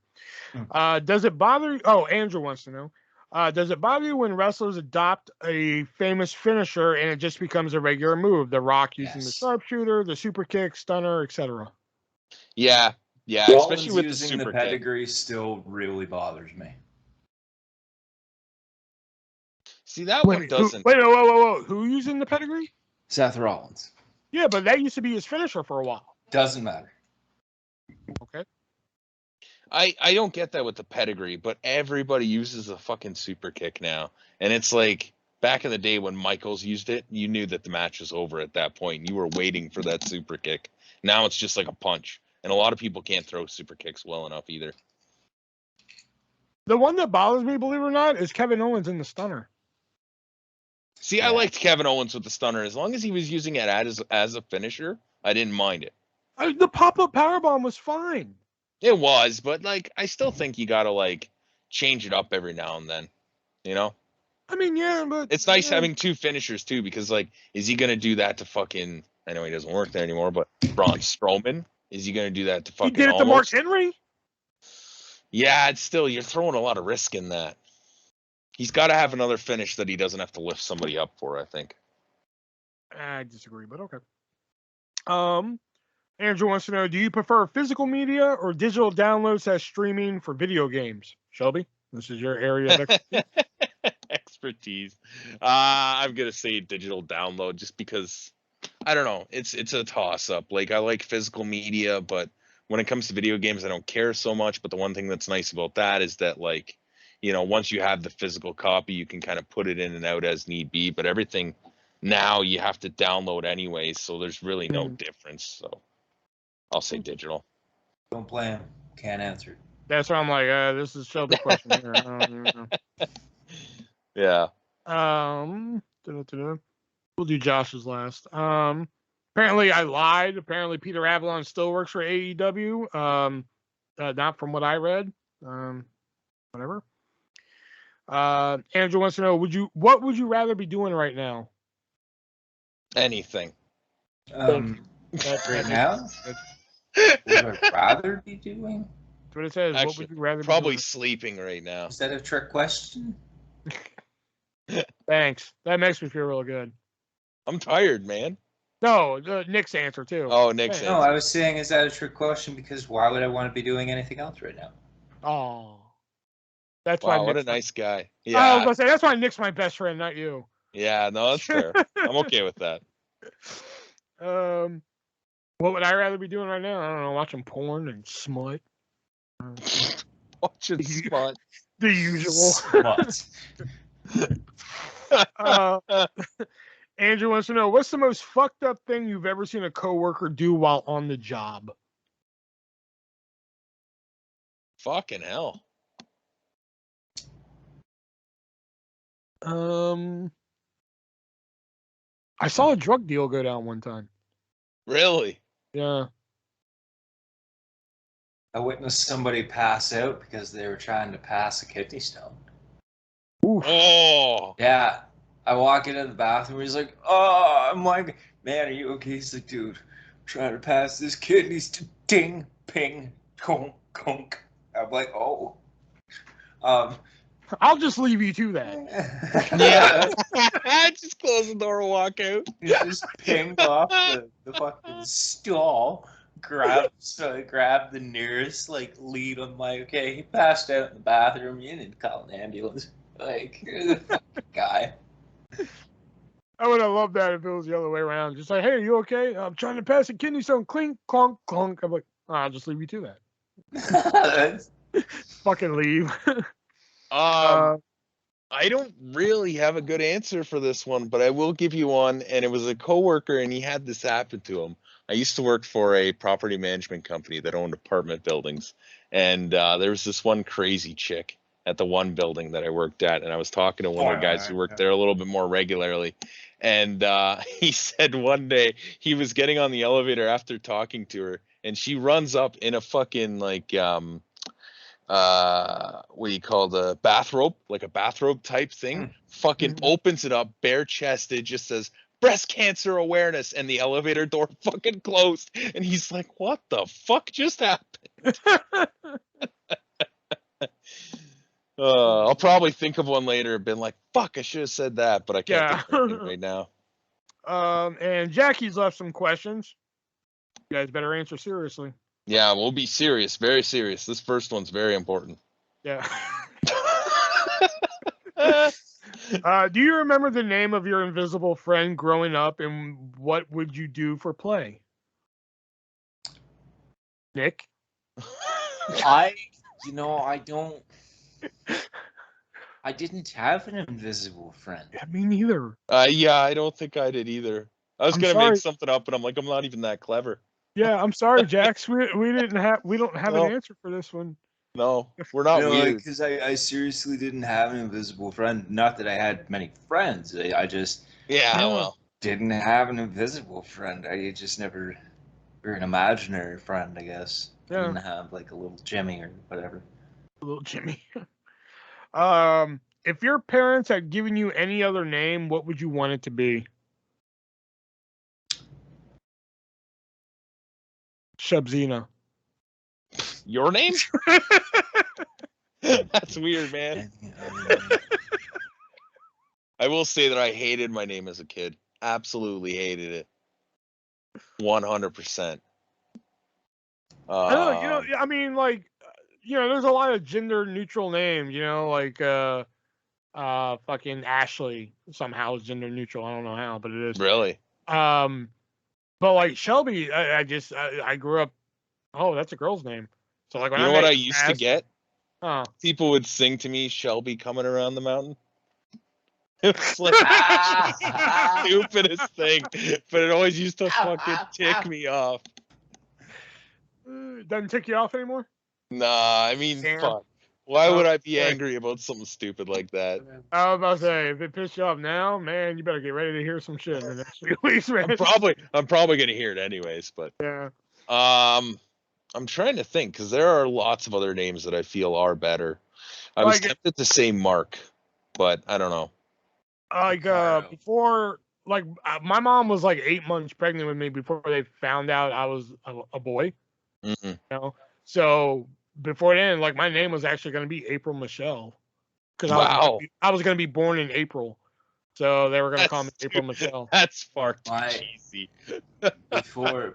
Does it bother? Oh, Andrew wants to know. Does it bother you when wrestlers adopt a famous finisher and it just becomes a regular move? The Rock using the sharpshooter, the super kick, stunner, etc. Yeah. Yeah. Rollins Especially with the using super the pedigree still really bothers me. See, that one doesn't. Whoa. Who using the pedigree? Seth Rollins. Yeah, but that used to be his finisher for a while. Doesn't matter. Okay. I don't get that with the pedigree, but everybody uses a fucking super kick now. And it's like, back in the day when Michaels used it, you knew that the match was over at that point. You were waiting for that super kick. Now it's just like a punch. And a lot of people can't throw super kicks well enough either. The one that bothers me, believe it or not, is Kevin Owens in the stunner. See, I liked Kevin Owens with the stunner. As long as he was using it as a finisher, I didn't mind it. The pop-up powerbomb was fine. It was, but like, I still think you gotta like change it up every now and then, you know? I mean, yeah, but it's nice having two finishers too, because like, is he gonna do that to fucking? I know he doesn't work there anymore, but Braun Strowman, is he gonna do that to fucking? He did it to Mark Henry. Yeah, it's still, you're throwing a lot of risk in that. He's got to have another finish that he doesn't have to lift somebody up for, I think. I disagree, but okay. Andrew wants to know, do you prefer physical media or digital downloads as streaming for video games? Shelby, this is your area of expertise. Expertise. I'm going to say digital download just because, I don't know, it's a toss-up. Like, I like physical media, but when it comes to video games, I don't care so much. But the one thing that's nice about that is that, like, you know, once you have the physical copy, you can kind of put it in and out as need be. But everything now you have to download anyways, so there's really no difference. So I'll say digital. Don't play him. Can't answer it. That's why I'm like, this is Shelby's question here. I don't even know. Yeah. We'll do Josh's last. Apparently I lied. Apparently Peter Avalon still works for AEW. Not from what I read. Whatever. Andrew wants to know, what would you rather be doing right now? Anything. Right now? What would I rather be doing? That's what it says. Actually, what would you rather be probably doing? sleeping right now. Is that a trick question? Thanks. That makes me feel real good. I'm tired, man. No, Nick's answer too. Oh, Nick's answer. No, I was saying, is that a trick question? Because why would I want to be doing anything else right now? Oh. That's wow, why what Nick's a nice guy. Yeah. I was gonna say, that's why Nick's my best friend, not you. Yeah, no, that's fair. I'm okay with that. What would I rather be doing right now? I don't know, watching porn and smut. Watching smut. The usual. Smut. Andrew wants to know, what's the most fucked up thing you've ever seen a coworker do while on the job? Fucking hell. I saw a drug deal go down one time. Really? Yeah. I witnessed somebody pass out because they were trying to pass a kidney stone. Oof. Oh. Yeah. I walk into the bathroom. He's like, "Oh," I'm like, "Man, are you okay?" He's like, "Dude, I'm trying to pass this kidney stone. Ding, ping, conk, conk." I'm like, "Oh." I'll just leave you to that. Yeah. Just close the door and walk out. He just pinged off the fucking stall. Grab the nearest lead. I'm like, okay, he passed out in the bathroom. You need to call an ambulance. Like, you're the fucking guy. I would have loved that if it was the other way around. Just like, hey, are you okay? I'm trying to pass a kidney stone. Clink, clunk, clunk. I'm like, I'll just leave you to that. Fucking leave. I don't really have a good answer for this one, but I will give you one. And it was a coworker, and he had this happen to him. I used to work for a property management company that owned apartment buildings, and there was this one crazy chick at the one building that I worked at, and I was talking to one of the guys who worked there a little bit more regularly, and he said one day he was getting on the elevator after talking to her, and she runs up in a fucking like what do you call the bathrobe, like a bathrobe type thing, fucking opens it up, bare chested, just says breast cancer awareness, and the elevator door fucking closed, and he's like, what the fuck just happened? I'll probably think of one later and been like, fuck, I should have said that, but I can't think of anything right now. And Jackie's left some questions. You guys better answer seriously. Yeah, we'll be serious, very serious. This first one's very important. Yeah. Do you remember the name of your invisible friend growing up, and what would you do for play? Nick? I don't. I didn't have an invisible friend. Yeah, me neither. Yeah, I don't think I did either. I was going to make something up, and I'm like, I'm not even that clever. Yeah, I'm sorry, Jax. We don't have an answer for this one. No, we're not weird. Because I seriously didn't have an invisible friend. Not that I had many friends. I just didn't have an invisible friend. I just never, or an imaginary friend, I guess. Yeah. I didn't have like a little Jimmy or whatever. A little Jimmy. If your parents had given you any other name, what would you want it to be? Shubzina. Your name? That's weird, man. I will say that I hated my name as a kid. Absolutely hated it. 100%. I mean, like, there's a lot of gender neutral names, like fucking Ashley somehow is gender neutral. I don't know how, but it is. Really? But like Shelby, I grew up. Oh, that's a girl's name. So like, when you know what I used to get? Oh. People would sing to me, "Shelby coming around the mountain." It was like the stupidest thing, but it always used to fucking tick me off. Doesn't tick you off anymore? Nah, I mean, fuck. Why would I be angry about something stupid like that? I was about to say, if it pissed you off now, man, you better get ready to hear some shit in the next few weeks, man. I'm probably gonna hear it anyways, but yeah. I'm trying to think because there are lots of other names that I feel are better. I was tempted to say Mark, but I don't know. Like before, like my mom was like 8 months pregnant with me before they found out I was a boy. Mm-hmm. So before then, like my name was actually going to be April Michelle, because I was going to be born in April, so they were going to call me April Michelle. That's far too cheesy. Before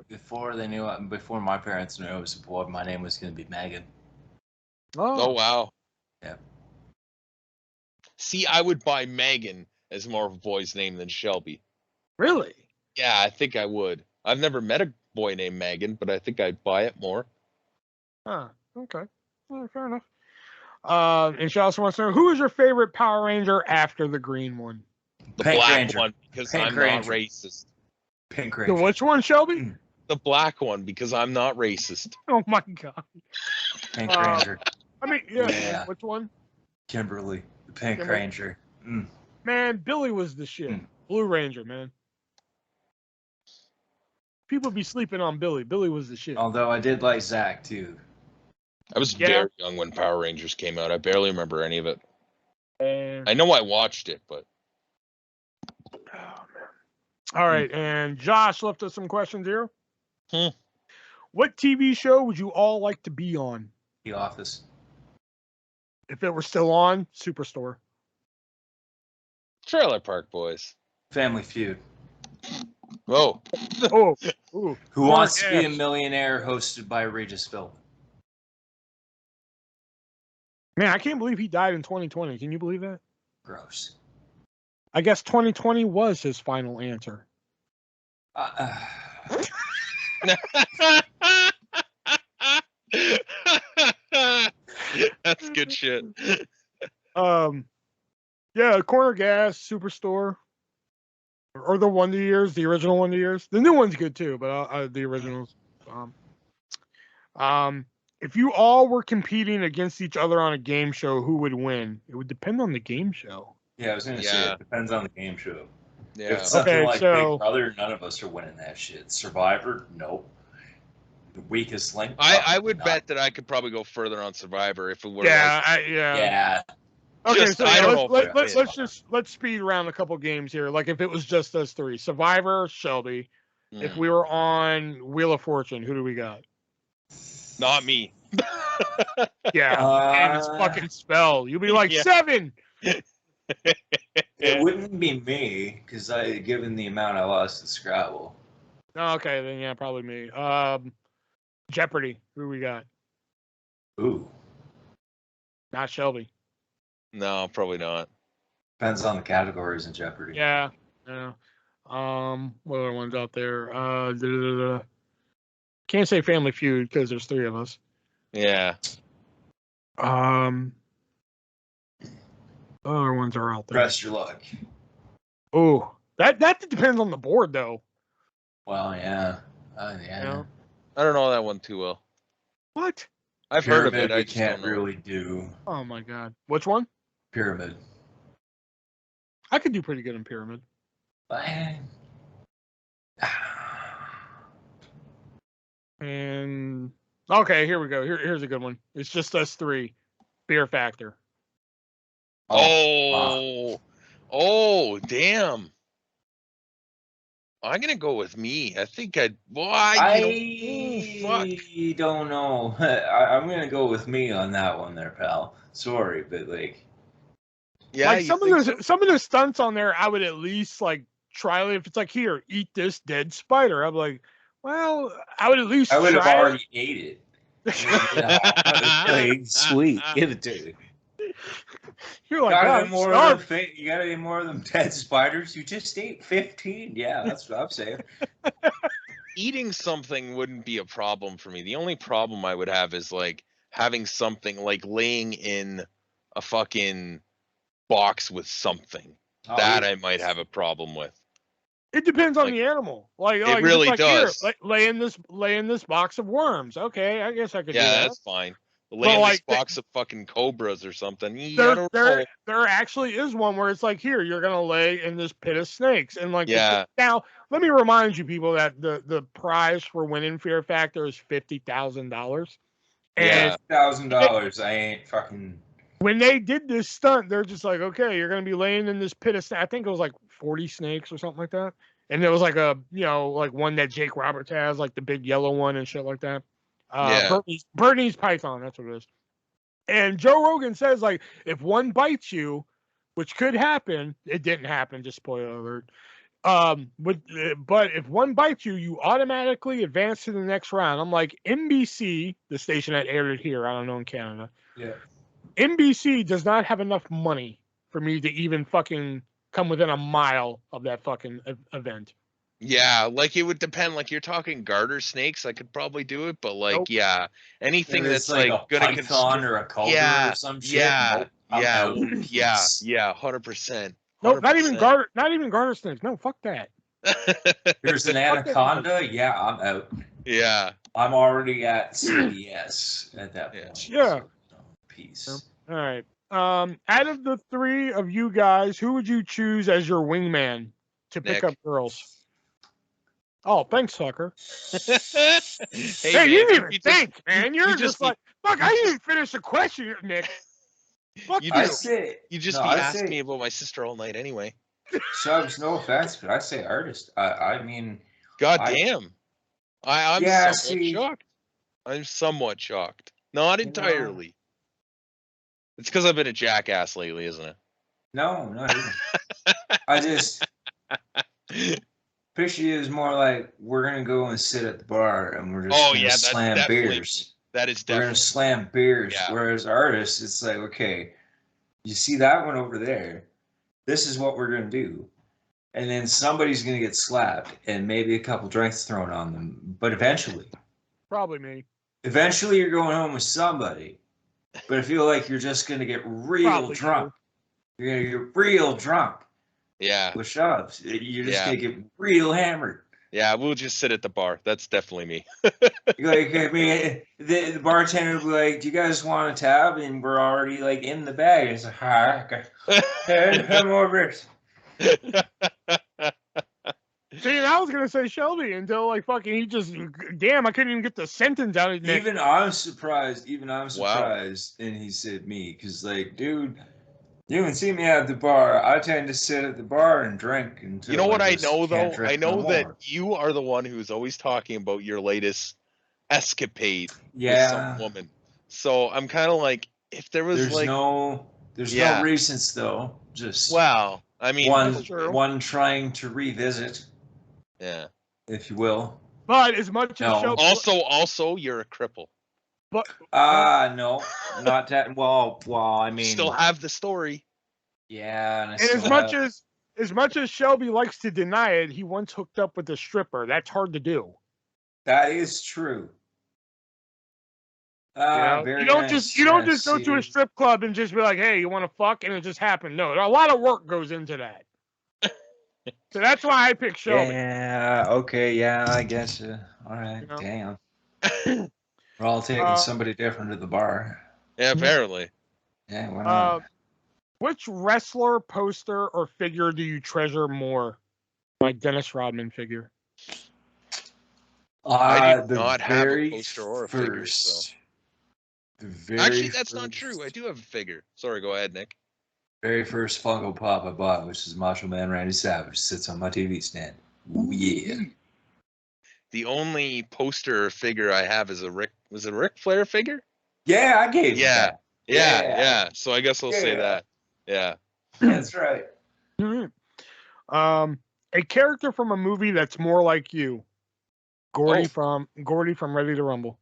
my parents knew I was a boy, my name was going to be Megan. Oh wow. Yeah. See, I would buy Megan as more of a boy's name than Shelby. Really? Yeah, I think I would. I've never met a boy named Megan, but I think I'd buy it more. Huh. Okay. Well, fair enough. And she also wants to know, who is your favorite Power Ranger after the green one? The Pink black Ranger. One, because Pink I'm Ranger. Not racist. Pink Ranger. The which one, Shelby? The black one, because I'm not racist. Oh my god. Pink Ranger. I mean, yeah. Which one? Kimberly. The Pink Ranger. Man, Billy was the shit. Blue Ranger, man. People be sleeping on Billy. Billy was the shit. Although I did like Zach too. I was very young when Power Rangers came out. I barely remember any of it. I know I watched it, but. Oh man. All right, and Josh left us some questions here. What TV show would you all like to be on? The Office. If it were still on, Superstore. Trailer Park Boys. Family Feud. Whoa. Ooh. Who Wants to Be a Millionaire, hosted by Regis Philbin. Man, I can't believe he died in 2020. Can you believe that? Gross. I guess 2020 was his final answer. That's good shit. Yeah, Corner Gas, Superstore, or the Wonder Years, the original Wonder Years. The new one's good too, but the originals. If you all were competing against each other on a game show, who would win? It would depend on the game show. Yeah, I was gonna say it depends on the game show. Yeah. If it's something like Big Brother, none of us are winning that shit. Survivor, nope. The weakest link. I would bet that I could probably go further on Survivor if it were. Yeah. Okay, Just, so I don't know. let's speed around a couple games here. Like if it was just us three, Survivor, Shelby. If we were on Wheel of Fortune, who do we got? Not me. Yeah, and it's fucking spell. You'll be like 7. It wouldn't be me because given the amount I lost at Scrabble. Okay, then yeah, probably me. Jeopardy, who we got? Ooh, not Shelby. No, probably not. Depends on the categories in Jeopardy. Yeah. What other ones out there? Can't say Family Feud because there's 3 of us. Yeah. Other ones are out there. Rest your luck. Oh, that depends on the board though. Well, yeah. Yeah. You know? I don't know that one too well. What? I've heard of it. I just can't really do. Oh my god. Which one? Pyramid. I could do pretty good in Pyramid. And okay, here we go. Here's a good one. It's just us 3. Fear Factor. Oh, damn. I'm gonna go with me. I think I don't know. I'm gonna go with me on that one, there, pal. Sorry, but like, yeah, like some of the stunts on there, I would at least like try. If it's like, here, eat this dead spider, I'm like, well, I would at least. I would have already ate it. Like, sweet, give it to me. You're like, you got any more of them dead spiders? You just ate 15. Yeah, that's what I'm saying. Eating something wouldn't be a problem for me. The only problem I would have is like having something like laying in a fucking box with something. That I might have a problem with. It depends on the animal. Like it really does. Here, lay in this box of worms. Okay, I guess I could do that. Yeah, that's fine. Lay in this box of fucking cobras or something. There actually is one where it's like, here, you're gonna lay in this pit of snakes, and like, now let me remind you people that the prize for winning Fear Factor is $50,000. And $1,000, I ain't fucking. When they did this stunt, they're just like, okay, you're gonna be laying in this pit of snakes. I think it was like 40 snakes or something like that, and there was like a like one that Jake Roberts has, like the big yellow one and shit like that. Bernie's python, that's what it is. And Joe Rogan says, like, if one bites you, which could happen, it didn't happen, just spoiler alert. But if one bites you, you automatically advance to the next round. I'm like, NBC, the station that aired it here, I don't know, in Canada. Yeah. NBC does not have enough money for me to even fucking come within a mile of that fucking event. Yeah, like it would depend. Like you're talking garter snakes, I could probably do it, but like, anything that's like a python or a cobra or some shit. Yeah, 100%. Nope, not even garter snakes. No, fuck that. There's an anaconda. Yeah, I'm out. Yeah, I'm already at CBS at that point. Yeah. So, peace. All right. Out of the 3 of you guys, who would you choose as your wingman to pick up girls? Oh, thanks, sucker. Hey, you didn't even think, man. You're just like, fuck, I didn't finish the question, Nick. Fuck you. You just be asking me about my sister all night anyway. Subs, no offense, but I say artist. I mean, God damn. I'm somewhat shocked. I'm somewhat shocked. Not entirely. It's because I've been a jackass lately, isn't it? No, not even. I just picture you as more like, we're gonna go and sit at the bar and we're just gonna slam beers. That is definitely. We're gonna slam beers. Yeah. Whereas artists, it's like, okay, you see that one over there? this is what we're going to do. And then somebody's going to get slapped and maybe a couple drinks thrown on them. But eventually, Probably me. eventually you're going home with somebody. But I feel like you're just going to get real Probably drunk. You're going to get real drunk. Yeah. With shots. You're just Yeah. going to get real hammered. Yeah, we'll just sit at the bar. That's definitely me. Like, I mean, the bartender will be like, "Do you guys want a tab?" And we're already like in the bag. It's like, "Hi, okay, come over." See, I was gonna say Shelby until like fucking he just damn, I couldn't even get the sentence out of Nick. Even I'm surprised. Wow. And he said me, because like, dude, you can see me at the bar. I tend to sit at the bar and drink until. You know what I just know can't though? drink I know no that more. you are the one who's always talking about your latest escapade with Yeah. some woman. So I'm kind of like, if there was There's like, no Yeah. recents though. Just well, I mean, That's true. one trying to revisit, yeah. if you will. But as much as No. Shelby, Also, you're a cripple. but No, not that. Well, I You mean, still have the story. yeah, and I and still as much as Shelby likes to deny it, he once hooked up with a stripper. That's hard to do. that is true. Very You don't nice. just go to a strip club and just be like, "Hey, you want to fuck?" and it just happened. No, a lot of work goes into that. So that's why I pick Shelby. Yeah. Okay. Yeah, I guess. All right. You know? Damn. We're all taking somebody different to the bar. Yeah, apparently. Yeah. Why not? Which wrestler, poster, or figure do you treasure more? My Dennis Rodman figure. I do The not have a very poster or a first. figure. So. The very Actually, that's first, not true. I do have a figure. Sorry, go ahead, Nick. Very first Funko Pop I bought, which is Macho Man Randy Savage, sits on my TV stand. Ooh, yeah. The only poster or figure I have is a Ric Flair figure? Yeah, I gave you Yeah. that. Yeah. So I guess I'll say that. Yeah. That's right. A character from a movie that's more like you. Gordy from Ready to Rumble.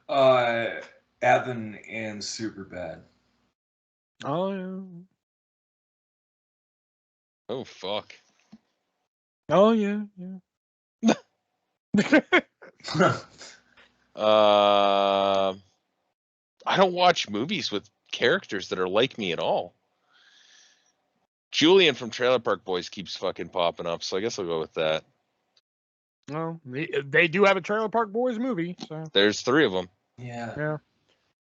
Evan and Superbad. Oh yeah. Oh fuck. Oh yeah. I don't watch movies with characters that are like me at all. Julian from Trailer Park Boys keeps fucking popping up, so I guess I'll go with that. Well, they do have a Trailer Park Boys movie. So there's 3 of them. Yeah.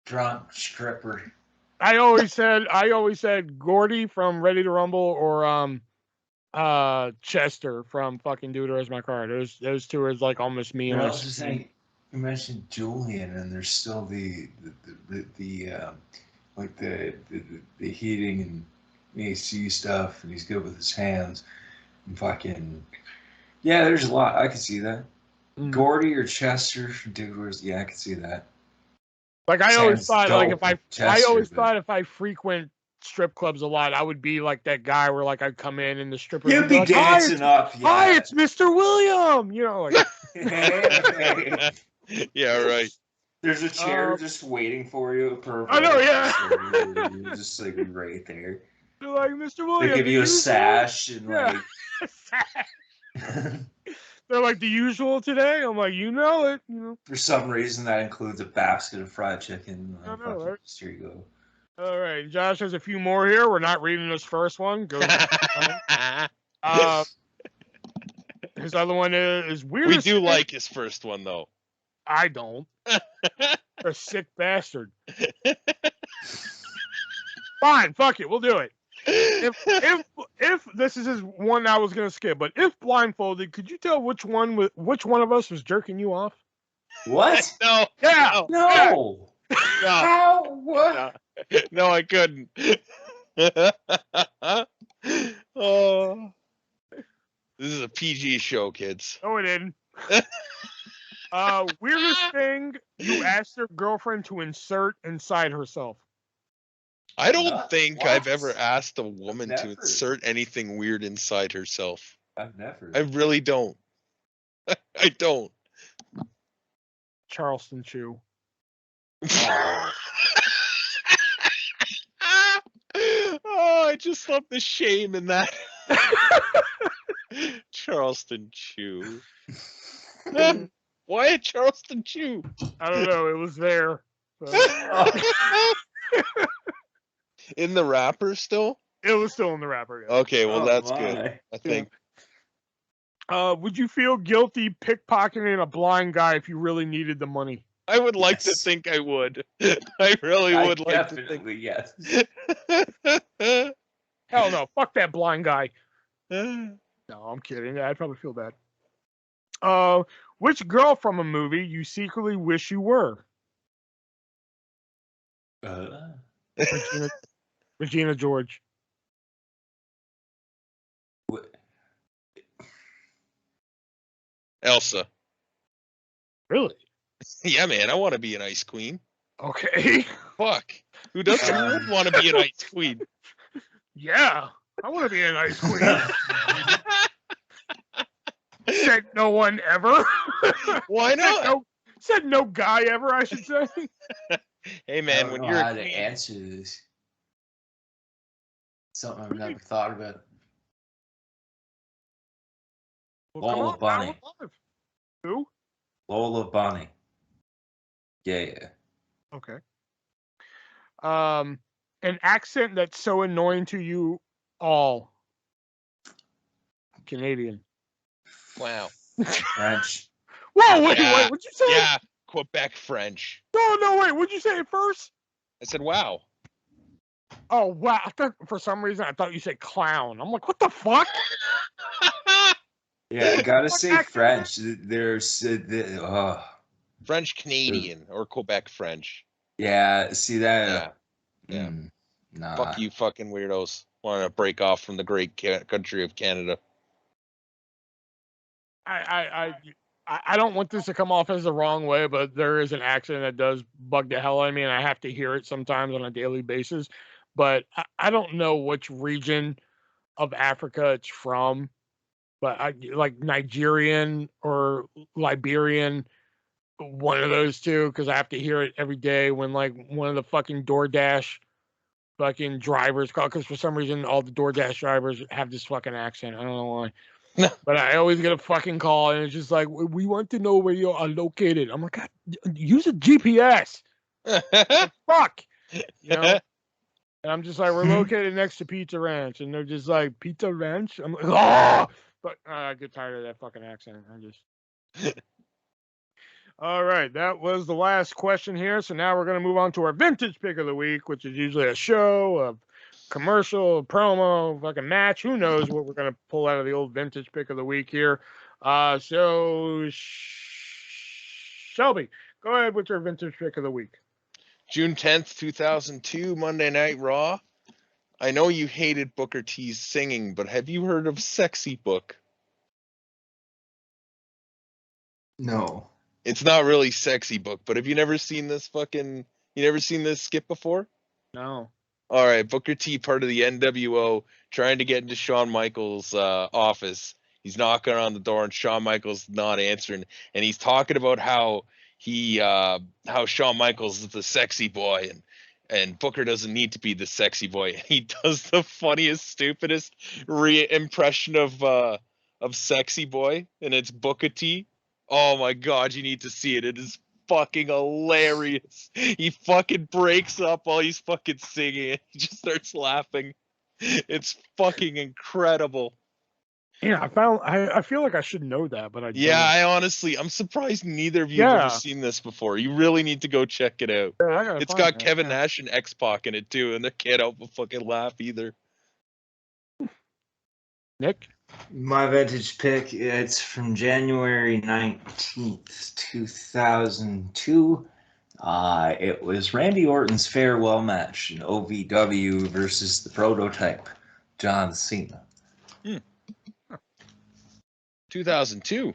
Drunk stripper. I always said Gordy from Ready to Rumble or Chester from fucking Dude Where's My Car. Those two are like almost me. You mentioned Julian, and there's still the heating and AC stuff, and he's good with his hands. And fucking there's a lot. I can see that. Gordy or Chester, dude, I can see that. Like I always thought, like if I frequent strip clubs a lot, I would be like that guy where like I'd come in and the strippers would be like, dancing up. Yeah. Hi, it's Mr. William. You know, like. Yeah, right. There's a chair just waiting for you. Perfect. I know, yeah. You're just like right there. They're like, Mr. William. They give you a sash and like. They're like, the usual today? I'm like, you know it. For some reason, that includes a basket of fried chicken. I know, right? Here you go. All right. Josh has a few more here. We're not reading this first one. Go. His other one is weird. We do like his first one, though. I don't. A sick bastard. Fine. Fuck it. We'll do it. If this is his one I was gonna skip, but if blindfolded, could you tell which one of us was jerking you off? What? No. Yeah. No. How? What? No, I couldn't. Oh. This is a PG show, kids. No, it didn't. Weirdest thing you asked your girlfriend to insert inside herself. I don't think I've ever asked a woman to insert anything weird inside herself. I've never. I really don't. I don't. Charleston Chew. Oh, I just love the shame in that. Charleston Chew. Why a Charleston Chew? I don't know. It was there. So. In the wrapper still? It was still in the wrapper. Yeah. Okay, well that's good. I think. Would you feel guilty pickpocketing a blind guy if you really needed the money? I would like to think I would. I really would like to think. Yes. Hell no. Fuck that blind guy. No, I'm kidding. I'd probably feel bad. Which girl from a movie you secretly wish you were? Regina George. Elsa. Really? Yeah, man. I want to be an ice queen. Okay. Fuck. Who doesn't want to be an ice queen? Yeah. I want to be an ice queen. Said no one ever. Why not? Said no guy ever, I should say. Hey, man, when you're how to answer this. Something I've never thought about. Well, Lola Bunny. Who? Lola Bunny. Yeah. Okay. An accent that's so annoying to you all. Canadian. Wow. French. Whoa, wait, what'd you say? Yeah, Quebec French. No, wait, what'd you say at first? I said, wow. Oh, wow. I thought, for some reason, I thought you said clown. I'm like, what the fuck? Yeah, I gotta say French. There's French Canadian or Quebec French. Yeah, see that? Yeah. Nah. Fuck you, fucking weirdos. Want to break off from the great country of Canada. I don't want this to come off as the wrong way, but there is an accent that does bug the hell out of me, and I have to hear it sometimes on a daily basis. But I don't know which region of Africa it's from, but I like Nigerian or Liberian, one of those two, because I have to hear it every day when like one of the fucking DoorDash fucking drivers call, because for some reason all the DoorDash drivers have this fucking accent. I don't know why. But I always get a fucking call, and it's just like, we want to know where you are located. I'm like, God, use a GPS. Like, fuck. You know? And I'm just like, we're located next to Pizza Ranch. And they're just like, Pizza Ranch? I'm like, oh! But I get tired of that fucking accent. All right, that was the last question here. So now we're going to move on to our vintage pick of the week, which is usually a show, a commercial, a promo, fucking match. Who knows what we're going to pull out of the old vintage pick of the week here. So, Shelby, go ahead with your vintage pick of the week. June 10th, 2002, Monday Night Raw. I know you hated Booker T's singing, but have you heard of Sexy Book? No. It's not really Sexy Book, but have you never seen this skit before? No. All right, Booker T, part of the NWO, trying to get into Shawn Michaels' office. He's knocking on the door, and Shawn Michaels not answering, and he's talking about how Shawn Michaels is the sexy boy, and Booker doesn't need to be the sexy boy. And he does the funniest, stupidest impression of sexy boy, and it's Booker T. Oh my God, you need to see it. It is fucking hilarious. He fucking breaks up while he's fucking singing. He just starts laughing. It's fucking incredible. Yeah, I feel like I should know that, but I don't. Yeah, I'm surprised neither of you have ever seen this before. You really need to go check it out. Yeah, it's got Kevin Nash and X-Pac in it too, and they can't help but fucking laugh either. Nick? My vintage pick, it's from January 19th, 2002. It was Randy Orton's farewell match in OVW versus the prototype, John Cena. 2002.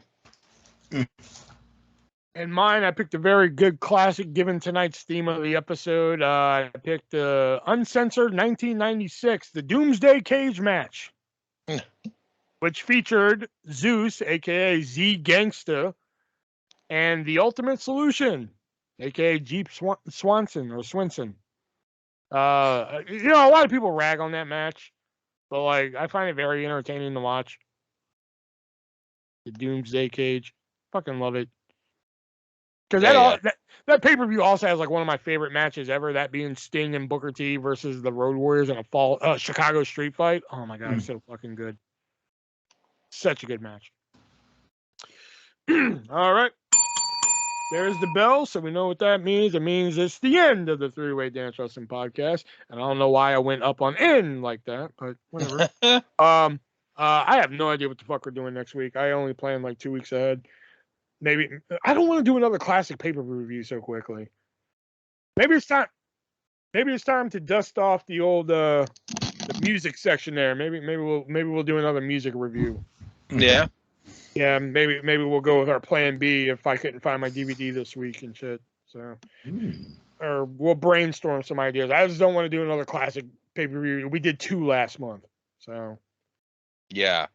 And mine, I picked a very good classic given tonight's theme of the episode. I picked the uncensored 1996, the Doomsday Cage match, which featured Zeus, a.k.a. Z Gangsta, and the Ultimate Solution, a.k.a. Jeep Swanson or Swinson. A lot of people rag on that match. but like I find it very entertaining to watch. The Doomsday Cage, fucking love it. Because that pay per view also has like one of my favorite matches ever. That being Sting and Booker T versus the Road Warriors in a Chicago street fight. Oh my god, so fucking good. Such a good match. All right. There's the bell, so we know what that means. It means it's the end of the Three-Way Dance Wrestling Podcast. And I don't know why I went up on end like that, but whatever. I have no idea what the fuck we're doing next week. I only plan like 2 weeks ahead. Maybe I don't want to do another classic pay-per-view review so quickly. Maybe it's time. Maybe it's time to dust off the old the music section there. Maybe we'll do another music review. Yeah. Yeah, maybe we'll go with our plan B if I couldn't find my DVD this week and shit. So, or we'll brainstorm some ideas. I just don't want to do another classic pay-per-view. We did 2 last month. So, yeah.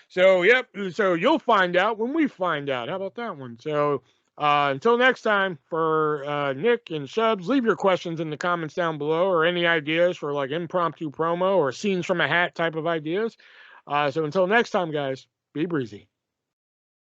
So, yep. So you'll find out when we find out. How about that one? So, until next time, for Nick and Shubs, leave your questions in the comments down below, or any ideas for like impromptu promo or scenes from a hat type of ideas. So until next time, guys, be breezy.